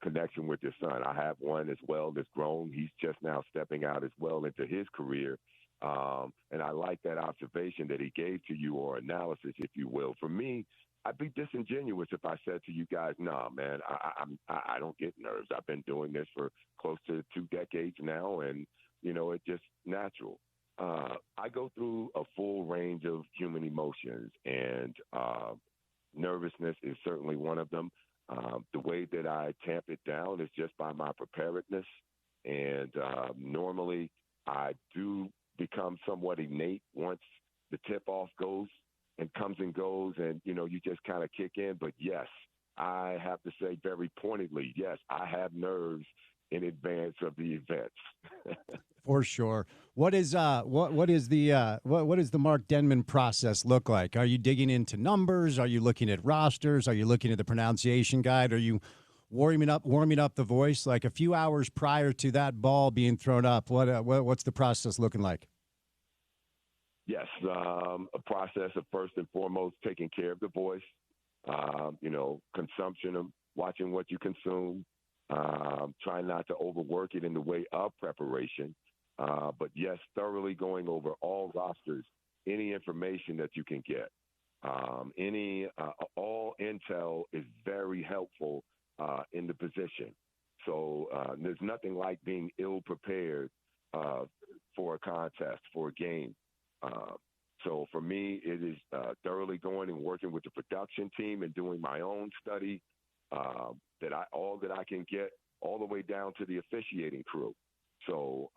connection with your son. I have one as well that's grown. He's just now stepping out as well into his career. And I like that observation that he gave to you, or analysis, if you will. For me, I'd be disingenuous if I said to you guys, nah, man, I don't get nerves. I've been doing this for close to 2 decades now, and, it's just natural. I go through a full range of human emotions, and nervousness is certainly one of them. The way that I tamp it down is just by my preparedness. And normally I do become somewhat innate once the tip-off goes and comes and goes, and, you just kind of kick in. But, yes, I have to say very pointedly, yes, I have nerves in advance of the events. For sure. What is what is the Mark Denman process look like? Are you digging into numbers? Are you looking at rosters? Are you looking at the pronunciation guide? Are you warming up the voice like a few hours prior to that ball being thrown up? What's the process looking like? Yes, a process of first and foremost taking care of the voice. Consumption of watching what you consume. Trying not to overwork it in the way of preparation. But, yes, thoroughly going over all rosters, any information that you can get. All intel is very helpful in the position. So there's nothing like being ill-prepared for a contest, for a game. So for me, it is thoroughly going and working with the production team and doing my own study that I can get all the way down to the officiating crew. So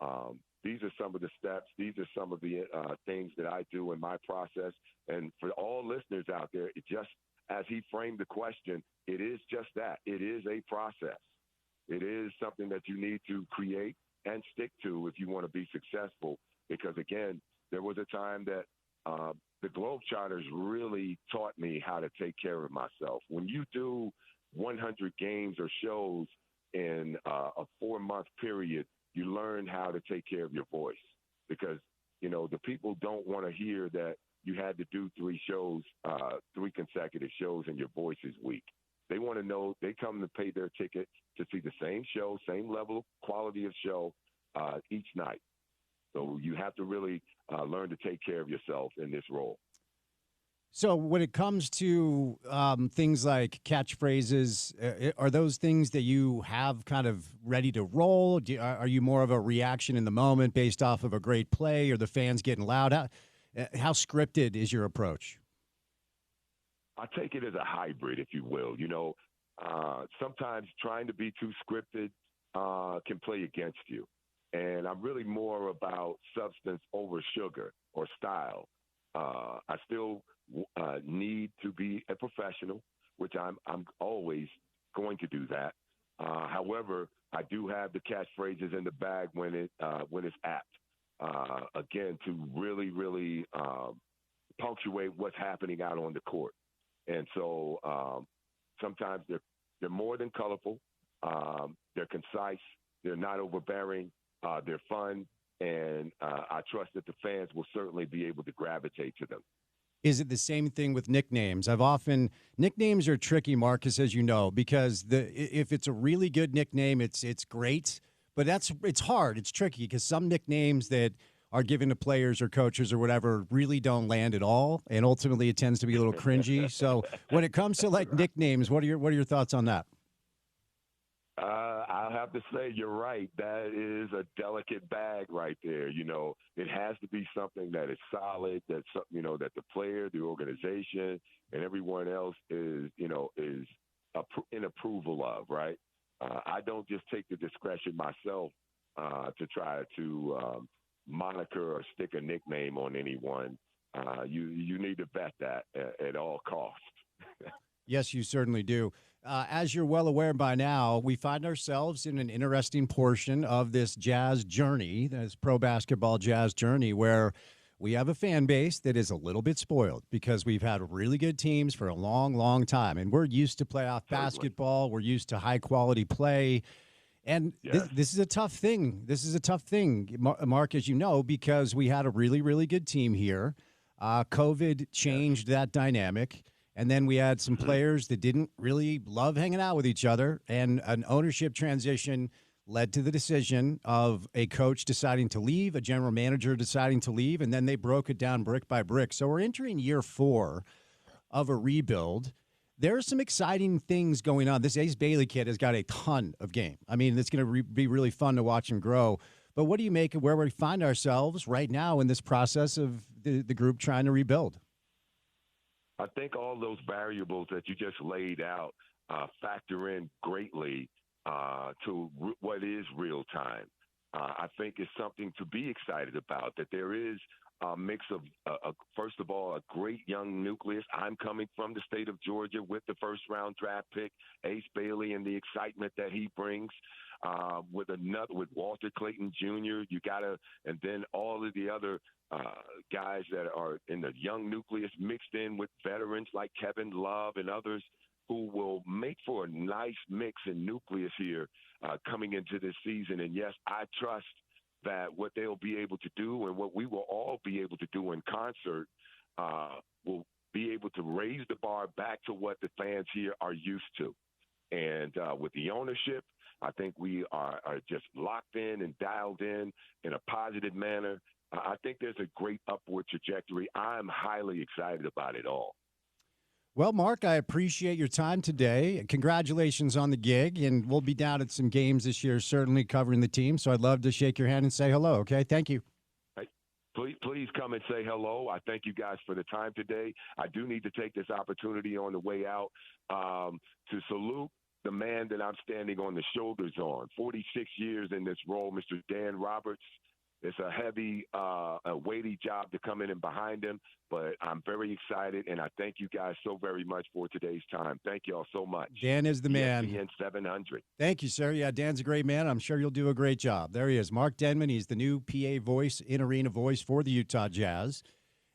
these are some of the steps. These are some of the things that I do in my process. And for all listeners out there, it just as he framed the question, it is just that. It is a process. It is something that you need to create and stick to if you want to be successful. Because, again, there was a time that the Globetrotters really taught me how to take care of myself. When you do 100 games or shows in a 4-month period, you learn how to take care of your voice because, the people don't want to hear that you had to do 3 consecutive shows and your voice is weak. They want to know they come to pay their ticket to see the same show, same level, quality of show each night. So you have to really learn to take care of yourself in this role. So when it comes to things like catchphrases, are those things that you have kind of ready to roll? Are you more of a reaction in the moment based off of a great play or the fans getting loud? How scripted is your approach? I take it as a hybrid, if you will. Sometimes trying to be too scripted can play against you. And I'm really more about substance over sugar or style. I still need to be a professional, which I'm always going to do that. However, I do have the catchphrases in the bag when it's apt. Again, to really, really punctuate what's happening out on the court. And so sometimes they're more than colorful. They're concise. They're not overbearing. They're fun. And I trust that the fans will certainly be able to gravitate to them. Is it the same thing with nicknames? Nicknames are tricky, Marcus, as you know, because if it's a really good nickname, it's great, but it's hard. It's tricky because some nicknames that are given to players or coaches or whatever really don't land at all, and ultimately it tends to be a little cringy. So when it comes to nicknames, what are your thoughts on that? I'll have to say you're right. That is a delicate bag right there. It has to be something that is solid, that the player, the organization, and everyone else is in approval of, right? I don't just take the discretion myself to try to moniker or stick a nickname on anyone. You need to vet that at all costs. Yes, you certainly do. As you're well aware by now, we find ourselves in an interesting portion of this Jazz journey, this pro basketball Jazz journey, where we have a fan base that is a little bit spoiled because we've had really good teams for a long, long time. And we're used to playoff basketball. We're used to high-quality play. And this is a tough thing. This is a tough thing, Mark, as you know, because we had a really, really good team here. COVID changed that dynamic. And then we had some players that didn't really love hanging out with each other. And an ownership transition led to the decision of a coach deciding to leave, a general manager deciding to leave, and then they broke it down brick by brick. So we're entering year 4 of a rebuild. There are some exciting things going on. This Ace Bailey kid has got a ton of game. I mean, it's going to be really fun to watch him grow. But what do you make of where we find ourselves right now in this process of the group trying to rebuild? I think all those variables that you just laid out factor in greatly to what is real time. I think it's something to be excited about, that there is a mix of, first of all, a great young nucleus. I'm coming from the state of Georgia with the first-round draft pick, Ace Bailey, and the excitement that he brings. With Walter Clayton Jr., and then all of the other guys that are in the young nucleus mixed in with veterans like Kevin Love and others who will make for a nice mix and nucleus here coming into this season. And yes, I trust that what they'll be able to do and what we will all be able to do in concert will be able to raise the bar back to what the fans here are used to. And with the ownership, I think we are just locked in and dialed in a positive manner. I think there's a great upward trajectory. I'm highly excited about it all. Well, Mark, I appreciate your time today. Congratulations on the gig, and we'll be down at some games this year, certainly covering the team. So I'd love to shake your hand and say hello, okay? Thank you. Hey, please come and say hello. I thank you guys for the time today. I do need to take this opportunity on the way out to salute the man that I'm standing on the shoulders on. 46 years in this role, Mr. Dan Roberts. It's a heavy, a weighty job to come in and behind him, but I'm very excited, and I thank you guys so very much for today's time. Thank you all so much. Dan is the man. ESPN 700. Thank you, sir. Yeah, Dan's a great man. I'm sure you'll do a great job. There he is, Mark Denman. He's the new PA voice, in-arena voice for the Utah Jazz,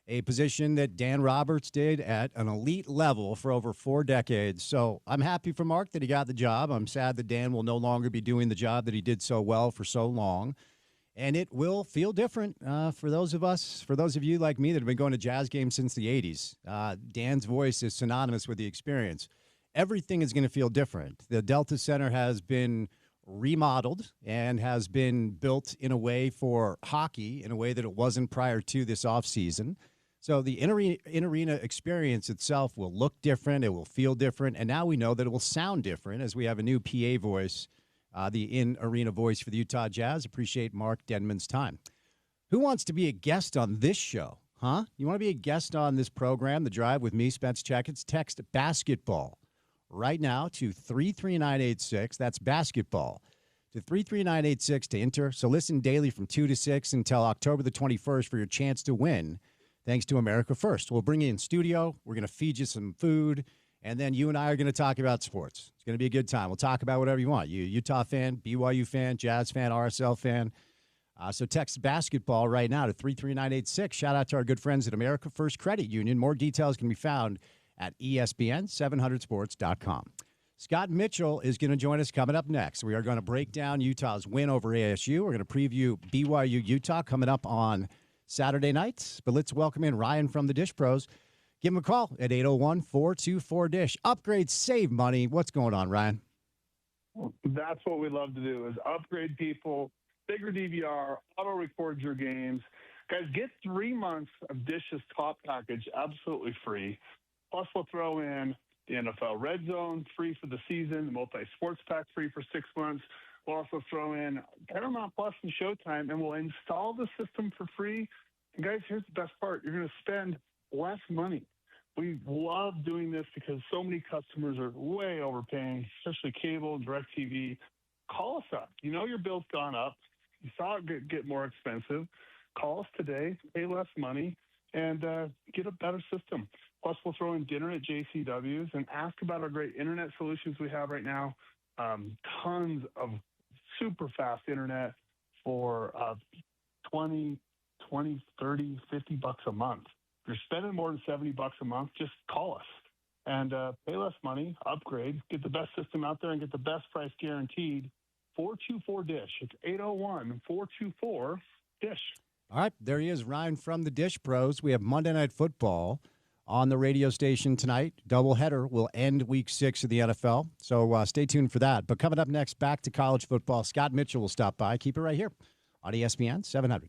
a position that Dan Roberts did at an elite level for over 4 decades. So I'm happy for Mark that he got the job. I'm sad that Dan will no longer be doing the job that he did so well for so long. And it will feel different for those of you like me that have been going to Jazz games since the 80s. Dan's voice is synonymous with the experience. Everything is going to feel different. The Delta Center has been remodeled and has been built in a way for hockey in a way that it wasn't prior to this offseason. So the in-arena experience itself will look different. It will feel different. And now we know that it will sound different as we have a new PA voice, the in-arena voice for the Utah Jazz. Appreciate Mark Denman's time. Who wants to be a guest on this show? Huh? You want to be a guest on this program, The Drive with me, Spence Checketts? Text basketball right now to 33986. That's basketball to 33986 to enter. So listen daily from 2 to 6 until October the 21st for your chance to win, thanks to America First. We'll bring you in studio. We're going to feed you some food. And then you and I are going to talk about sports. It's going to be a good time. We'll talk about whatever you want. You Utah fan, BYU fan, Jazz fan, RSL fan. So text basketball right now to 33986. Shout out to our good friends at America First Credit Union. More details can be found at ESPN700sports.com. Scott Mitchell is going to join us coming up next. We are going to break down Utah's win over ASU. We're going to preview BYU Utah coming up on Saturday nights. But let's welcome in Ryan from the Dish Pros. Give him a call at 801-424-DISH. Upgrade, save money. What's going on, Ryan? That's what we love to do is upgrade people, bigger DVR, auto-record your games. Guys, get 3 months of Dish's top package absolutely free. Plus, we'll throw in the NFL Red Zone free for the season, the multi-sports pack free for 6 months. We'll also throw in Paramount Plus and Showtime, and we'll install the system for free. And guys, here's the best part. You're going to spend less money. We love doing this because so many customers are way overpaying, especially cable, DirecTV. Call us up. You know your bill's gone up. You saw it get more expensive. Call us today, pay less money, and get a better system. Plus, we'll throw in dinner at JCW's and ask about our great internet solutions we have right now. Tons of super fast internet for $20, $30, $50 a month. If you're spending more than $70 a month, just call us and pay less money, upgrade, get the best system out there, and get the best price guaranteed. 424-DISH. It's 801-424-DISH. All right, there he is, Ryan from the Dish Pros. We have Monday Night Football on the radio station tonight. Doubleheader will end Week 6 of the NFL, so stay tuned for that. But coming up next, back to college football. Scott Mitchell will stop by. Keep it right here on ESPN 700.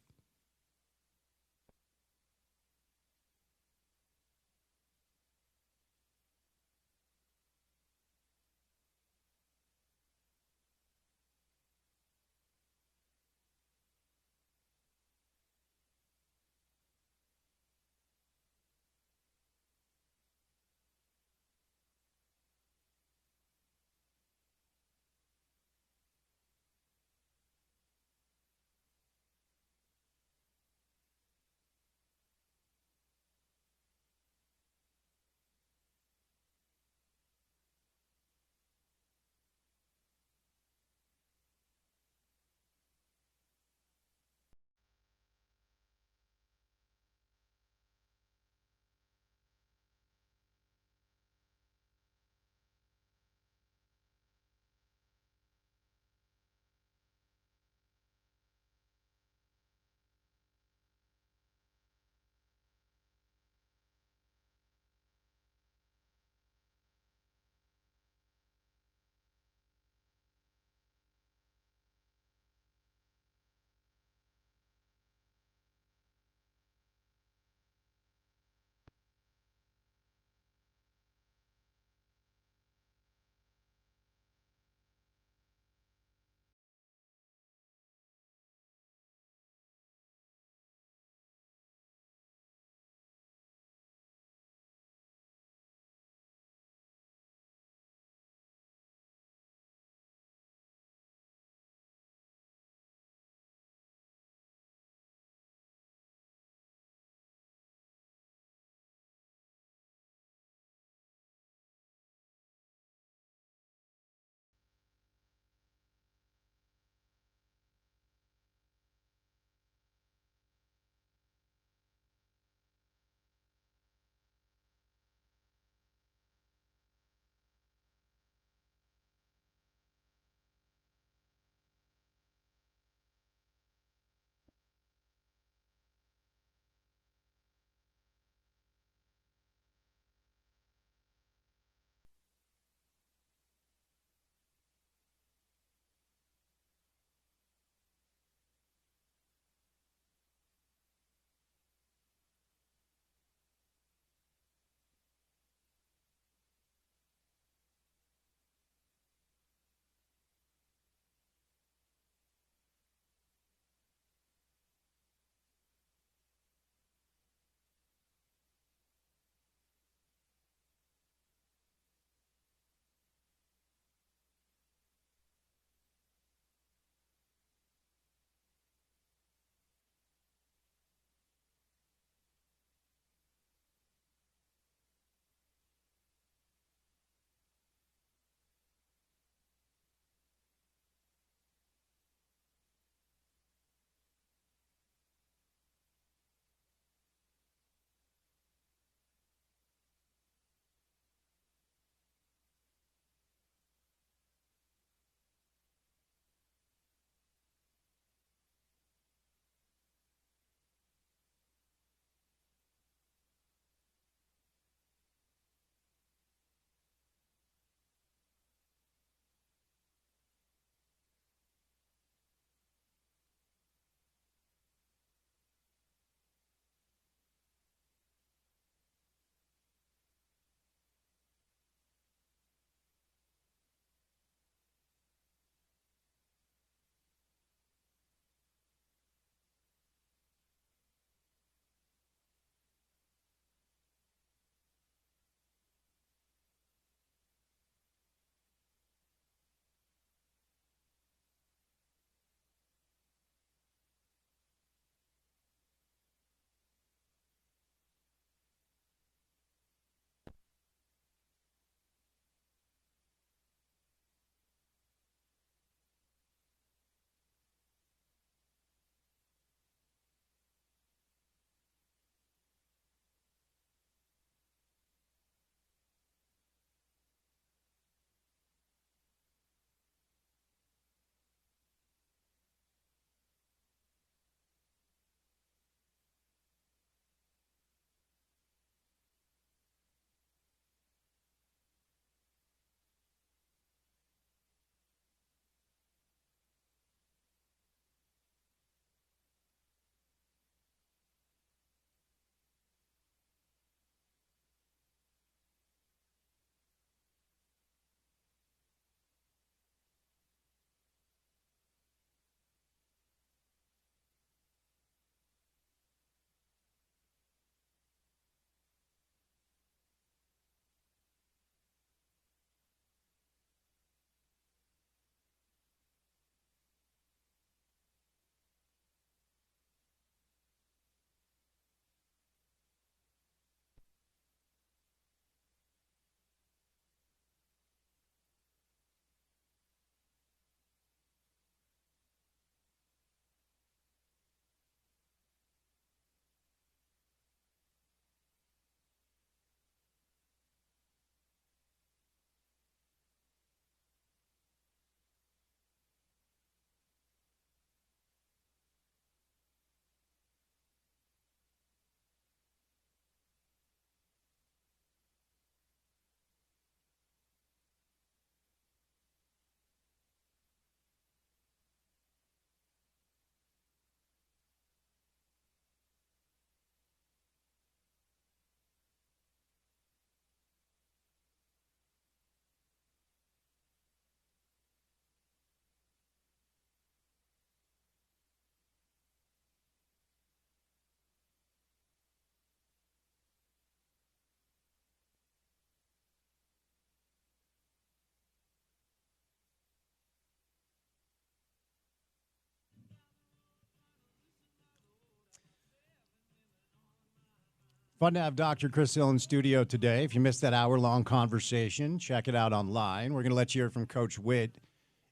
Fun to have Dr. Chris Hill in studio today. If you missed that hour-long conversation, check it out online. We're going to let you hear from Coach Witt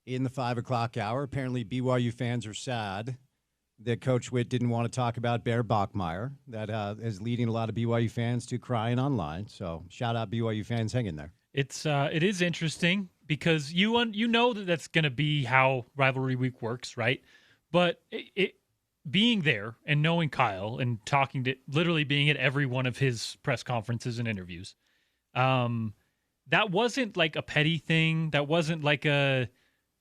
in the 5 o'clock hour. Apparently, BYU fans are sad that Coach Witt didn't want to talk about Bear Bachmeier. That is leading a lot of BYU fans to crying online. So shout out BYU fans, hang in there. It is interesting because you know that that's going to be how rivalry week works, right? But being there and knowing Kyle and talking to literally being at every one of his press conferences and interviews, that wasn't like a petty thing. That wasn't like a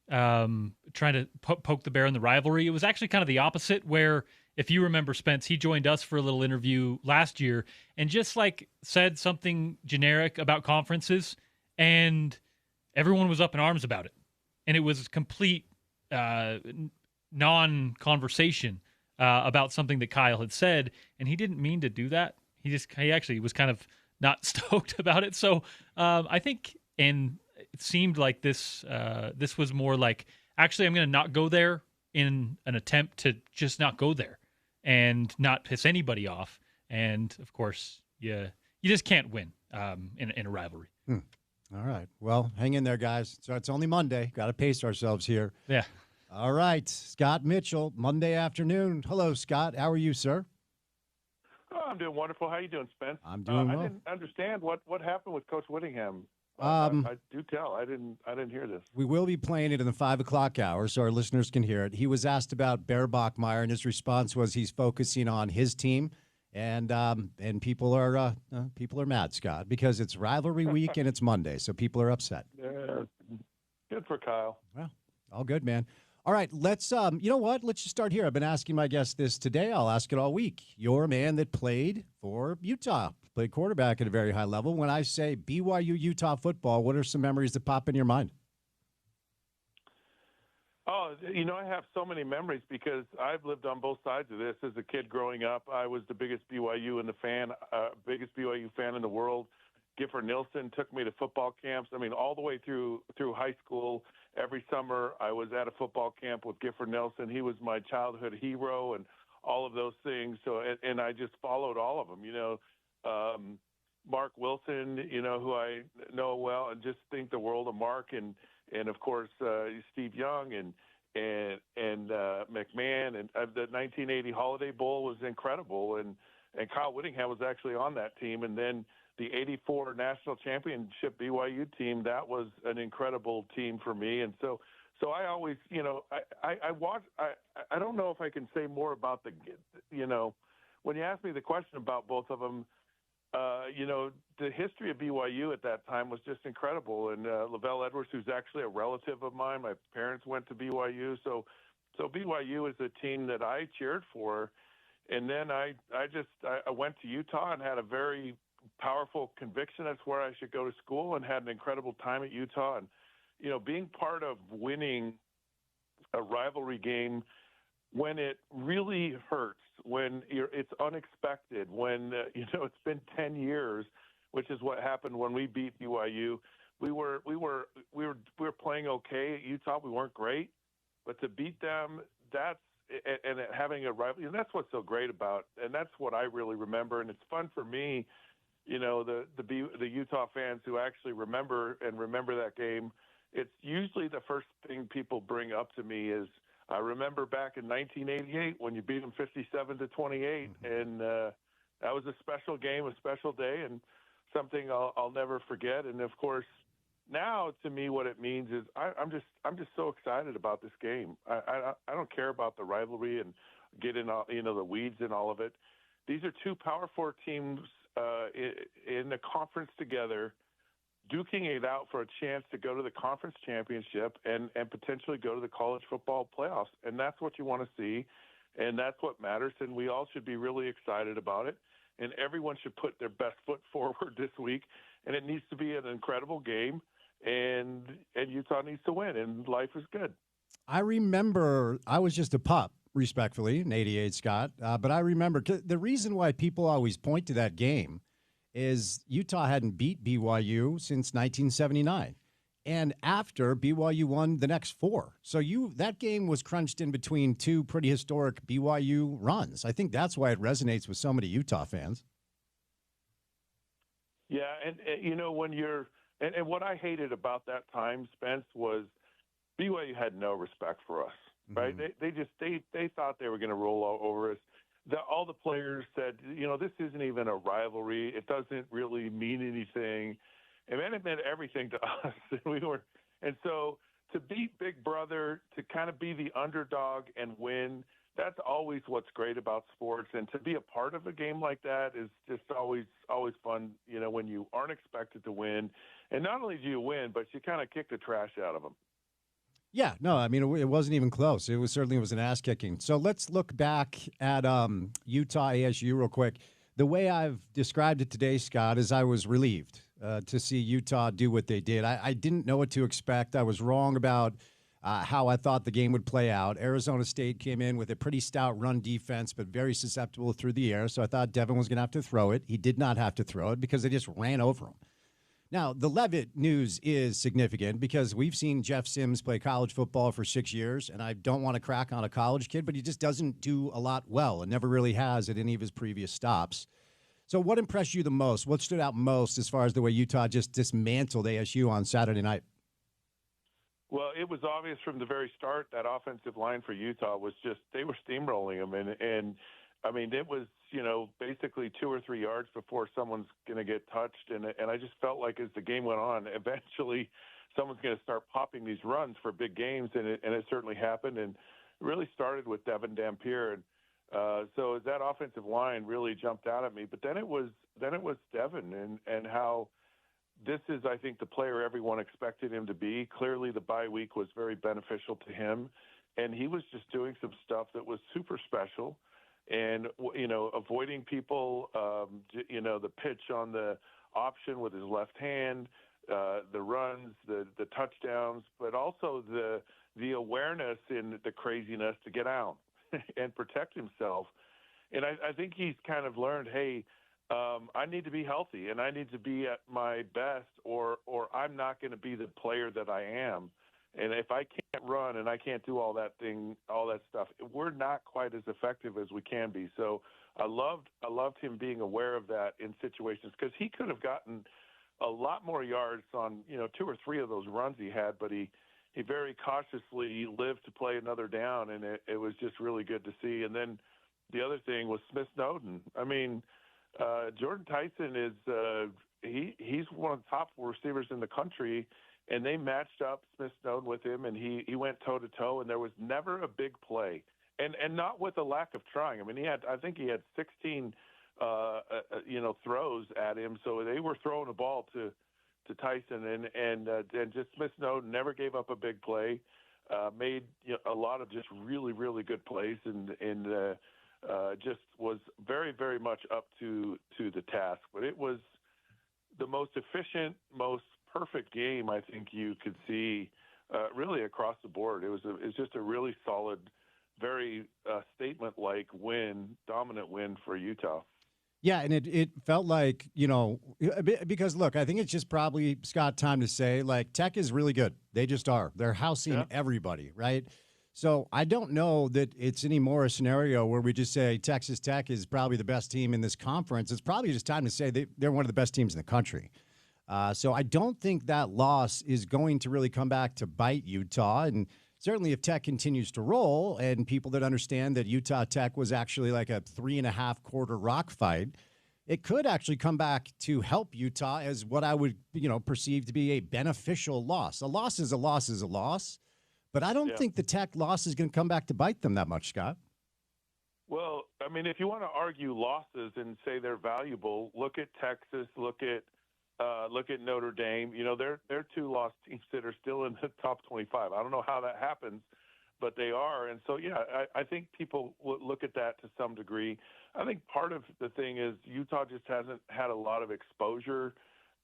trying to poke the bear in the rivalry. It was actually kind of the opposite, where if you remember Spence, he joined us for a little interview last year and just like said something generic about conferences, and everyone was up in arms about it. And it was complete non-conversation about something that Kyle had said, and he didn't mean to do that. He actually was kind of not stoked about it. So I think, and it seemed like this was more like, actually, I'm going to not go there in an attempt to just not go there and not piss anybody off. And of course, you just can't win in a rivalry. All right. Well, hang in there, guys. So it's only Monday. Got to pace ourselves here. Yeah. All right. Scott Mitchell, Monday afternoon. Hello, Scott. How are you, sir? Oh, I'm doing wonderful. How you doing, Spence? I'm doing well. I didn't understand what happened with Coach Whittingham. I do tell. I didn't hear this. We will be playing it in the 5 o'clock hour so our listeners can hear it. He was asked about Bear Bachmeier, and his response was he's focusing on his team. And people are mad, Scott, because it's rivalry week and it's Monday, so people are upset. Yeah, good for Kyle. Well, all good, man. All right, let's you know what? Let's just start here. I've been asking my guests this today. I'll ask it all week. You're a man that played for Utah, played quarterback at a very high level. When I say BYU Utah football, what are some memories that pop in your mind? Oh, I have so many memories because I've lived on both sides of this. As a kid growing up, I was the biggest BYU fan in the world. Gifford Nielsen took me to football camps. I mean, all the way through high school. Every summer, I was at a football camp with Gifford Nielsen. He was my childhood hero and all of those things. So, and I just followed all of them. Mark Wilson, who I know well, and just think the world of Mark, and of course Steve Young and McMahon, and the 1980 Holiday Bowl was incredible, and Kyle Whittingham was actually on that team, and then the 84 national championship BYU team, that was an incredible team for me. And so I always, I watch, I don't know if I can say more about when you ask me the question about both of them, the history of BYU at that time was just incredible. And Lavelle Edwards, who's actually a relative of mine, my parents went to BYU. So BYU is a team that I cheered for. And then I went to Utah and had a very powerful conviction that's where I should go to school, and had an incredible time at Utah. And, being part of winning a rivalry game when it really hurts, when it's unexpected, when, it's been 10 years, which is what happened when we beat BYU. We were playing okay at Utah. We weren't great, but to beat them, and having a rivalry, and that's what's so great about, and that's what I really remember. And it's fun for me, the Utah fans who actually remember that game. It's usually the first thing people bring up to me is, I remember back in 1988 when you beat them 57-28, and that was a special game, a special day, and something I'll never forget. And of course, now to me, what it means is I'm just so excited about this game. I don't care about the rivalry and getting the weeds and all of it. These are two Power Four teams in the conference together, duking it out for a chance to go to the conference championship and potentially go to the college football playoffs. And that's what you want to see, and that's what matters. And we all should be really excited about it. And everyone should put their best foot forward this week. And it needs to be an incredible game, and Utah needs to win, and life is good. I remember I was just a pup, respectfully, in 88, Scott. But I remember the reason why people always point to that game is Utah hadn't beat BYU since 1979. And after, BYU won the next four. So that game was crunched in between two pretty historic BYU runs. I think that's why it resonates with so many Utah fans. Yeah, and when you're and what I hated about that time, Spence, was BYU had no respect for us, right? Mm-hmm. They thought they were going to roll all over us. All the players said, this isn't even a rivalry. It doesn't really mean anything. And then it meant everything to us. And so to beat Big Brother, to kind of be the underdog and win, that's always what's great about sports. And to be a part of a game like that is just always fun, when you aren't expected to win. And not only do you win, but you kind of kick the trash out of them. Yeah, no, I mean, it wasn't even close. It was certainly an ass kicking. So let's look back at Utah ASU real quick. The way I've described it today, Scott, is I was relieved to see Utah do what they did. I didn't know what to expect. I was wrong about how I thought the game would play out. Arizona State came in with a pretty stout run defense, but very susceptible through the air. So I thought Devin was going to have to throw it. He did not have to throw it because they just ran over him. Now, the Levitt news is significant because we've seen Jeff Sims play college football for 6 years, and I don't want to crack on a college kid, but he just doesn't do a lot well and never really has at any of his previous stops. So what impressed you the most? What stood out most as far as the way Utah just dismantled ASU on Saturday night? Well, it was obvious from the very start that offensive line for Utah was just they were steamrolling them, and I mean it was basically 2 or 3 yards before someone's going to get touched, and I just felt like as the game went on, eventually someone's going to start popping these runs for big games, and it certainly happened, and it really started with Devin Dampier, and so that offensive line really jumped out at me. But then it was Devin and how. This is, I think, the player everyone expected him to be. Clearly, the bye week was very beneficial to him, and he was just doing some stuff that was super special, and avoiding people, the pitch on the option with his left hand, the runs, the touchdowns, but also the awareness in the craziness to get out and protect himself. And I think he's kind of learned, hey. I need to be healthy and I need to be at my best or I'm not going to be the player that I am. And if I can't run and I can't do all that stuff, we're not quite as effective as we can be. So I loved him being aware of that in situations because he could have gotten a lot more yards on, 2 or 3 of those runs he had, but he very cautiously lived to play another down. And it was just really good to see. And then the other thing was Smith Snowden. I mean, Jordan Tyson is he's one of the top receivers in the country, and they matched up Smith Snowden with him, and he went toe to toe, and there was never a big play, and not with a lack of trying. I mean, I think he had 16 throws at him, so they were throwing the ball to Tyson, and just Smith Snowden never gave up a big play, made a lot of just really really good plays, and just was very, very much up to the task. But it was the most efficient, most perfect game I think you could see really across the board. It was just a really solid, very statement-like win, dominant win for Utah. Yeah, and it felt like, because, look, I think it's just probably, Scott, time to say, like, Tech is really good. They just are. They're housing everybody, right? So I don't know that it's any more a scenario where we just say Texas Tech is probably the best team in this conference. It's probably just time to say they're one of the best teams in the country. So I don't think that loss is going to really come back to bite Utah. And certainly if Tech continues to roll and people that understand that Utah Tech was actually like a 3.5 quarter rock fight, it could actually come back to help Utah as what I would, perceive to be a beneficial loss. A loss is a loss is a loss. But I don't think the Tech loss is going to come back to bite them that much, Scott. Well, I mean, if you want to argue losses and say they're valuable, look at Texas, look at Notre Dame. They're 2 lost teams that are still in the top 25. I don't know how that happens, but they are. And so, I think people look at that to some degree. I think part of the thing is Utah just hasn't had a lot of exposure,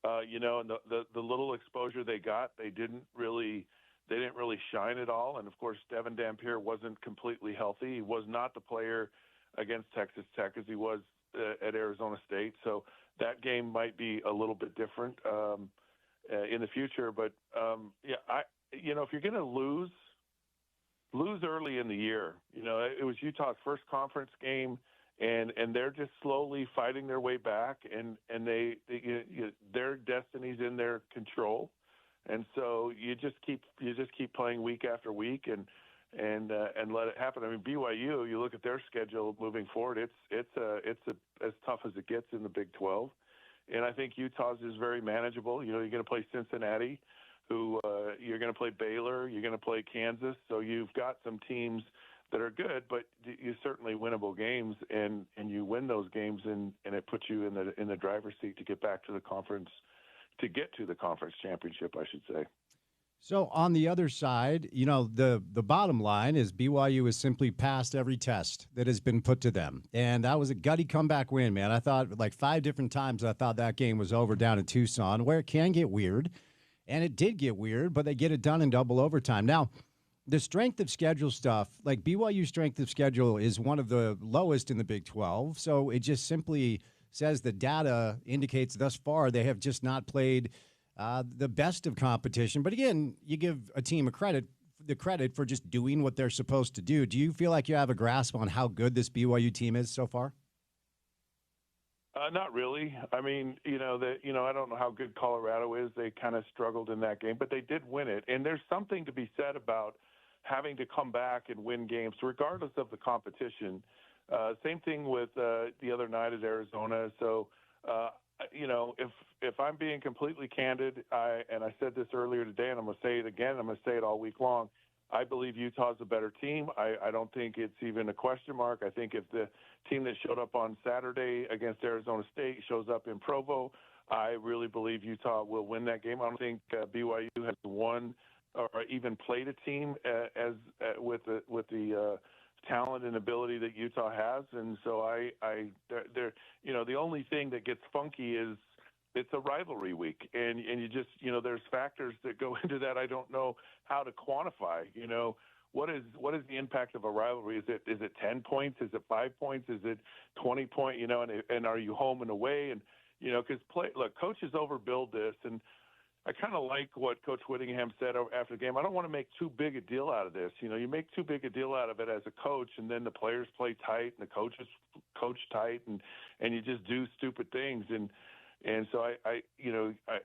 and the little exposure they got, they didn't really shine at all. And, of course, Devin Dampier wasn't completely healthy. He was not the player against Texas Tech as he was at Arizona State. So that game might be a little bit different in the future. But, if you're going to lose early in the year. It was Utah's first conference game, and they're just slowly fighting their way back, and their destiny's in their control, and so you just keep playing week after week and let it happen. I mean, BYU, you look at their schedule moving forward, it's as tough as it gets in the Big 12, and I think Utah's is very manageable. You're going to play Cincinnati, who you're going to play Baylor, you're going to play Kansas, so you've got some teams that are good, but you certainly winnable games, and you win those games, and it puts you in the driver's seat to get back to the conference championship, I should say. So on the other side, the bottom line is BYU has simply passed every test that has been put to them. And that was a gutty comeback win, man. I thought like 5 different times I thought that game was over down in Tucson, where it can get weird. And it did get weird, but they get it done in double overtime. Now, the strength of schedule stuff, like BYU's strength of schedule is one of the lowest in the Big 12. So it just simply says the data indicates thus far they have just not played the best of competition. But again, you give a team the credit for just doing what they're supposed to do. Do you feel like you have a grasp on how good this BYU team is so far? Not really. I mean, I don't know how good Colorado is. They kind of struggled in that game, but they did win it. And there's something to be said about having to come back and win games, regardless of the competition. Same thing with the other night at Arizona. So, if I'm being completely candid, and I said this earlier today, and I'm going to say it again, I'm going to say it all week long, I believe Utah's a better team. I don't think it's even a question mark. I think if the team that showed up on Saturday against Arizona State shows up in Provo, I really believe Utah will win that game. I don't think BYU has won or even played a team with the talent and ability that Utah has, and so the only thing that gets funky is it's a rivalry week, and you just there's factors that go into that I don't know how to quantify. What is the impact of a rivalry? Is it 10 points? Is it 5 points? Is it 20 points? And are you home and away? And because coaches overbuild this, and I kind of like what Coach Whittingham said after the game. I don't want to make too big a deal out of this. You make too big a deal out of it as a coach, and then the players play tight, and the coaches coach tight, and you just do stupid things. And so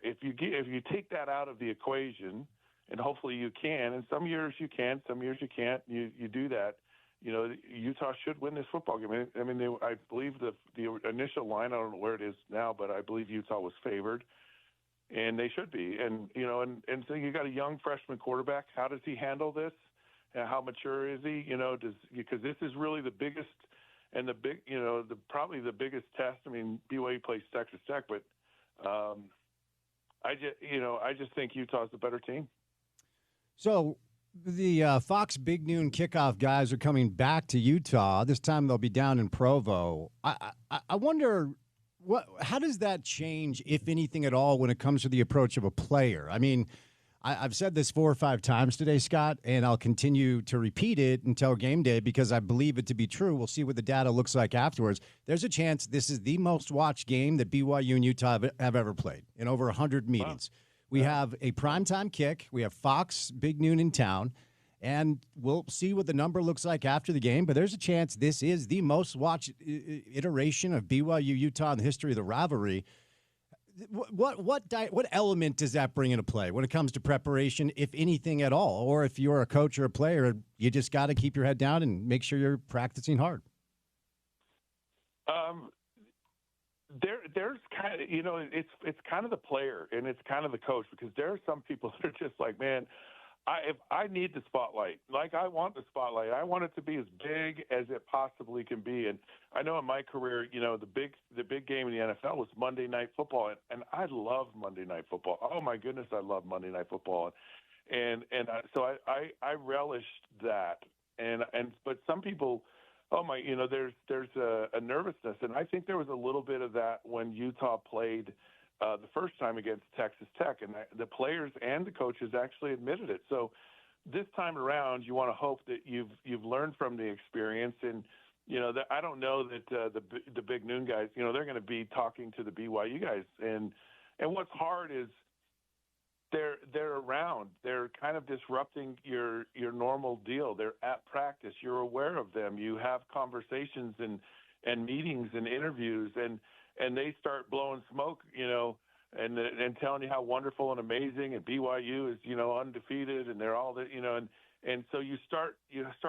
if you take that out of the equation, and hopefully you can, and some years you can, some years you can't. You do that. Utah should win this football game. I mean, I believe the initial line, I don't know where it is now, but I believe Utah was favored. And they should be, and so you got a young freshman quarterback. How does he handle this? How mature is he? Because this is really the biggest and probably the biggest test. I mean, BYU plays Texas Tech, but I just think Utah's the better team. So the Fox Big Noon kickoff guys are coming back to Utah. This time they'll be down in Provo. I wonder. How does that change, if anything at all, when it comes to the approach of a player? I mean, I've said this 4 or 5 times today, Scott, and I'll continue to repeat it until game day because I believe it to be true. We'll see what the data looks like afterwards. There's a chance this is the most watched game that BYU and Utah have ever played in over 100 meetings. Wow. We have a primetime kick. We have Fox Big Noon in town. And we'll see what the number looks like after the game. But there's a chance this is the most watched iteration of BYU-Utah in the history of the rivalry. What element does that bring into play when it comes to preparation, if anything at all? Or if you're a coach or a player, you just got to keep your head down and make sure you're practicing hard? There's kind of, it's kind of the player and it's kind of the coach, because there are some people that are just like, man, if I need the spotlight, like I want the spotlight. I want it to be as big as it possibly can be. And I know in my career, the big game in the NFL was Monday Night Football, and I love Monday Night Football. Oh my goodness, I love Monday Night Football, so I relished that. But some people, there's a nervousness, and I think there was a little bit of that when Utah played the first time against Texas Tech, and the players and the coaches actually admitted it. So this time around, you want to hope that you've learned from the experience, and I don't know that the Big Noon guys, they're going to be talking to the BYU guys, and what's hard is they're around. They're kind of disrupting your normal deal. They're at practice. You're aware of them. You have conversations, and and meetings and interviews, and they start blowing smoke, and telling you how wonderful and amazing, and BYU is, undefeated, and they're all that, and so you start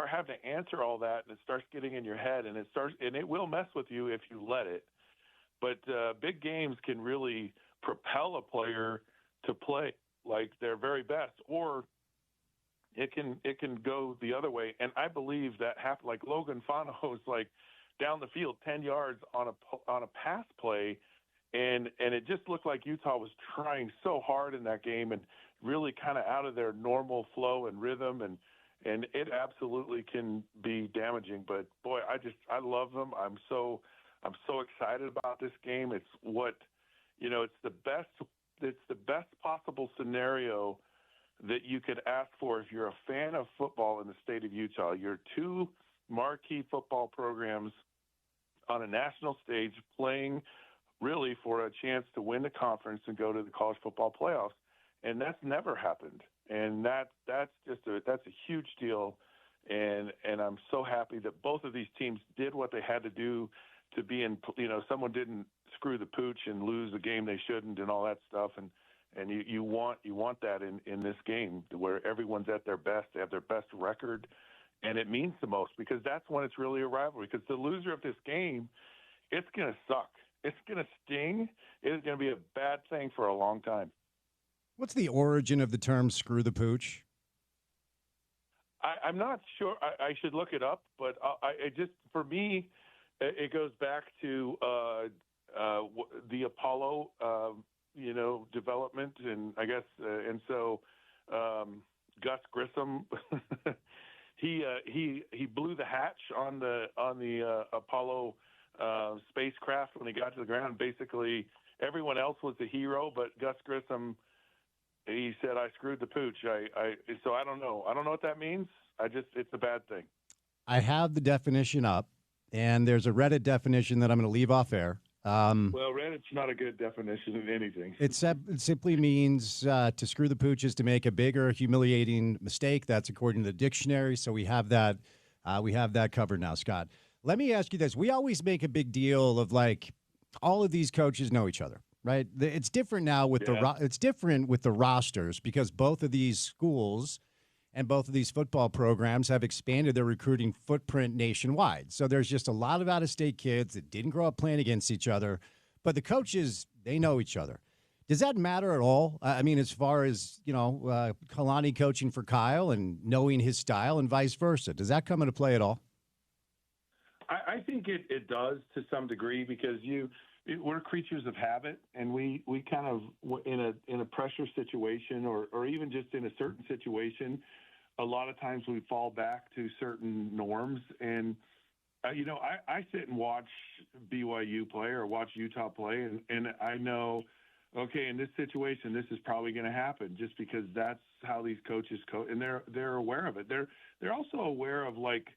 having to answer all that, and it starts getting in your head, and it will mess with you if you let it. But big games can really propel a player to play like their very best, or it can go the other way. And I believe that happened. Like Logan Fano's like down the field 10 yards on a pass play, and it just looked like Utah was trying so hard in that game and really kind of out of their normal flow and rhythm, and it absolutely can be damaging. But boy, I love them. I'm so excited about this game. It's it's the best possible scenario that you could ask for if you're a fan of football in the state of Utah. You're two marquee football programs on a national stage playing really for a chance to win the conference and go to the college football playoffs. And that's never happened. And that's a huge deal. And I'm so happy that both of these teams did what they had to do to be in, someone didn't screw the pooch and lose a game they shouldn't and all that stuff. And you want that in this game where everyone's at their best, they have their best record, and it means the most because that's when it's really a rivalry. Because the loser of this game, it's going to suck. It's going to sting. It's going to be a bad thing for a long time. What's the origin of the term "screw the pooch"? I'm not sure. I should look it up, but for me, it goes back to the Apollo, development, and I guess, and so Gus Grissom, he blew the hatch on the Apollo spacecraft when he got to the ground. Basically, everyone else was the hero, but Gus Grissom, he said, "I screwed the pooch." So I don't know. I don't know what that means. It's a bad thing. I have the definition up, and there's a Reddit definition that I'm going to leave off air. Well, Reddit's not a good definition of anything. It simply means to screw the pooch is to make a big or humiliating mistake. That's according to the dictionary. So we have that. We have that covered now, Scott. Let me ask you this: we always make a big deal of like all of these coaches know each other, right? It's different now with it's different with the rosters because both of these schools and both of these football programs have expanded their recruiting footprint nationwide. So there's just a lot of out-of-state kids that didn't grow up playing against each other, but the coaches, they know each other. Does that matter at all? I mean, as far as, Kalani coaching for Kyle and knowing his style and vice versa, does that come into play at all? I think it does to some degree because we're creatures of habit, and we kind of in a pressure situation or even just in a certain situation, a lot of times we fall back to certain norms. And I sit and watch BYU play or watch Utah play, and I know, okay, in this situation, this is probably going to happen just because that's how these coaches coach, and they're aware of it. They're also aware of like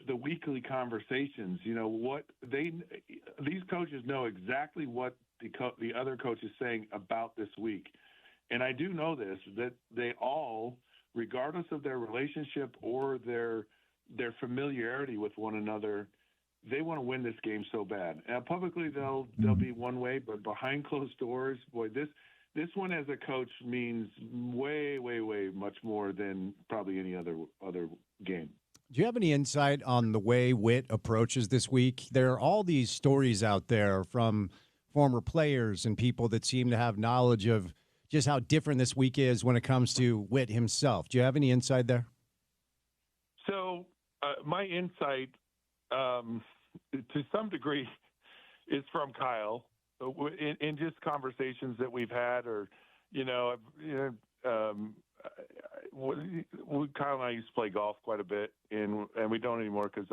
the weekly conversations. These coaches know exactly what the other coach is saying about this week, and I do know this, that they all, regardless of their relationship or their familiarity with one another, they want to win this game so bad. Now, publicly they'll be one way, but behind closed doors, boy, this one as a coach means way, way, way much more than probably any other game. Do you have any insight on the way Witt approaches this week? There are all these stories out there from former players and people that seem to have knowledge of just how different this week is when it comes to Witt himself. Do you have any insight there? So my insight, to some degree, is from Kyle in just conversations that we've had, or Kyle and I used to play golf quite a bit, and we don't anymore because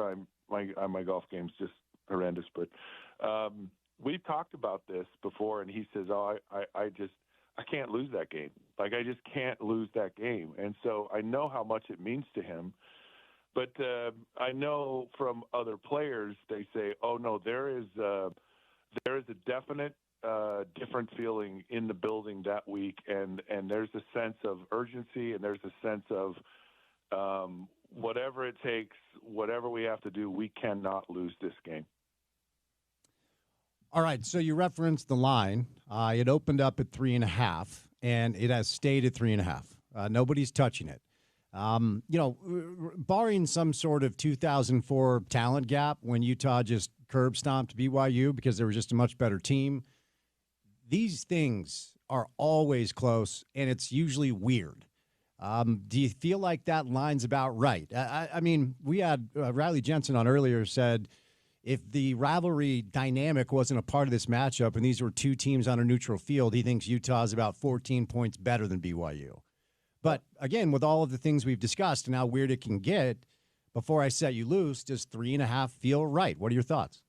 my golf game's just horrendous. But we've talked about this before, and he says, "Oh, I can't lose that game. Like, I just can't lose that game." And so I know how much it means to him. But I know from other players, they say, "Oh no, there is a definite different feeling in the building that week, and there's a sense of urgency, and there's a sense of whatever it takes, whatever we have to do, we cannot lose this game." All right, so you referenced the line. It opened up at 3.5, and it has stayed at 3.5. Nobody's touching it. Barring some sort of 2004 talent gap when Utah just curb stomped BYU because they were just a much better team, these things are always close, and it's usually weird. Do you feel like that line's about right? I mean, we had Riley Jensen on earlier said if the rivalry dynamic wasn't a part of this matchup and these were two teams on a neutral field, he thinks Utah is about 14 points better than BYU. But again, with all of the things we've discussed and how weird it can get, before I set you loose, does 3.5 feel right? What are your thoughts?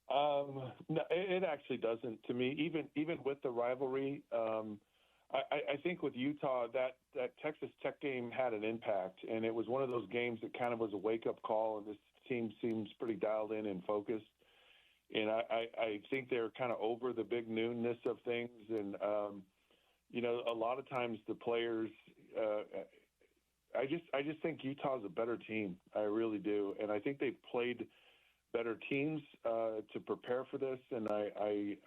No, it actually doesn't to me. Even with the rivalry, I think with Utah that Texas Tech game had an impact, and it was one of those games that kind of was a wake up call. And this team seems pretty dialed in and focused. And I think they're kind of over the big newness of things. And a lot of times the players, I just think Utah's a better team. I really do, and I think they've played better teams to prepare for this. And I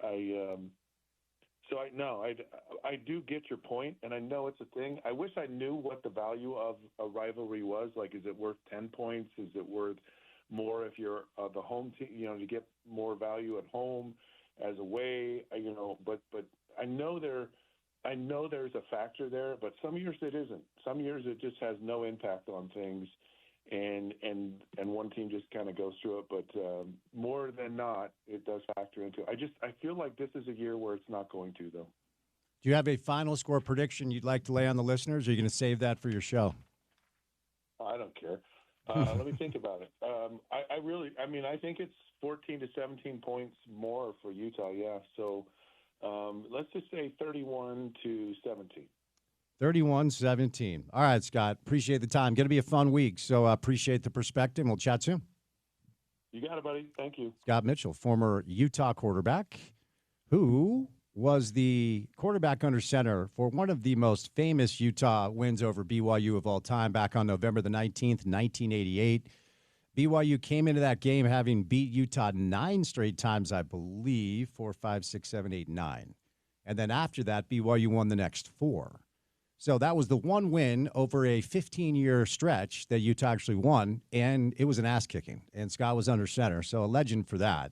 do get your point, and I know it's a thing. I wish I knew what the value of a rivalry was. Like, is it worth 10 points? Is it worth more if you're the home team? To get more value at home as away. But I know there's a factor there, but some years it isn't. Some years it just has no impact on things, and one team just kind of goes through it. But more than not, it does factor into it. I feel like this is a year where it's not going to, though. Do you have a final score prediction you'd like to lay on the listeners, or are you going to save that for your show? I don't care. Let me think about it. I think it's 14 to 17 points more for Utah, yeah. So let's just say 31 to 17. 31-17. All right, Scott. Appreciate the time. Going to be a fun week, so appreciate the perspective. We'll chat soon. You got it, buddy. Thank you. Scott Mitchell, former Utah quarterback, who was the quarterback under center for one of the most famous Utah wins over BYU of all time back on November the 19th, 1988. BYU came into that game having beat Utah 9 straight times, I believe, 4, 5, 6, 7, 8, 9. And then after that, BYU won the next 4. So that was the one win over a 15-year stretch that Utah actually won, and it was an ass-kicking, and Scott was under center, so a legend for that.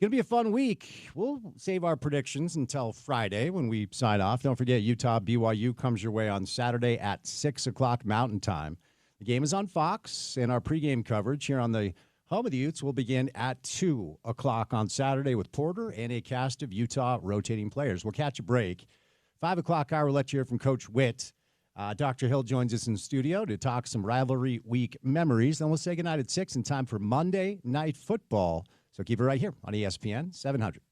Going to be a fun week. We'll save our predictions until Friday when we sign off. Don't forget, Utah BYU comes your way on Saturday at 6 o'clock Mountain Time. The game is on Fox, and our pregame coverage here on the home of the Utes will begin at 2 o'clock on Saturday with Porter and a cast of Utah rotating players. We'll catch a break. 5 o'clock hour, we'll let you hear from Coach Witt. Dr. Hill joins us in the studio to talk some rivalry week memories. Then we'll say goodnight at 6 in time for Monday Night Football. So keep it right here on ESPN 700.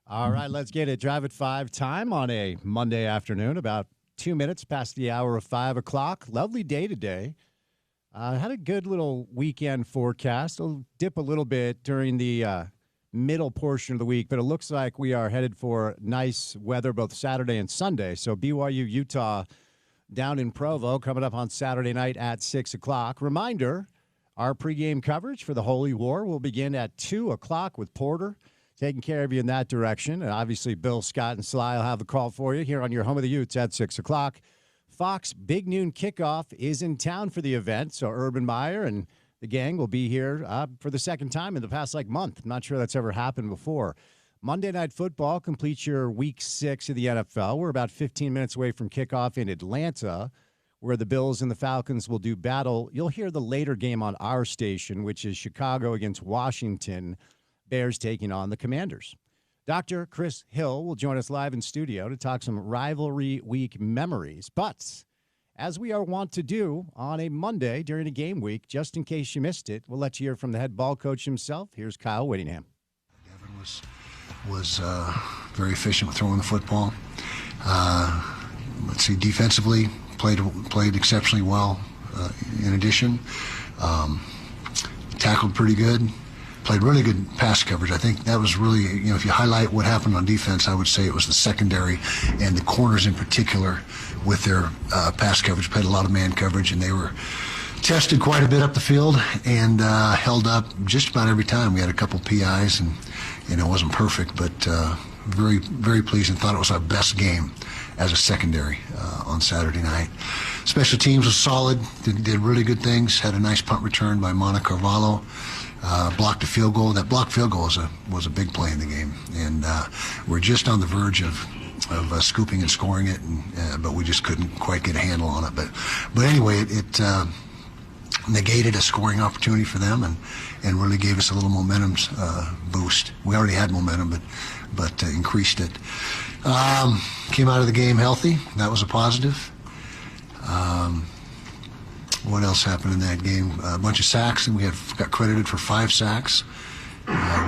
All right, let's get it. Drive at 5 time on a Monday afternoon, about 2 minutes past the hour of 5 o'clock. Lovely day today. Had a good little weekend forecast. It'll dip a little bit during the middle portion of the week, but it looks like we are headed for nice weather both Saturday and Sunday. So BYU, Utah down in Provo coming up on Saturday night at 6 o'clock. Reminder, our pregame coverage for the Holy War will begin at 2 o'clock with Porter taking care of you in that direction. And obviously, Bill, Scott, and Sly will have the call for you here on your home of the Utes at 6 o'clock. Fox Big Noon Kickoff is in town for the event, so Urban Meyer and the gang will be here for the second time in the past, month. I'm not sure that's ever happened before. Monday Night Football completes your Week 6 of the NFL. We're about 15 minutes away from kickoff in Atlanta, where the Bills and the Falcons will do battle. You'll hear the later game on our station, which is Chicago against Washington. Bears taking on the Commanders. Dr. Chris Hill will join us live in studio to talk some rivalry week memories. But as we are wont to do on a Monday during a game week, just in case you missed it, we'll let you hear from the head ball coach himself. Here's Kyle Whittingham. Devin was very efficient with throwing the football. Defensively played exceptionally well. In addition, tackled pretty good. Played really good pass coverage. I think that was really, if you highlight what happened on defense, I would say it was the secondary and the corners in particular with their pass coverage. Played a lot of man coverage, and they were tested quite a bit up the field and held up just about every time. We had a couple PIs, and it wasn't perfect, but very, very pleased and thought it was our best game as a secondary on Saturday night. Special teams was solid, did really good things, had a nice punt return by Mana Carvalho. Blocked a field goal. That blocked field goal was a big play in the game, and we're just on the verge of scooping and scoring it, but we just couldn't quite get a handle on it. But anyway, it negated a scoring opportunity for them, and really gave us a little momentum boost. We already had momentum, but increased it. Came out of the game healthy. That was a positive. What else happened in that game? A bunch of sacks, and we got credited for 5 sacks,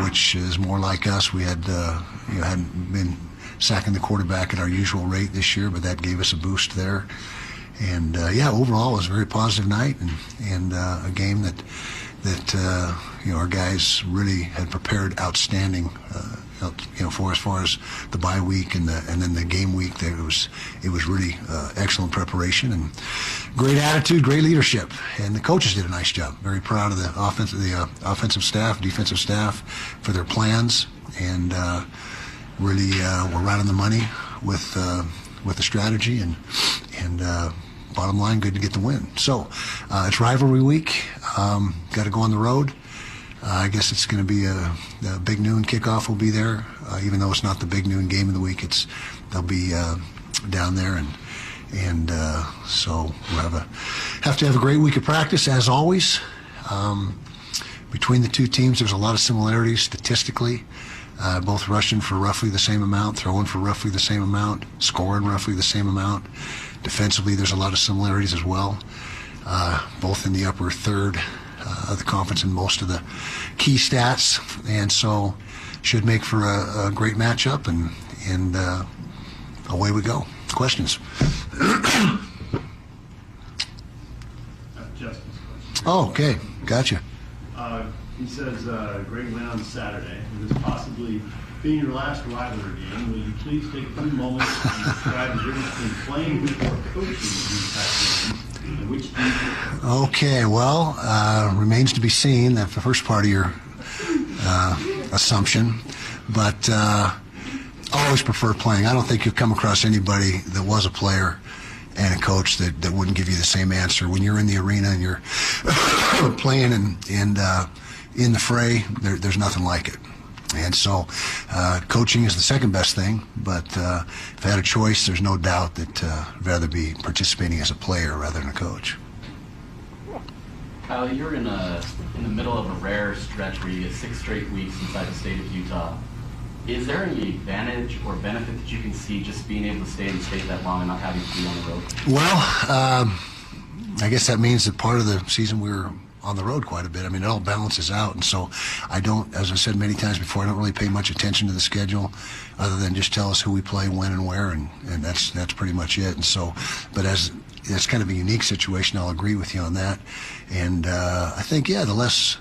which is more like us. We hadn't been sacking the quarterback at our usual rate this year, but that gave us a boost there. And overall, it was a very positive night, and a game that our guys really had prepared outstanding. For as far as the bye week and then the game week, it was really excellent preparation and great attitude, great leadership, and the coaches did a nice job. Very proud of the offensive staff, defensive staff for their plans, and really we're right on the money with the strategy and bottom line, good to get the win. So it's rivalry week. Got to go on the road. I guess it's going to be a Big Noon kickoff will be there, even though it's not the Big Noon game of the week. They'll be down there, and so we'll have to have a great week of practice as always. Between the two teams, there's a lot of similarities statistically. Both rushing for roughly the same amount, throwing for roughly the same amount, scoring roughly the same amount. Defensively, there's a lot of similarities as well. Both in the upper third of the conference in most of the key stats, and so should make for a great matchup, and away we go. Questions? Justin's question. Oh, okay, gotcha. He says, great win on Saturday. With this possibly being your last rivalry game, will you please take a few moments and describe the difference between playing or coaching these types of games? Which do you think? Okay, well, remains to be seen. That's the first part of your assumption. But I always prefer playing. I don't think you'll come across anybody that was a player and a coach that wouldn't give you the same answer. When you're in the arena and you're playing and in the fray, there's nothing like it. And so coaching is the second best thing, but if I had a choice, there's no doubt that I'd rather be participating as a player rather than a coach. Kyle, you're in the middle of a rare stretch where you get 6 straight weeks inside the state of Utah. Is there any advantage or benefit that you can see just being able to stay in the state that long and not having to be on the road? Well, I guess that means that part of the season we were on the road quite a bit. I mean, it all balances out, and so I don't, as I said many times before, I don't really pay much attention to the schedule, other than just tell us who we play, when, and where, and that's pretty much it. And so, but as it's kind of a unique situation, I'll agree with you on that. And I think, the less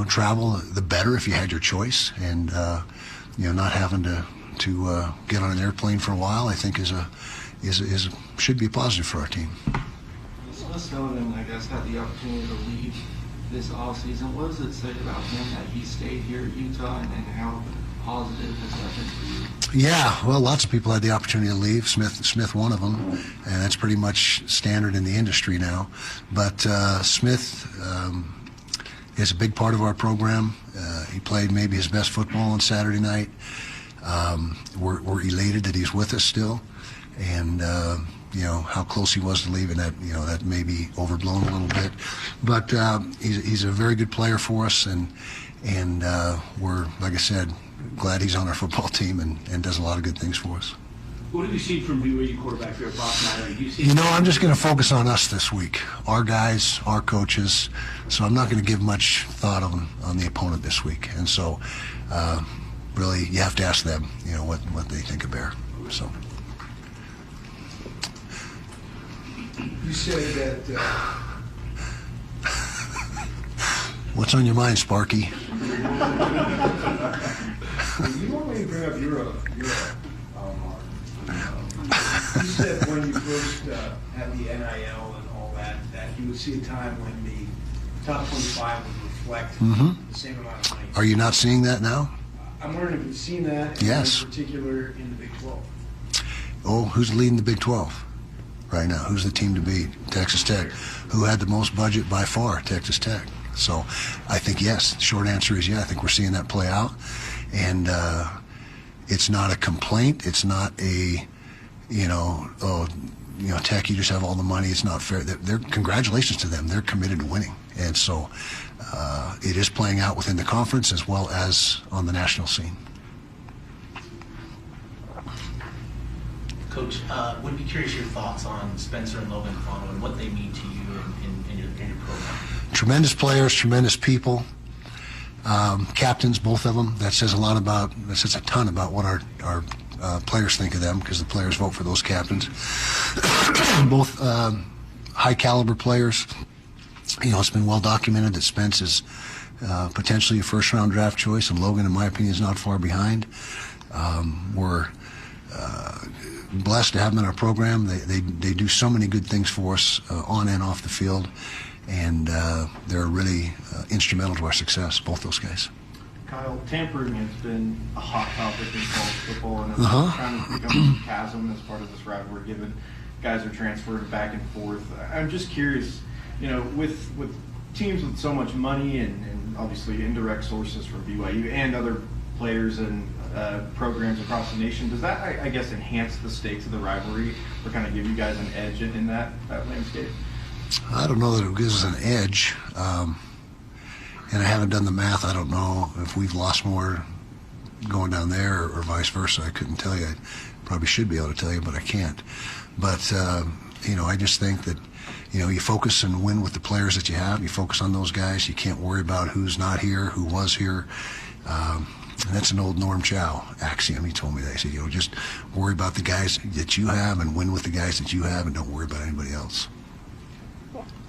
travel, the better if you had your choice, and not having to get on an airplane for a while, I think should be a positive for our team. Let's know him, I guess, had the opportunity to leave this offseason. What does it say about him that he stayed here at Utah, and how positive has that been for you? Yeah, well, lots of people had the opportunity to leave. Smith one of them, and that's pretty much standard in the industry now. But Smith is a big part of our program. He played maybe his best football on Saturday night. We're elated that he's with us still, and how close he was to leaving, that may be overblown a little bit, but he's a very good player for us, and we're, like I said, glad he's on our football team and does a lot of good things for us. What have you seen from BYU quarterback here, Bob Snyder? I'm just going to focus on us this week, our guys, our coaches, so I'm not going to give much thought on the opponent this week, and so really you have to ask them, what they think of Bear. So. You said that. What's on your mind, Sparky? You want me to bring up your you said when you first had the NIL and all that you would see a time when the top 25 would reflect the same amount of money. Are you not seeing that now? I'm wondering if you've seen that. Yes. In particular in the Big 12. Oh, who's leading the Big 12 right now? Who's the team to beat? Texas Tech. Who had the most budget by far? Texas Tech. So I think yes. The short answer is yeah. I think we're seeing that play out. And it's not a complaint. It's not a, Tech, you just have all the money. It's not fair. Congratulations to them. They're committed to winning. And so it is playing out within the conference as well as on the national scene. Coach, would be curious your thoughts on Spencer and Logan Fano and what they mean to you in your program. Tremendous players, tremendous people, captains, both of them. That says a ton about what our players think of them, because the players vote for those captains. Both high caliber players. It's been well documented that Spence is potentially a first round draft choice, and Logan, in my opinion, is not far behind. We're blessed to have them in our program. They do so many good things for us on and off the field, and they're really instrumental to our success, both those guys. Kyle, tampering has been a hot topic in college football, and it's trying to become a chasm as part of this rivalry, given guys are transferring back and forth. I'm just curious, with teams with so much money and obviously indirect sources from BYU and other players and programs across the nation, does that, I guess, enhance the stakes of the rivalry or kind of give you guys an edge in that landscape? I don't know that it gives us an edge. And I haven't done the math. I don't know if we've lost more going down there or vice versa. I couldn't tell you. I probably should be able to tell you, but I can't. But, I just think that, you focus and win with the players that you have. You focus on those guys. You can't worry about who's not here, who was here. And that's an old Norm Chow axiom. He told me that. He said, just worry about the guys that you have and win with the guys that you have, and don't worry about anybody else.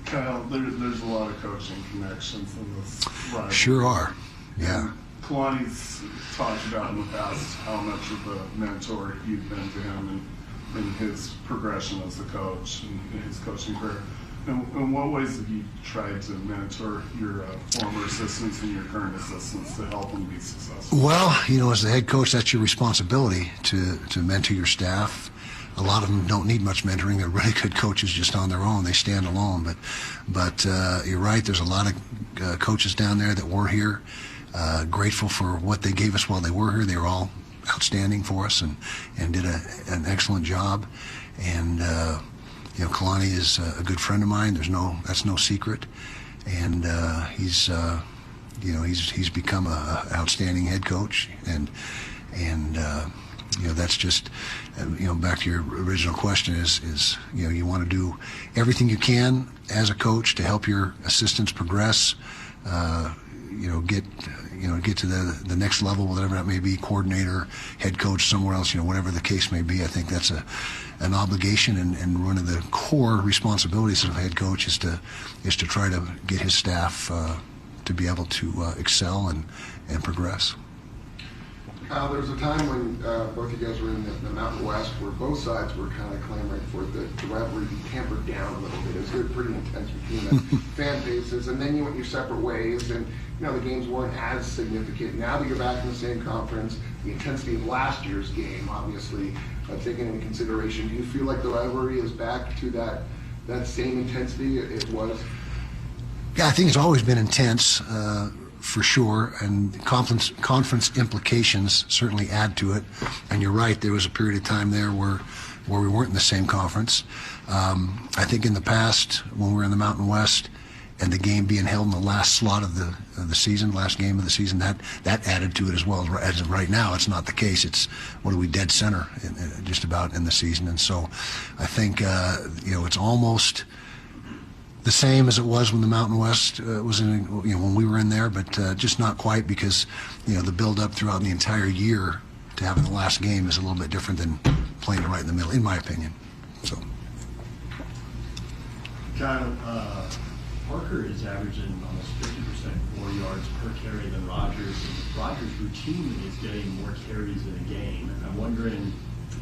Kyle, there's a lot of coaching connections in this rivalry. Sure are, yeah. Kalani's talked about in the past how much of a mentor you've been to him in his progression as a coach and in his coaching career. In what ways have you tried to mentor your former assistants and your current assistants to help them be successful? Well, as the head coach, that's your responsibility to mentor your staff. A lot of them don't need much mentoring. They're really good coaches just on their own. They stand alone. But you're right. There's a lot of coaches down there that were here. Grateful for what they gave us while they were here. They were all outstanding for us and did an excellent job. And Kalani is a good friend of mine. That's no secret. And he's become an outstanding head coach. And that's just, back to your original question is you want to do everything you can as a coach to help your assistants progress, get to the next level, whatever that may be, coordinator, head coach, somewhere else, whatever the case may be. I think that's an obligation, and one of the core responsibilities of a head coach is to try to get his staff to be able to excel and progress. Kyle, there was a time when both you guys were in the Mountain West where both sides were kind of clamoring for the rivalry to be tampered down a little bit. It was pretty intense between the fan bases, and then you went your separate ways, and the games weren't as significant. Now that you're back in the same conference, the intensity of last year's game, obviously, taken into consideration, do you feel like the rivalry is back to that same intensity it was? Yeah, I think it's always been intense. For sure, and conference implications certainly add to it. And you're right, there was a period of time there where we weren't in the same conference. I think in the past, when we were in the Mountain West, and the game being held in the last slot of the season, last game of the season, that added to it as well. As of right now, it's not the case. It's what are we, dead center just about in the season, and so I think it's almost the same as it was when the Mountain West was in, when we were in there, but just not quite, because the build up throughout the entire year to having the last game is a little bit different than playing it right in the middle, in my opinion. So, Kyle, Parker is averaging almost 50% more yards per carry than Rogers, and Rogers routinely is getting more carries in a game, and I'm wondering,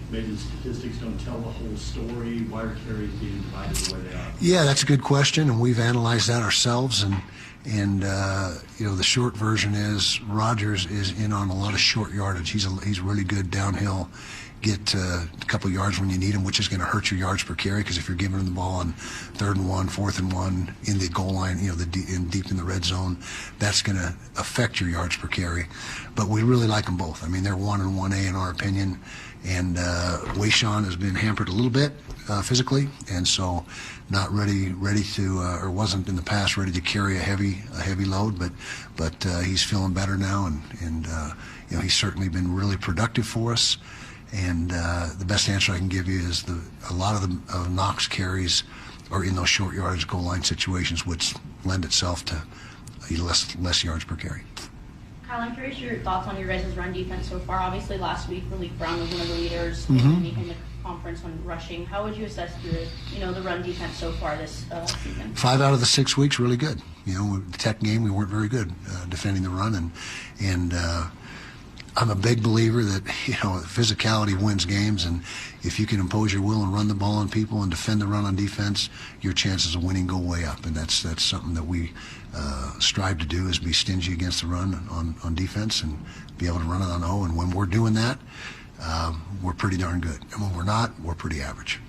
maybe the statistics don't tell the whole story. Why are carries being divided the way they are? Yeah, that's a good question, and we've analyzed that ourselves. And the short version is Rogers is in on a lot of short yardage. He's really good downhill, get a couple yards when you need him, which is going to hurt your yards per carry, because if you're giving him the ball on 3rd and 1, 4th and 1 in the goal line, deep in the red zone, that's going to affect your yards per carry. But we really like them both. I mean, they're 1 and 1A in our opinion. And Wayshawn has been hampered a little bit physically, and so not ready to, or wasn't in the past ready to carry a heavy load. But he's feeling better now, and he's certainly been really productive for us. And the best answer I can give you is a lot of Knox carries are in those short yardage goal line situations, which lend itself to less yards per carry. Kyle, I'm curious your thoughts on your guys' run defense so far. Obviously, last week, Malik Brown was one of the leaders in the conference when rushing. How would you assess the run defense so far this season? 5 out of the 6 weeks, really good. The Tech game, we weren't very good defending the run, and I'm a big believer that physicality wins games, and if you can impose your will and run the ball on people and defend the run on defense, your chances of winning go way up, and that's something that we strive to do, is be stingy against the run on defense and be able to run it on O. And when we're doing that, we're pretty darn good. And when we're not, we're pretty average.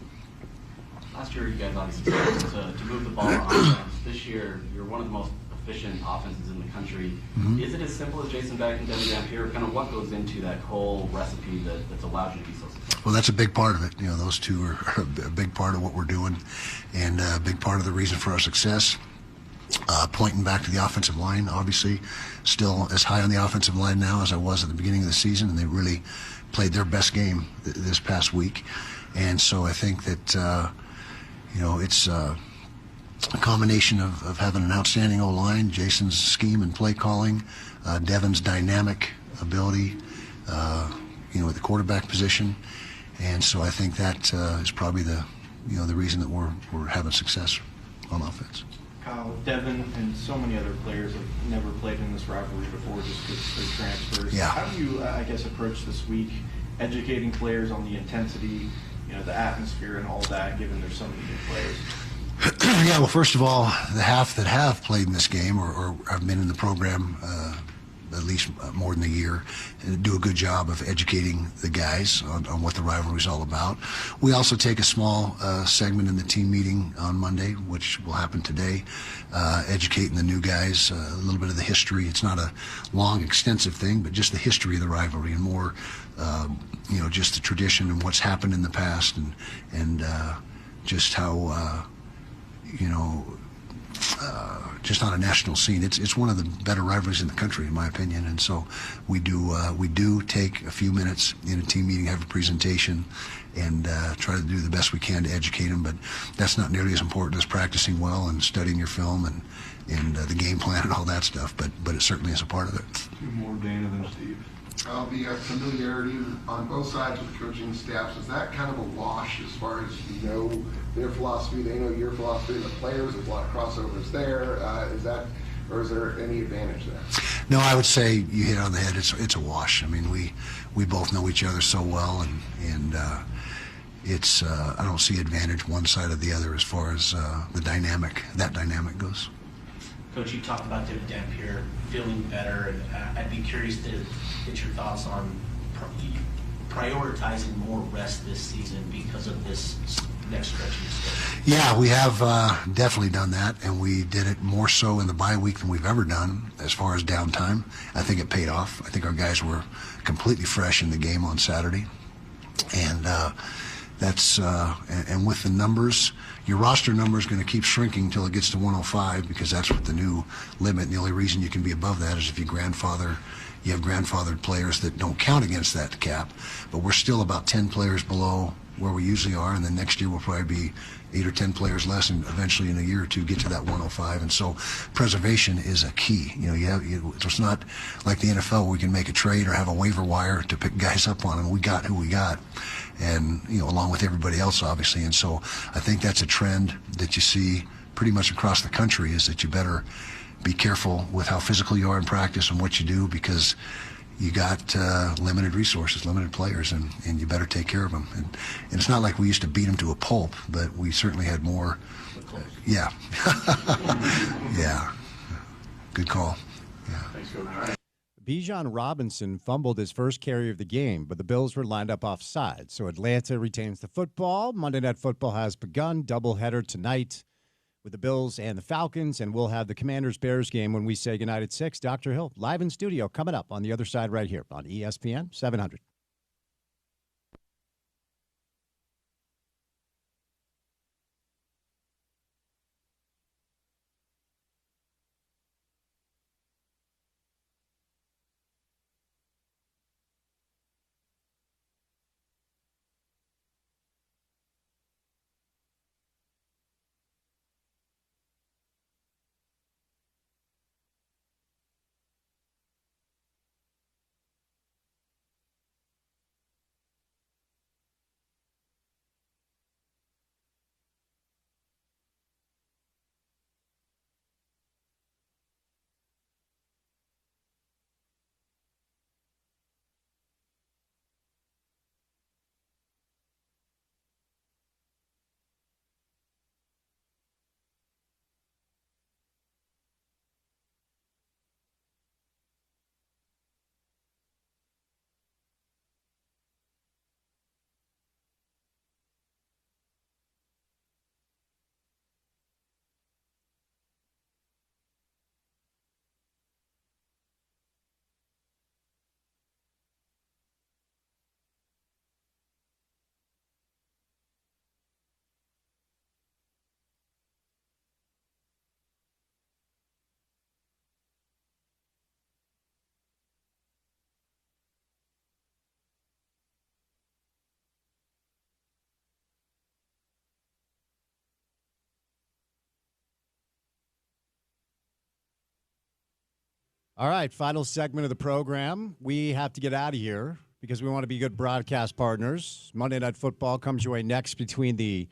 Last year, you guys obviously struggled to move the ball on offense. This year, you're one of the most efficient offenses in the country. Is it as simple as Jason Beck and Devin Dampier? Kind of what goes into that whole recipe that's allowed you to be so successful? Well, that's a big part of it. Those two are a big part of what we're doing, and a big part of the reason for our success. Pointing back to the offensive line, obviously, still as high on the offensive line now as I was at the beginning of the season, and they really played their best game this past week. And so I think that it's a combination of having an outstanding O-line, Jason's scheme and play calling, Devin's dynamic ability, at the quarterback position, and so I think that is probably the reason that we're having success on offense. Kyle, Devin and so many other players have never played in this rivalry before just because they're transfers. Yeah. How do you, approach this week, educating players on the intensity, the atmosphere and all that, given there's so many new players? Yeah, well, first of all, the half that have played in this game or have been in the program at least more than a year, do a good job of educating the guys on what the rivalry is all about. We also take a small segment in the team meeting on Monday, which will happen today, educating the new guys a little bit of the history. It's not a long, extensive thing, but just the history of the rivalry and more, just the tradition and what's happened in the past and just how, just on a national scene. It's one of the better rivalries in the country, in my opinion. And so we do take a few minutes in a team meeting, have a presentation, and try to do the best we can to educate them. But that's not nearly as important as practicing well and studying your film and the game plan and all that stuff. But it certainly is a part of it. You're more Dana than Steve. The familiarity on both sides with the coaching staffs, is that kind of a wash as far as you know their philosophy, they know your philosophy, the players, there's a lot of crossovers there. Or is there any advantage there? No, I would say you hit it on the head. It's a wash. I mean, we both know each other so well, and it's I don't see advantage one side or the other as far as that dynamic goes. Coach, you talked about David Dampier feeling better, and I'd be curious to get your thoughts on prioritizing more rest this season because of this next stretch of the schedule. Yeah, we have definitely done that, and we did it more so in the bye week than we've ever done as far as downtime. I think it paid off. I think our guys were completely fresh in the game on Saturday, and that's and with the numbers, your roster number is going to keep shrinking until it gets to 105 because that's what the new limit. And the only reason you can be above that is if you have grandfathered players that don't count against that cap. But we're still about 10 players below where we usually are, and then next year we'll probably be 8 or 10 players less, and eventually in a year or two get to that 105. And so preservation is a key. It's not like the NFL where we can make a trade or have a waiver wire to pick guys up on them. We got who we got, and along with everybody else, obviously. And so I think that's a trend that you see pretty much across the country, is that you better be careful with how physical you are in practice and what you do, because you got limited resources, limited players, and you better take care of them. And it's not like we used to beat them to a pulp, but we certainly had more. Yeah. Yeah. Good call. Yeah. Thanks, Coach. Bijan Robinson fumbled his first carry of the game, but the Bills were lined up offside. So Atlanta retains the football. Monday Night Football has begun. Doubleheader tonight with the Bills and the Falcons, and we'll have the Commanders-Bears game when we say goodnight at 6. Dr. Hill, live in studio, coming up on the other side right here on ESPN 700. All right, final segment of the program. We have to get out of here because we want to be good broadcast partners. Monday Night Football comes your way next between the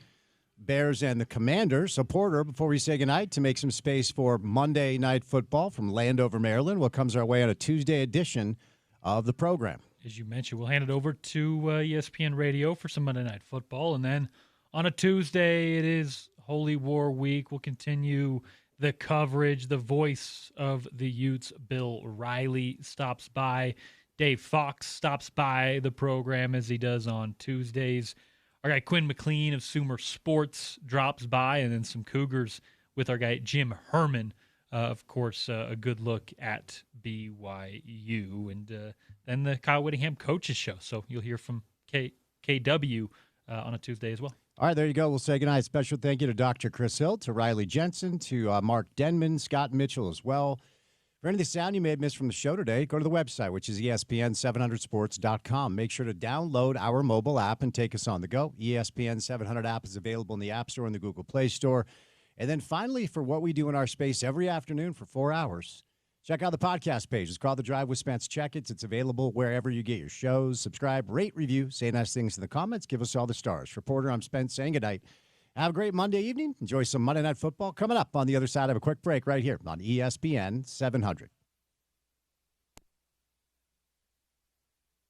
Bears and the Commanders. So, Porter, before we say goodnight, to make some space for Monday Night Football from Landover, Maryland, what comes our way on a Tuesday edition of the program. As you mentioned, we'll hand it over to ESPN Radio for some Monday Night Football. And then on a Tuesday, it is Holy War Week. We'll continue the coverage. The voice of the Utes, Bill Riley, stops by. Dave Fox stops by the program as he does on Tuesdays. Our guy Quinn McLean of Sumer Sports drops by, and then some Cougars with our guy Jim Herman. Of course, a good look at BYU. And then the Kyle Whittingham Coaches Show. So you'll hear from KW on a Tuesday as well. All right, there you go. We'll say goodnight. Special thank you to Dr. Chris Hill, to Riley Jensen, to Mark Denman, Scott Mitchell as well. For any of the sound you may have missed from the show today, go to the website, which is ESPN700sports.com. Make sure to download our mobile app and take us on the go. ESPN 700 app is available in the App Store and the Google Play Store. And then finally, for what we do in our space every afternoon for 4 hours, check out the podcast page. It's called The Drive with Spence Checketts. It's available wherever you get your shows. Subscribe, rate, review, say nice things in the comments. Give us all the stars. Reporter, I'm Spence saying goodnight. Have a great Monday evening. Enjoy some Monday Night Football coming up on the other side of a quick break right here on ESPN 700.